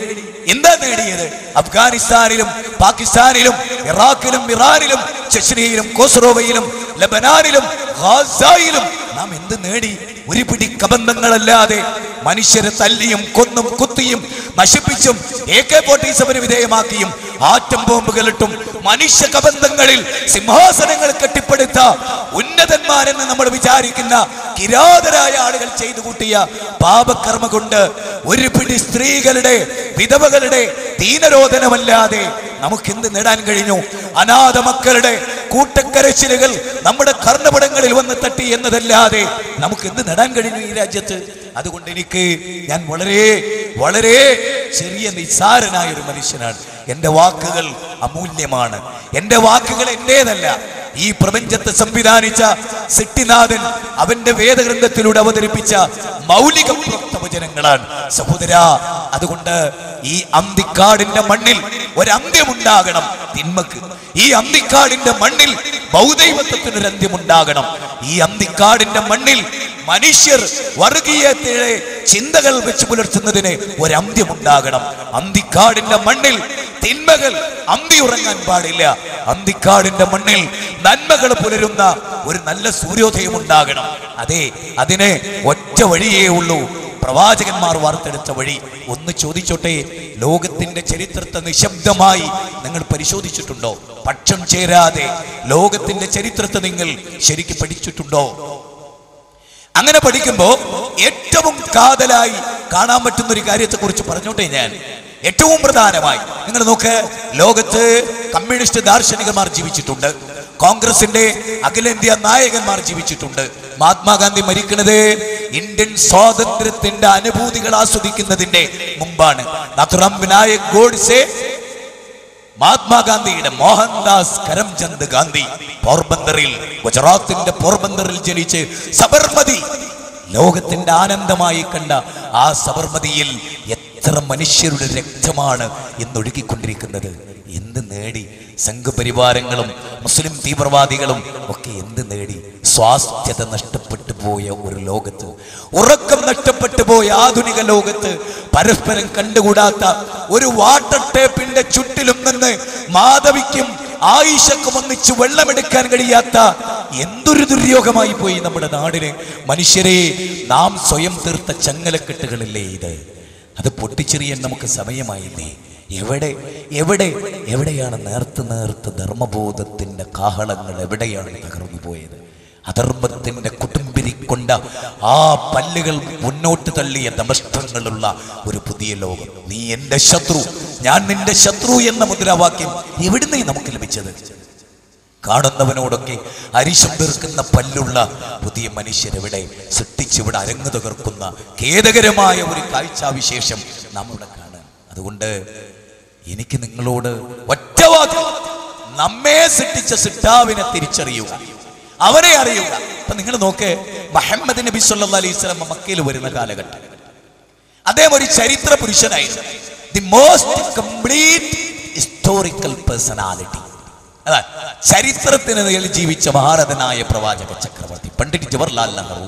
എന്താ നേടിയത്? അഫ്ഗാനിസ്ഥാനിലും പാകിസ്ഥാനിലും ഇറാഖിലും ഇറാനിലും ചെച്നിയയിലും കോസറോവയിലും ലബനാനിലും ഗാസയിലും നാം എന്ത് നേടി? ഒരു പിടി കബന്ധങ്ങളല്ലാതെ മനുഷ്യരെ തല്ലിയും കൊന്നും കുത്തിയും നശിപ്പിച്ചും AK-47 വിധേയമാക്കിയും ആറ്റം ബോംബുകളിട്ടും മനുഷ്യ കബന്ധങ്ങളിൽ സിംഹാസനങ്ങൾ കെട്ടിപ്പടുത്ത ഉന്നതന്മാരെന്ന് നമ്മൾ വിചാരിക്കുന്ന കിരാതരായ ആളുകൾ ചെയ്തു കൂട്ടിയ പാപകർമ്മ കൊണ്ട് ഒരു പിടി സ്ത്രീകളുടെ വിധവകളുടെ ദീനരോധനമല്ലാതെ നമുക്ക് എന്ത് നേടാൻ കഴിഞ്ഞു? അനാഥ മക്കളുടെ കൂട്ടക്കരച്ചിലുകൾ നമ്മുടെ കർണപടങ്ങളിൽ വന്ന് തട്ടി എന്നതല്ലാതെ നമുക്ക് എന്ത് നേടാൻ കഴിഞ്ഞു ഈ രാജ്യത്ത്? അതുകൊണ്ട് ഞാൻ വളരെ വളരെ ചെറിയ നിസ്സാരനായ ഒരു മനുഷ്യനാണ്. എൻ്റെ വാക്കുകൾ അമൂല്യമാണ്. എൻ്റെ വാക്കുകൾ എന്റേതല്ല. ഈ പ്രപഞ്ചത്തെ സംവിധാനിച്ച സിട്ടിനാഥൻ അവന്റെ വേദഗ്രന്ഥത്തിലൂടെ അവതരിപ്പിച്ച മൗലിക പ്രവചനങ്ങളാണ് സഹോദരാ. അതുകൊണ്ട് ഈ അന്തിക്കാടിന്റെ മണ്ണിൽ ഒരന്ത്യമുണ്ടാകണം തിന്മക്ക്. ഈ അന്തിക്കാടിന്റെ മണ്ണിൽ ബൗദ്ധൈവത്വത്തിനൊരു അന്ത്യമുണ്ടാകണം. ഈ അന്തിക്കാടിന്റെ മണ്ണിൽ മനുഷ്യർ വർഗീയത്തിലെ ചിന്തകൾ വെച്ച് പുലർത്തുന്നതിന് ഒരന്ത്യമുണ്ടാകണം. അന്തിക്കാടിന്റെ മണ്ണിൽ തിന്മകൾ അന്തിയുറങ്ങാൻ പാടില്ല. അന്തിക്കാടിന്റെ മണ്ണിൽ നന്മകൾ പുലരുന്ന ഒരു നല്ല സൂര്യോദയം ഉണ്ടാകണം. അതെ, അതിന് ഒറ്റ വഴിയേ ഉള്ളൂ, പ്രവാചകന്മാർ വാർത്തെടുത്ത വഴി. ഒന്ന് ചോദിച്ചോട്ടെ, ലോകത്തിന്റെ ചരിത്രത്തെ നിശബ്ദമായി നിങ്ങൾ പരിശോധിച്ചിട്ടുണ്ടോ? പക്ഷം ചേരാതെ ലോകത്തിന്റെ ചരിത്രത്തെ നിങ്ങൾ ശരിക്കും പഠിച്ചിട്ടുണ്ടോ? അങ്ങനെ പഠിക്കുമ്പോ ഏറ്റവും കാതലായി കാണാൻ പറ്റുന്ന ഒരു കാര്യത്തെ കുറിച്ച് പറഞ്ഞോട്ടെ ഞാൻ. ഏറ്റവും പ്രധാനമായി നിങ്ങൾ നോക്ക്, ലോകത്ത് കമ്മ്യൂണിസ്റ്റ് ദാർശനികന്മാർ ജീവിച്ചിട്ടുണ്ട്, കോൺഗ്രസിന്റെ അഖിലേന്ത്യാ നായകന്മാർ ജീവിച്ചിട്ടുണ്ട്. മഹാത്മാഗാന്ധി മരിക്കുന്നത് ഇന്ത്യൻ സ്വാതന്ത്ര്യത്തിന്റെ അനുഭൂതികൾ ആസ്വദിക്കുന്നതിന്റെ മുമ്പാണ്. നാഥുറാം വിനായക് ഗോഡ്സെ മഹാത്മാഗാന്ധിയുടെ മോഹൻദാസ് കരംചന്ദ് ഗാന്ധി പോർബന്തറിൽ, ഗുജറാത്തിന്റെ പോർബന്തറിൽ ജനിച്ച് സബർമതി ലോകത്തിന്റെ ആനന്ദമായി കണ്ട ആ സബർമതിയിൽ എത്ര മനുഷ്യരുടെ രക്തമാണ് ഇന്നൊഴുകിക്കൊണ്ടിരിക്കുന്നത്. എന്ത് നേടി? സംഘപരിവാരങ്ങളും മുസ്ലിം തീവ്രവാദികളും ഒക്കെ എന്ത് നേടി? സ്വാസ്ഥ്യത നഷ്ടപ്പെട്ടു പോയ ഒരു ലോകത്ത്, ഉറക്കം നഷ്ടപ്പെട്ടു പോയ ആധുനിക ലോകത്ത്, പരസ്പരം കണ്ടുകൂടാത്ത ഒരു വാട്ടർ ടേപ്പിന്റെ ചുറ്റിലും നിന്ന് മാധവിക്കും ആയിഷക്കും ഒന്നിച്ച് വെള്ളമെടുക്കാൻ കഴിയാത്ത എന്തൊരു ദുര്യോഗമായി പോയി നമ്മുടെ നാടിന്. മനുഷ്യരെ, നാം സ്വയം തീർത്ത ചങ്ങലക്കെട്ടുകളില്ലേ ഇത്? അത് പൊട്ടിച്ചെറിയാൻ നമുക്ക് സമയമായില്ലേ? എവിടെയാണ് നേർത്ത് ധർമ്മബോധത്തിന്റെ കാഹളങ്ങൾ എവിടെയാണ് തകർന്നു പോയത്? അധർമ്മത്തിന്റെ കുടുംബിരിക്കൊണ്ട ആ പല്ലുകൾ മുന്നോട്ട് തള്ളിയ ദമഷ്ട്രങ്ങളുള്ള ഒരു പുതിയ ലോകം. നീ എന്റെ ശത്രു, ഞാൻ നിന്റെ ശത്രു എന്ന മുദ്രാവാക്യം എവിടുന്നേ നമുക്ക് ലഭിച്ചത്? കാണുന്നവനോടൊക്കെ അരിശം തീർക്കുന്ന പല്ലുള്ള പുതിയ മനുഷ്യരെവിടെ? സൃഷ്ടിച്ചിവിടെ അരങ്ങു തകർക്കുന്ന ഖേദകരമായ ഒരു കാഴ്ചാവിശേഷം നാം ഇവിടെ കാണാം. അതുകൊണ്ട് എനിക്ക് നിങ്ങളോട് ഒറ്റ വാക്ക്, നമ്മെ സൃഷ്ടിച്ച സിട്ടാവിനെ തിരിച്ചറിയുക, അവനെ അറിയുക. അപ്പൊ നിങ്ങൾ നോക്ക്, മുഹമ്മദ് നബി സല്ലല്ലാഹു അലൈഹി വസല്ലം മക്കയിൽ വരുന്ന കാലഘട്ടം, അദ്ദേഹം ഒരു ചരിത്ര പുരുഷനായിരുന്നു. The most complete historical personality. അതാ ചരിത്രത്തിന് മേൽ ജീവിച്ച ഭാരതനായ പ്രവാചക ചക്രവർത്തി Pandit Jawaharlal Nehru.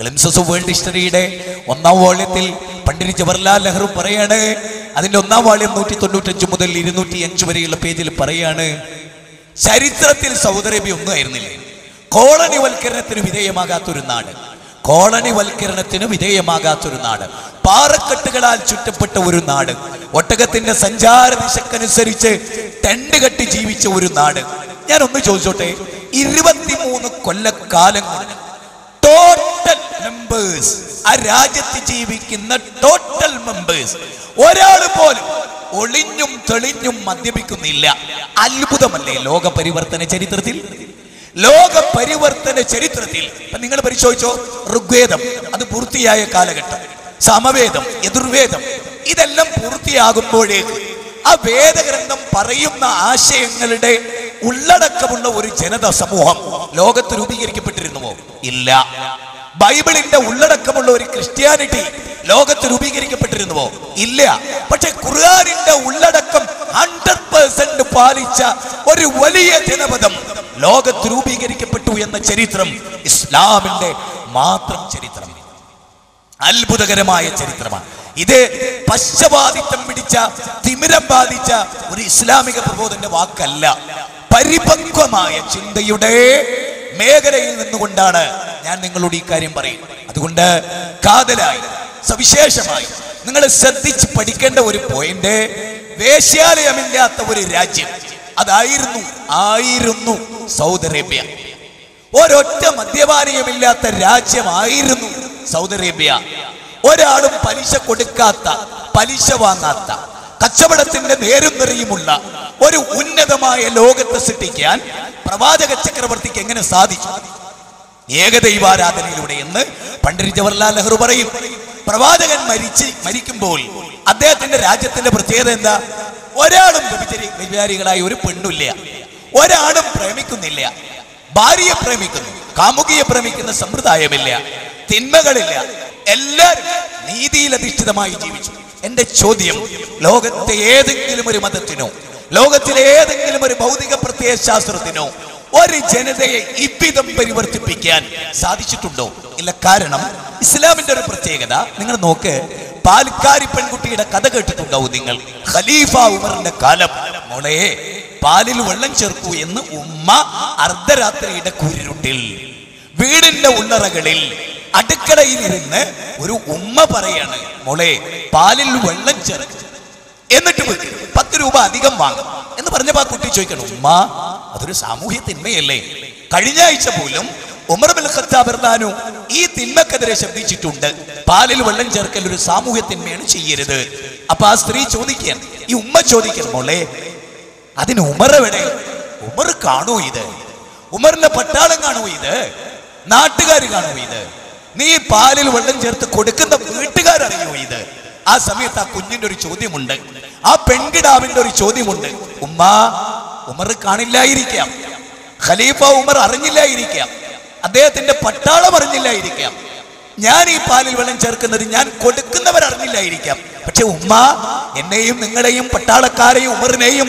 Glimpses of world ഹിസ്റ്ററിയുടെ 1ാം വോള്യത്തിൽ പണ്ഡിറ്റ് ജവഹർലാൽ നെഹ്റു പറയാണ്, അതിന്റെ 1ാം വോള്യം 195 മുതൽ 205 വരെയുള്ള പേജിൽ പറയാണ്, ചരിത്രത്തിൽ സൗദി അറേബ്യ ഒന്നും ആയിരുന്നില്ലേ. കോളനിവൽക്കരണത്തിന് വിധേയമാകാത്തൊരു നാട്, കോളനിവൽക്കരണത്തിന് വിധേയമാകാത്തൊരു നാട്, പാറക്കെട്ടുകളാൽ ചുറ്റപ്പെട്ട ഒരു നാട്, ഒട്ടകത്തിന്റെ സഞ്ചാര ദിശക്കനുസരിച്ച് ടെന്റ് കെട്ടി ജീവിച്ച ഒരു നാട്. ഞാൻ ഒന്ന് ചോദിച്ചോട്ടെ, 23 കൊല്ലക്കാലം കൊണ്ട് ടോട്ടൽ മെമ്പേഴ്സ്, ആ രാജ്യത്ത് ജീവിക്കുന്ന ടോട്ടൽ മെമ്പേഴ്സ് ഒരാൾ പോലും ഒളിഞ്ഞും തെളിഞ്ഞും മദ്യപിക്കുന്നില്ല. അത്ഭുതമല്ലേ ലോക പരിവർത്തന ചരിത്രത്തിൽ? ലോക പരിവർത്തന ചരിത്രത്തിൽ നിങ്ങൾ പരിശോധിച്ചോ, ഋഗ്വേദം അത് പൂർത്തിയായ കാലഘട്ടം, സമവേദം, യജുർവേദം ഇതെല്ലാം പൂർത്തിയാകുമ്പോഴേക്ക് ആ വേദഗ്രന്ഥം പറയുന്ന ആശയങ്ങളുടെ ഉള്ളടക്കമുള്ള ഒരു ജനത സമൂഹം ലോകത്ത് രൂപീകരിക്കപ്പെട്ടിരുന്നുവോ? ഇല്ല. ബൈബിളിന്റെ ഉള്ളടക്കമുള്ള ഒരു ക്രിസ്ത്യാനിറ്റി ലോകത്ത് രൂപീകരിക്കപ്പെട്ടിരുന്നുവോ? ഇല്ല. പക്ഷെ ഖുർആനിന്റെ ഉള്ളടക്കം 100% പാലിച്ച ഒരു വലിയ ജനപദം ലോകത്ത് രൂപീകരിക്കപ്പെട്ടു എന്ന ചരിത്രം ഇസ്ലാമിന്റെ മാത്രം ചരിത്രം. അത്ഭുതകരമായ ചരിത്രമാണ് ഇത്. പശ്ചവാദിത്വം പിടിച്ച, തിമിരം ബാധിച്ച ഒരു ഇസ്ലാമിക പ്രബോധന്റെ വാക്കല്ല. പരിപക്വമായ ചിന്തയുടെ മേഖലയിൽ നിന്നുകൊണ്ടാണ് ഞാൻ നിങ്ങളോട് ഈ കാര്യം പറയുന്നത്. അതുകൊണ്ട് കാതലായി സവിശേഷമായി നിങ്ങൾ ശ്രദ്ധിച്ച് പഠിക്കേണ്ട ഒരു പോയിന്റ്, വേശ്യാലയമില്ലാത്ത ഒരു രാജ്യം ആയിരുന്നു സൗദി അറേബ്യ. ഒരൊറ്റ മദ്യപാനീയമില്ലാത്ത രാജ്യമായിരുന്നു സൗദി അറേബ്യ. ഒരാളും പലിശ കൊടുക്കാത്ത, പലിശ വാങ്ങാത്ത, കച്ചവടത്തിന്റെ നേരും നിറയുമുള്ള ഒരു ഉന്നതമായ ലോകത്തെ സൃഷ്ടിക്കാൻ പ്രവാചക ചക്രവർത്തിക്ക് എങ്ങനെ സാധിച്ചു? ഏകദൈവാരാധനയിലൂടെ എന്ന് പണ്ഡിറ്റ് ജവഹർലാൽ നെഹ്റു പറയും. പ്രവാചകൻ മരിക്കുമ്പോൾ അദ്ദേഹത്തിന്റെ രാജ്യത്തിന്റെ പ്രത്യേകത എന്താ? ഒരാളും വ്യഭിചാരികളായ ഒരു പെണ്ണില്ല, ഒരാളും പ്രേമിക്കുന്നില്ല. ഭാര്യയെ പ്രേമിക്കുന്നു, കാമുകിയെ പ്രേമിക്കുന്ന സമ്പ്രദായമില്ല, തിന്മകളില്ല. എല്ലാവരും നീതിയിലധിഷ്ഠിതമായി ജീവിച്ചു. എന്റെ ചോദ്യം, ലോകത്തെ ഏതെങ്കിലും ഒരു മതത്തിനോ, ലോകത്തിലെ ഏതെങ്കിലും ഒരു ഭൗതിക പ്രത്യയശാസ്ത്രത്തിനോ ഒരു ജനതയെ ഇவ்விதം പരിവർത്തിപ്പിക്കാൻ സാധിച്ചിട്ടുണ്ടോ? ഇല്ല. കാരണം ഇസ്ലാമിന്റെ ഒരു പ്രത്യേകത നിങ്ങൾ നോക്ക്. പാൽക്കാരി പെൺകുട്ടിയുടെ കഥ കേട്ടിട്ടുണ്ടാവും നിങ്ങൾ. ഖലീഫ ഉമറിന്റെ കാലം, മോളെ പാലിൽ വെള്ളം ചേർക്കൂ എന്ന് ഉമ്മ അർദ്ധരാത്രിയുടെ കൂരിരുട്ടിൽ വീടിന്റെ ഉള്ളറകളിൽ അടുക്കളയിൽ ഇരുന്ന് ഒരു ഉമ്മ പറയാണ്, മോളെ പാലിൽ വെള്ളം ചേർക്കും, എന്നിട്ട് 10 രൂപ അധികം വാങ്ങും എന്ന് പറഞ്ഞപ്പോ ആ കുട്ടി ചോദിക്കണം, ഉമ്മ അതൊരു സാമൂഹ്യ തിന്മയല്ലേ? കഴിഞ്ഞ ആഴ്ച പോലും ഉമർ ഇബ്നുൽ ഖത്താബ് റളിയല്ലാഹു ഈ തിന്മക്കെതിരെ ശബ്ദിച്ചിട്ടുണ്ട്. പാലിൽ വെള്ളം ചേർക്കൽ ഒരു സാമൂഹ്യ തിന്മയാണ്, ചെയ്യരുത്. അപ്പൊ ആ സ്ത്രീ ചോദിക്കാൻ, ഈ ഉമ്മ ചോദിക്കണം, മോളെ അതിന് ഉമർ എവിടെ? ഉമർ കാണൂ ഇത്? ഉമറിന്റെ പട്ടാളം കാണൂ ഇത്? നാട്ടുകാർ കാണൂ ഇത്? നീ പാലിൽ വെള്ളം ചേർത്ത് കൊടുക്കുന്ന വീട്ടുകാരറിയോ ഇത്? ആ സമയത്ത് ആ കുഞ്ഞിന്റെ ഒരു ചോദ്യമുണ്ട്, ആ പെൺകിടാവിന്റെ ഒരു ചോദ്യമുണ്ട്. ഉമർ കാണില്ലായിരിക്കാം, ഖലീഫ ഉമർ അറിഞ്ഞില്ലായിരിക്കാം, അദ്ദേഹത്തിന്റെ പട്ടാളം അറിഞ്ഞില്ലായിരിക്കാം, ഞാൻ ഈ പാലിൽ വെള്ളം ചേർക്കുന്നത് ഞാൻ കൊടുക്കുന്നവർ അറിഞ്ഞില്ലായിരിക്കാം. പക്ഷെ ഉമ്മ എന്നെയും നിങ്ങളെയും പട്ടാളക്കാരെയും ഉമറിനെയും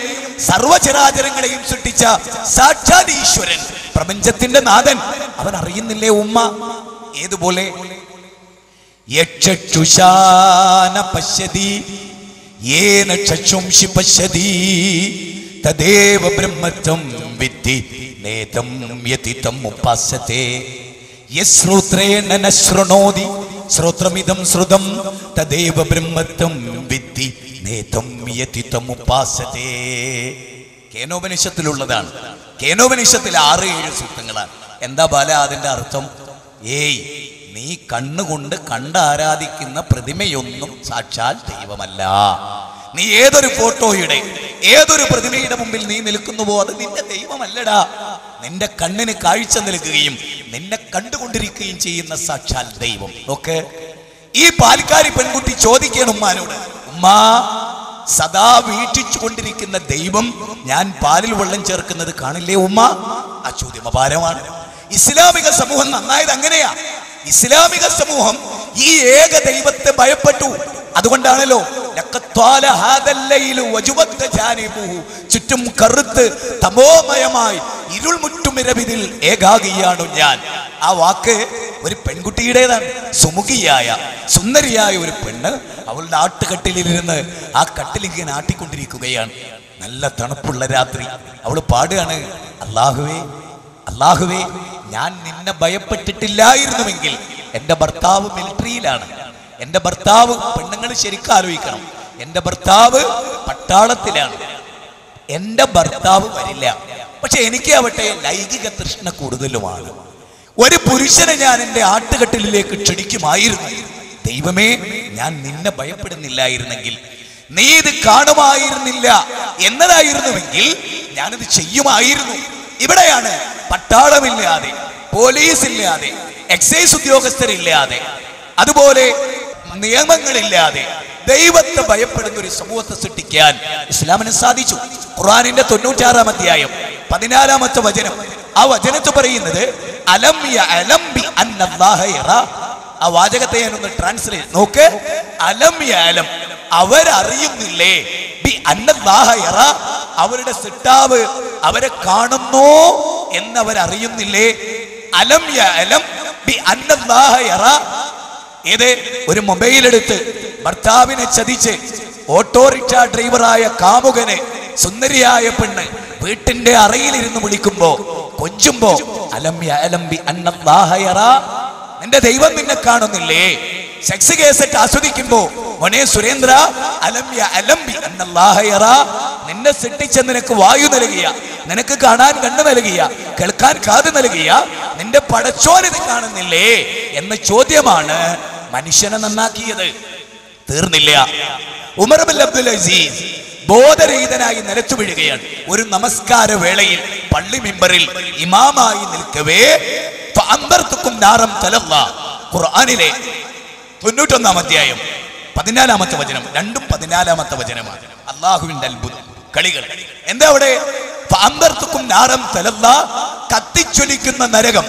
സർവചരാചരങ്ങളെയും സൃഷ്ടിച്ച സാക്ഷാത് ഈശ്വരൻ, പ്രപഞ്ചത്തിന്റെ നാഥൻ, അവൻ അറിയുന്നില്ലേ ഉമ്മ? ഏതുപോലെ തദേവ ബ്രഹ്മത്വം വിദ്ധി നേതം യതിതം ഉപാസതേ യശ്രോത്രേണ നശ്രുണോതി ശ്രോത്രമിദം ശ്രുതം തദേവ ബ്രഹ്മത്വം വിദ്ധി നേതം യതിതം ഉപാസതേ. കേനോപനിഷത്തിലുള്ളതാണ്. കേനോപനിഷത്തിൽ 6-7 സൂക്തങ്ങളാണ്. എന്താ ബാല അതിന്റെ അർത്ഥം? നീ കണ്ണുകൊണ്ട് കണ്ടാരാധിക്കുന്ന പ്രതിമയൊന്നും സാക്ഷാൽ ദൈവമല്ല. നീ ഏതൊരു ഫോട്ടോയുടെ, ഏതൊരു പ്രതിമയുടെ മുമ്പിൽ നീ നിൽക്കുന്നുവോ അത് നിന്റെ ദൈവമല്ലടാ. നിന്റെ കണ്ണിന് കാഴ്ച നൽകുകയും നിന്നെ കണ്ടുകൊണ്ടിരിക്കുകയും ചെയ്യുന്ന സാക്ഷാൽ ദൈവം. ഓക്കെ, ഈ പാൽക്കാരി പെൺകുട്ടി ചോദിക്കണം ഉമ്മാനോട്, ഉമ്മാ സദാ വീക്ഷിച്ചു കൊണ്ടിരിക്കുന്ന ദൈവം ഞാൻ പാലിൽ വെള്ളം ചേർക്കുന്നത് കാണില്ലേ ഉമ്മ? ആ ചോദ്യം അപാരമാണ്. ഇസ്ലാമിക സമൂഹം നന്നായത് അങ്ങനെയാ. ഇസ്ലാമിക സമൂഹം ഈ ഏക ദൈവത്തെ ഭയപ്പെട്ടു. അതുകൊണ്ടാണല്ലോ ചുറ്റും കറുത്ത് തമോമയമായി ഇരുൾമുറ്റുമിരവിതിൽ ഏകാഗിയാണു ഞാൻ. ആ വാക്ക് ഒരു പെൺകുട്ടിയുടേതാണ്. സുമുഖിയായ സുന്ദരിയായ ഒരു പെണ്ണ് അവളുടെ ആട്ടുകട്ടിലിരുന്ന് ആ കട്ടിലിങ്ങനെ ആട്ടിക്കൊണ്ടിരിക്കുകയാണ്. നല്ല തണുപ്പുള്ള രാത്രി. അവൾ പാടുകയാണ്, അല്ലാഹുവേ അല്ലാഹുവേ, ഞാൻ നിന്നെ ഭയപ്പെട്ടിട്ടില്ലായിരുന്നുവെങ്കിൽ എൻ്റെ ഭർത്താവ് മിലിറ്ററിയിലാണ്, എൻ്റെ ഭർത്താവ്, പെണ്ണുങ്ങൾ ശരിക്കും ആലോചിക്കണം, എൻ്റെ ഭർത്താവ് പട്ടാളത്തിലാണ്, എൻ്റെ ഭർത്താവ് വരില്ല. പക്ഷെ എനിക്ക് ആവട്ടെ ലൈംഗിക തൃഷ്ണ കൂടുതലുമാണ്. ഒരു പുരുഷനെ ഞാൻ എൻ്റെ ആട്ടുകട്ടിലേക്ക് ക്ഷണിക്കുമായിരുന്നു. ദൈവമേ, ഞാൻ നിന്നെ ഭയപ്പെടുന്നില്ലായിരുന്നെങ്കിൽ, നീ ഇത് കാണുമായിരുന്നില്ല എന്നതായിരുന്നുവെങ്കിൽ ഞാനിത് ചെയ്യുമായിരുന്നു. ഇവിടെയാണ് പട്ടാളമില്ലാതെ, പോലീസ് ഇല്ലാതെ, എക്സൈസ് ഉദ്യോഗസ്ഥരില്ലാതെ, അതുപോലെ നിയമങ്ങളില്ലാതെ ദൈവത്തെ ഭയപ്പെടുന്ന ഒരു സമൂഹത്തെ സൃഷ്ടിക്കാൻ ഇസ്ലാമിന് സാധിച്ചു. ഖുർആനിന്റെ 96-ാം അധ്യായം 14-ാമത്തെ വചനം, ആ വചനത്ത് പറയുന്നത് അലം യഅലം ബി അന്നല്ലാഹ യറാ. ആ വാചകത്തെ ഞാനൊന്ന് ട്രാൻസ്ലേറ്റ് നോക്ക്. അലം യഅലം, അവരറിയുന്നില്ലേ, ബി അന്നല്ലാഹ യറാ, അവരുടെ സിട്ടാവ് അവരെ കാണുന്നു എന്നവരറിയുന്നില്ലേ. അലം യഅലം ബി അന്നല്ലാഹ യറാ. ഏത് ഒരു മൊബൈൽ എടുത്ത് ഭർത്താവിനെ ചതിച്ച് ഓട്ടോറിക്ഷ ഡ്രൈവറായ കാമുകന് സുന്ദരിയായ പെണ്ണ് വീട്ടിന്റെ അറയിലിരുന്ന് വിളിക്കുമ്പോ കൊഞ്ചുമ്പോ അലം യഅലം ബി അന്നല്ലാഹ യറാ, നിന്റെ ദൈവം നിന്നെ കാണുന്നില്ലേ. സെക്സ് കേസറ്റ് ആസ്വദിക്കുമ്പോ മോനെ സുരേന്ദ്ര അലം യഅലം ബി അന്നല്ലാഹ യറാ, നിന്നെ സൃഷ്ടിച്ച നിനക്ക് വായു നൽകിയ, നിനക്ക് കാണാൻ കണ്ണു നൽകിയ, കേൾക്കാൻ കാത് നൽകിയ നിന്റെ പടച്ചോനെ നീ കാണുന്നില്ലേ എന്ന ചോദ്യമാണ് മനുഷ്യനെ നന്നാക്കിയത്. തീർന്നില്ല. ഉമർ ബിൻ അബ്ദുൽ അസീസ് ബോധരഹിതനായി നിലത്തു വീഴുകയാണ്. ഒരു നമസ്കാര വേളയിൽ പള്ളി മിമ്പറിൽ ഇമാമായി നിൽക്കവേ ഫഅൻദർതുകും നാറം തലല്ലാ, ഖുർആനിലെ 91-ാം അധ്യായം 14-ാമത്തെ വചനം, രണ്ടും 14-ാമത്തെ വചനമാണ്. അല്ലാഹുവിന്റെ അത്ഭുതം കളികൾ എന്താ അവിടെ? ഫഅൻദർതുകും നാറം തലല്ലാ, കത്തിച്ചൊലിക്കുന്ന നരകം.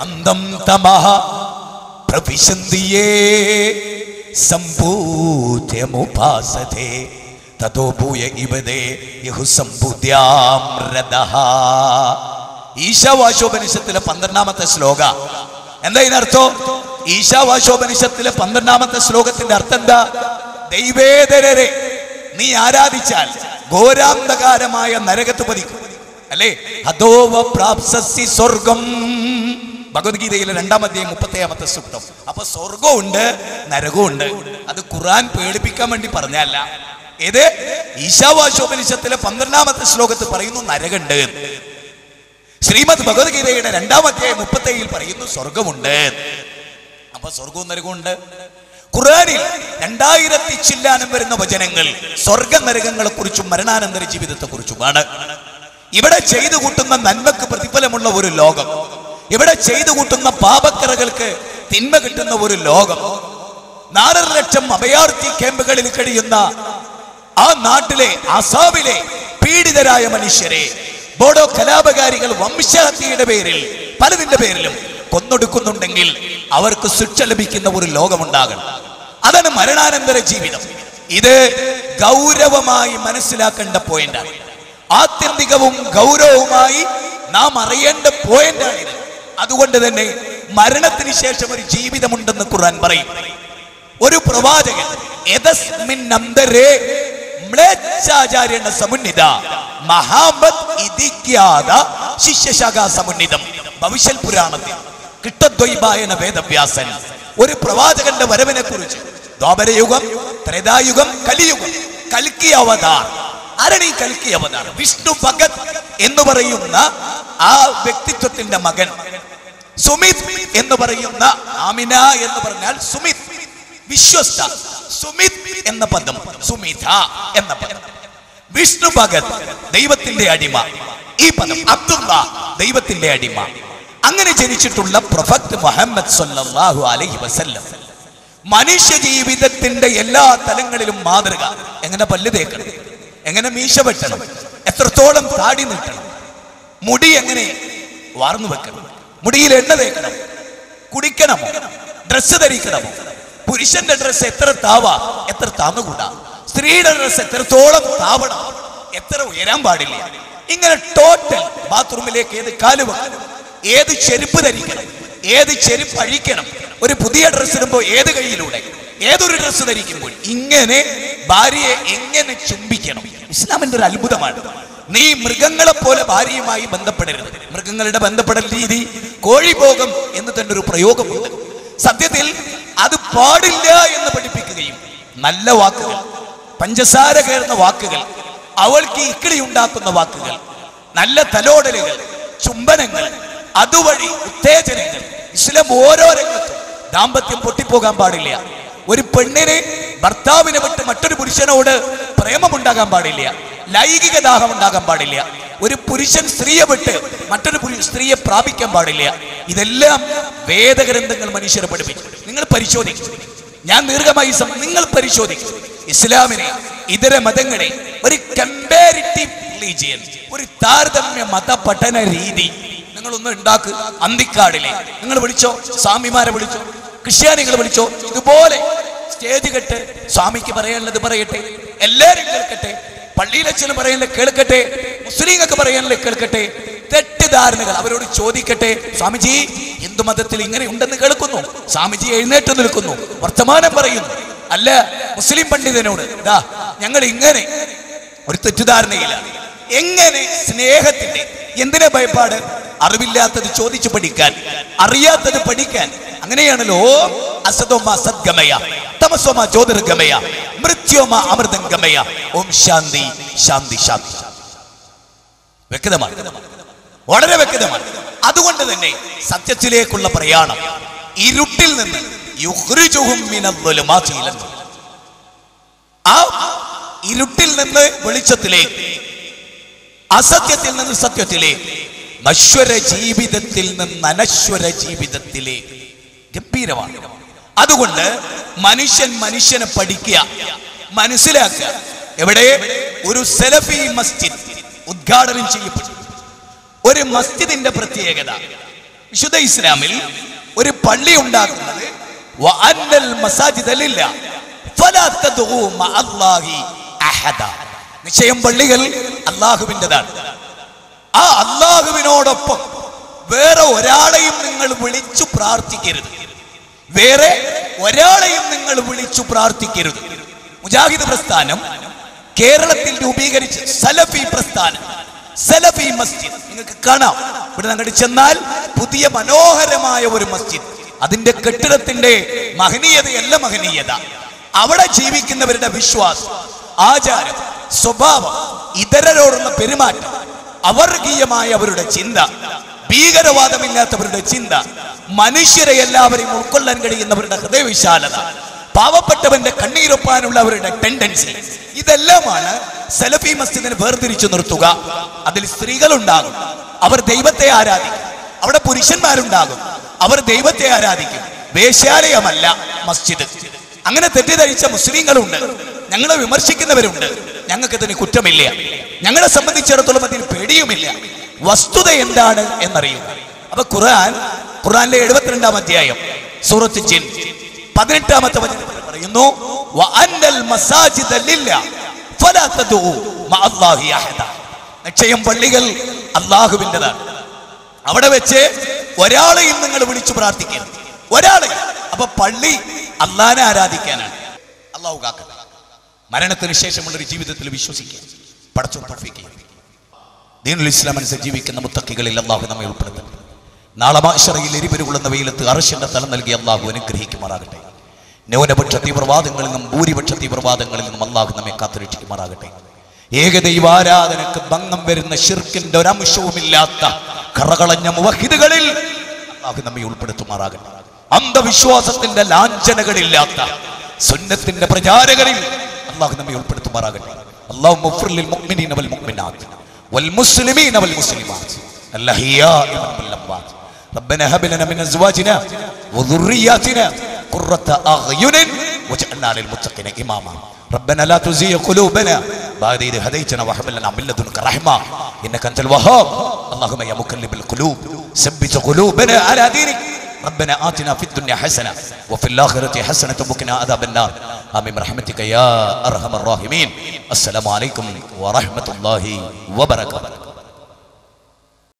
അന്തം തമഹ പ്രവിശന്തിയേ സംഭൂത്യമുപാസതേ തതോപൂയ ഇവദേ യഹു സംഭൂത്യാമ്രദഹ. ഈശാവാശോപനിഷത്തിലെ 12-ാമത്തെ ശ്ലോക. എന്താ ഇതിനർത്ഥം? ഈശാവാശോപനിഷത്തിലെ 12-ാമത്തെ ശ്ലോകത്തിന്റെ അർത്ഥം എന്താ? ദൈവേതരരെ നീ ആരാധിച്ചാൽ ഘോരാന്ധകാരമായ നരകത്ത് പതിക്കും, അല്ലേ? ഹദോവ പ്രാപ്സസി സ്വർഗം. ഭഗവത്ഗീതയിലെ 2-ാം അധ്യായം 30-ാമത്തെ സൂക്തം. അപ്പൊ സ്വർഗമുണ്ട്, നരകമുണ്ട്. അത് ഖുർആൻ പേടിപ്പിക്കാൻ വേണ്ടി പറഞ്ഞല്ല. ഏത്? ഈശാവാശോപനിഷത്തിലെ 12-ാമത്തെ ശ്ലോകത്ത് പറയുന്നു നരകമുണ്ട്. ശ്രീമദ് ഭഗവത്ഗീതയുടെ 2-ാം അധ്യായം 37-ൽ പറയുന്നു സ്വർഗമുണ്ട്. അപ്പൊ സ്വർഗവും നരകവും ഉണ്ട്. ഖുർആനിൽ 2000 ചില്ലാനം വരുന്ന വചനങ്ങൾ സ്വർഗ നരകങ്ങളെ കുറിച്ചും മരണാനന്തര ജീവിതത്തെ കുറിച്ചുമാണ്. ഇവിടെ ചെയ്തു കൂട്ടുന്ന നന്മക്ക് പ്രതിഫലമുള്ള ഒരു ലോകം, ഇവിടെ ചെയ്തു കൂട്ടുന്ന പാപക്കറകൾക്ക് തിന്മ കിട്ടുന്ന ഒരു ലോകം. 4 ലക്ഷം അഭയാർത്ഥി ക്യാമ്പുകളിൽ കഴിയുന്ന ആ നാട്ടിലെ ആസാമിലെ പീഡിതരായ മനുഷ്യരെ ബോഡോ കലാപകാരികൾ വംശഹത്യയുടെ പേരിൽ പലതിന്റെ പേരിലും കൊന്നൊടുക്കുന്നുണ്ടെങ്കിൽ അവർക്ക് ശിക്ഷ ലഭിക്കുന്ന ഒരു ലോകമുണ്ടാകണം. അതാണ് മരണാനന്തര ജീവിതം. ഇത് ഗൗരവമായി മനസ്സിലാക്കേണ്ട പോയിന്റാണ്. ആത്യന്തികവും ഗൗരവവുമായി നാം അറിയേണ്ട പോയിന്റാണിത്. അതുകൊണ്ട് തന്നെ മരണത്തിന് ശേഷം ഒരു ജീവിതമുണ്ടെന്ന് ഖുർആൻ പറയും. ഒരു പ്രവാചകൻ ഭവിഷ്യൽ പുരാണത്തിൽ കിട്ടദ്വൈപായന വേദവ്യാസൻ ഒരു പ്രവാചകന്റെ വരവിനെ കുറിച്ച്, ദ്വാപരയുഗം, ത്രേതായുഗം, കലിയുഗം, കൽക്കി അവതാർ. ആരാണ് ഈ കൽക്കി അവതാർ? വിഷ്ണു ഭഗത് എന്ന് പറയുന്ന ആ വ്യക്തിത്വത്തിന്റെ മകൻ. സുമിത് എന്ന് പറയുന്ന, ആമിന എന്ന് പറഞ്ഞാൽ സുമിത്, വിശ്വസ്ത. സുമിത് എന്ന പദം, സുമിത എന്ന പദം. വിഷ്ണു ഭഗത് ദൈവത്തിന്റെ അടിമ. ഈ പദം അബ്ദുള്ള ദൈവത്തിന്റെ അടിമ. അങ്ങനെ ജനിച്ചിട്ടുള്ള പ്രൊഫറ്റ് മുഹമ്മദ് സല്ലല്ലാഹു അലൈഹി വസല്ലം മനുഷ്യ ജീവിതത്തിന്റെ എല്ലാ തലങ്ങളിലും മാതൃക. എങ്ങനെ പല്ല് തേക്കണം, എങ്ങനെ മീശ വെട്ടണം, എത്രത്തോളം താടി നീട്ടണം, മുടി എങ്ങനെ വാർന്നു വെക്കണം, മുടിയിൽ എണ്ണ തേക്കണം, കുടിക്കണമോ, ഡ്രസ്സ് ധരിക്കണമോ, പുരുഷന്റെ ഡ്രസ്സ് എത്ര താവാ, എത്ര താന്നുകൂടാ, സ്ത്രീയുടെ ഡ്രസ്സ് എത്രത്തോളം താവണം, എത്ര ഉയരാൻ പാടില്ല, ഇങ്ങനെ ടോട്ടൽ ബാത്റൂമിലേക്ക് ഏത് കാല് വെക്കണം, ഏത് ചെരുപ്പ് ധരിക്കണം, ഏത് ചെരുപ്പ് അഴിക്കണം, ഒരു പുതിയ ഡ്രസ്സ് ഇടുമ്പോൾ ഏത് കൈയിലൂടെ, ഏതൊരു ഡ്രസ്സ് ധരിക്കുമ്പോൾ ഇങ്ങനെ ഭാര്യയെ എങ്ങനെ ചുംബിക്കണം. ഇസ്ലാമിന്റെ ഒരു അത്ഭുതമാണ്. നീ മൃഗങ്ങളെ പോലെ ഭാര്യയുമായി ബന്ധപ്പെടരുത്. മൃഗങ്ങളുടെ ബന്ധപ്പെടൽ രീതി കോഴിഭോഗം എന്ന് തന്നെ ഒരു പ്രയോഗമുണ്ട്. സത്യത്തിൽ അത് പാടില്ല എന്ന് പഠിപ്പിക്കുകയും നല്ല വാക്കുകൾ, പഞ്ചസാര കയറുന്ന വാക്കുകൾ, അവൾക്ക് ഇക്കിളി ഉണ്ടാക്കുന്ന വാക്കുകൾ, നല്ല തലോടലുകൾ, ചുംബനങ്ങൾ, അതുവഴി ഉത്തേജനങ്ങൾ. ഇസ്ലാം ഓരോ രംഗത്തും ദാമ്പത്യം പൊട്ടിപ്പോകാൻ പാടില്ല. ഒരു പെണ്ണിന് ഭർത്താവിനെ വിട്ട് മറ്റൊരു പുരുഷനോട് പ്രേമമുണ്ടാകാൻ പാടില്ല, ലൈംഗിക ദാഹം ഉണ്ടാകാൻ പാടില്ല. ഒരു പുരുഷൻ സ്ത്രീയെ വിട്ട് മറ്റൊരു സ്ത്രീയെ പ്രാപിക്കാൻ പാടില്ല. ഇതെല്ലാം വേദഗ്രന്ഥങ്ങൾ മനുഷ്യരെ പഠിപ്പിക്കും. നിങ്ങൾ പരിശോധിക്കും, ഞാൻ ദീർഘമായി നിങ്ങൾ പരിശോധിക്കും. ഇസ്ലാമിനെ, ഇതര മതങ്ങളെ ഒരു കമ്പാരിറ്റീവ് റിലീജിയൻ, ഒരു താരതമ്യ മത പഠന രീതി നിങ്ങളൊന്ന് ഉണ്ടാക്ക്. അന്തിക്കാടിലെ നിങ്ങൾ വിളിച്ചോ, സ്വാമിമാരെ വിളിച്ചോ, ക്രിസ്ത്യാനികൾ വിളിച്ചോ, ഇതുപോലെ സ്റ്റേജ് കെട്ട്. സ്വാമിക്ക് പറയാനുള്ളത് പറയട്ടെ, എല്ലാരും കേൾക്കട്ടെ. പള്ളിയിലച്ഛനും പറയാനുള്ളത് കേൾക്കട്ടെ, മുസ്ലിങ്ങൾക്ക് പറയാനുള്ളത് കേൾക്കട്ടെ. തെറ്റിദ്ധാരണകൾ അവരോട് ചോദിക്കട്ടെ. സ്വാമിജി ഹിന്ദു മതത്തിൽ ഇങ്ങനെ ഉണ്ടെന്ന് കേൾക്കുന്നു. സ്വാമിജി എഴുന്നേറ്റ് നിൽക്കുന്നു, വർത്തമാനം പറയുന്നു. അല്ല, മുസ്ലിം പണ്ഡിതനോട് ഇതാ ഞങ്ങൾ ഇങ്ങനെ ഒരു തെറ്റിദ്ധാരണയില്ല. എങ്ങനെ സ്നേഹത്തിന്റെ എന്തിനാ ഭയപ്പാട്? അറിവില്ലാത്തത് ചോദിച്ചു പഠിക്കാൻ, അറിയാത്തത് പഠിക്കാൻ. അങ്ങനെയാണല്ലോ അസതോമ സദ്ഗമയ, തമസോമ ജ്യോതിർഗമയ, മൃത്യോമ അമൃതംഗമയ. ഓം ശാന്തി ശാന്തി ശാന്തി. വ്യക്തമാണ്, വളരെ വ്യക്തമാണ്. അതുകൊണ്ട് തന്നെ സത്യത്തിലേക്കുള്ള പ്രയാണം ഇരുട്ടിൽ നിന്ന് ആ ഇരുട്ടിൽ നിന്ന് വെളിച്ചത്തിലേക്ക്, അസത്യത്തിൽ നിന്ന് സത്യത്തിലേക്ക്, നശ്വര ജീവിതത്തിൽ നിന്ന് അനശ്വര ജീവിതത്തിലേക്ക്. ഗംഭീരമാണ്. അതുകൊണ്ട് മനുഷ്യനെ പഠിക്കുക, മനസ്സിലാക്കുക. എവിടെ ഒരു സലഫി മസ്ജിദ് ഉദ്ഘാടനം ചെയ്യപ്പെട്ടു. ഒരു മസ്ജിദിന്റെ പ്രത്യേകത, വിശുദ്ധ ഇസ്ലാമിൽ ഒരു പള്ളി ഉണ്ടാക്കുന്നത് നിശ്ചയം പള്ളികൾ അള്ളാഹുവിൻ്റെതാണ്. ആ അള്ളാഹുവിനോടൊപ്പം വേറെ ഒരാളെയും നിങ്ങൾ വിളിച്ചു പ്രാർത്ഥിക്കരുത്. വേറെ ഒരാളെയും നിങ്ങൾ വിളിച്ചു പ്രാർത്ഥിക്കരുത്. മുജാഹിദ് പ്രസ്ഥാനം കേരളത്തിൽ രൂപീകരിച്ച സലഫി പ്രസ്ഥാനം, സലഫി മസ്ജിദ് നിങ്ങൾക്ക് കാണാം. ഇവിടെ അങ്ങോട്ട് ചെന്നാൽ പുതിയ മനോഹരമായ ഒരു മസ്ജിദ്. അതിന്റെ കെട്ടിടത്തിന്റെ മഹനീയതയല്ല മഹനീയത, അവിടെ ജീവിക്കുന്നവരുടെ വിശ്വാസം, ആചാരം, സ്വഭാവം, ഇതരരോടുള്ള പെരുമാറ്റം, അവർഗീയമായ അവരുടെ ചിന്ത, ഭീകരവാദമില്ലാത്തവരുടെ ചിന്ത, മനുഷ്യരെ എല്ലാവരെയും ഉൾക്കൊള്ളാൻ കഴിയുന്നവരുടെ ഹൃദയവിശാലത, പാവപ്പെട്ടവന്റെ കണ്ണീരൊപ്പാനുള്ള അവരുടെ ടെൻഡൻസി, ഇതെല്ലാമാണ് സലഫി മസ്ജിദിനെ വേർതിരിച്ചു നിർത്തുക. അതിൽ സ്ത്രീകളുണ്ടാകും, അവർ ദൈവത്തെ ആരാധിക്കും. അവിടെ പുരുഷന്മാരുണ്ടാകും, അവർ ദൈവത്തെ ആരാധിക്കും. വേശ്യാലയമല്ല മസ്ജിദ്. അങ്ങനെ തെറ്റിദ്ധരിച്ച മുസ്ലിങ്ങളുണ്ട്, ഞങ്ങളെ വിമർശിക്കുന്നവരുണ്ട്. ഞങ്ങൾക്കതിന് കുറ്റമില്ല, ഞങ്ങളെ സംബന്ധിച്ചിടത്തോളം അതിന് പേടിയുമില്ല. വസ്തുത എന്താണ് എന്നറിയുക. അപ്പൊ ഖുർആനിലെ 72-ാം അധ്യായം സൂറത്ത് ജിൻ 18-ാമത്തെ വചനത്തിൽ പറയുന്നു, നിശ്ചയം പള്ളികൾ അള്ളാഹുവിൻ്റെതാണ്. അവിടെ വെച്ച് ഒരാളെയും നിങ്ങൾ വിളിച്ചു പ്രാർത്ഥിക്കരുത്, ഒരാളെയും. അപ്പൊ പള്ളി അള്ളാഹിനെ ആരാധിക്കാനാണ്. അള്ളാഹു കാക്കട്ടെ. മരണത്തിന് ശേഷമുള്ളൊരു ജീവിതത്തിൽ വിശ്വസിക്കുക, പടച്ചോൻ തൗഫീഖ് ചെയ്യട്ടെ. ദീനുൽ ഇസ്ലാം അനുസരിച്ച് ജീവിക്കുന്ന മുത്തഖികളിൽ അള്ളാഹു നമ്മെ ഉൾപ്പെടുത്തട്ടെ. നാളെ മഹ്ശറയിൽ എരിപെരുകൊള്ളുന്ന വെയിലത്ത് അർശിന്റെ തലം നൽകി അള്ളാഹു അനുഗ്രഹിക്കുമാറാകട്ടെ. ന്യൂനപക്ഷ തീവ്രവാദങ്ങളിൽ നിന്നും ഭൂരിപക്ഷ തീവ്രവാദങ്ങളിൽ നിന്നും അള്ളാഹു നമ്മെ കാത്തുരക്ഷിക്കുമാറാകട്ടെ. ഏകദൈവാരാധനക്ക് ഭംഗം വരുന്ന ശിർക്കിന്റെ ഒരംശവുമില്ലാത്ത കറകളഞ്ഞ മുവഹിദുകളിൽ അള്ളാഹു നമ്മെ ഉൾപ്പെടുത്തുമാറാകട്ടെ. അന്ധവിശ്വാസത്തിന്റെ ലാഞ്ചനകളില്ലാത്ത സുന്നത്തിന്റെ പ്രചാരകരിൽ അള്ളാഹു നമ്മെ ഉൾപ്പെടുത്തുമാറാകട്ടെ. അല്ലാഹുമ്മ ഗ്ഫിർ ലിൽ മുഅ്മിനീന വൽ മുഅ്മിനാത്ത് വൽ മുസ്ലിമീന വൽ മുസ്ലിമാത്ത് അൽഹയാഇ വൽ അംവാത്. റബ്ബനാ ഹബ് ലനാ മിൻ അസ്വാജിനാ വദുർരിയാതിനാ ഖുർറത അഗ്യുനിൻ വജഅൽനാ ലിൽ മുത്തഖീന ഇമാമാ. ربنا لا تزغ قلوبنا بعد إذ هديتنا وهب لنا من لدنك رحمة إنك أنت الوهاب. اللهم يا مقلب القلوب ثبت قلوبنا على دينك. ربنا آتنا في الدنيا حسنة وفي الآخرة حسنة وقنا عذاب النار. آمين برحمتك يا أرحم الراحمين. السلام عليكم ورحمة الله وبركاته.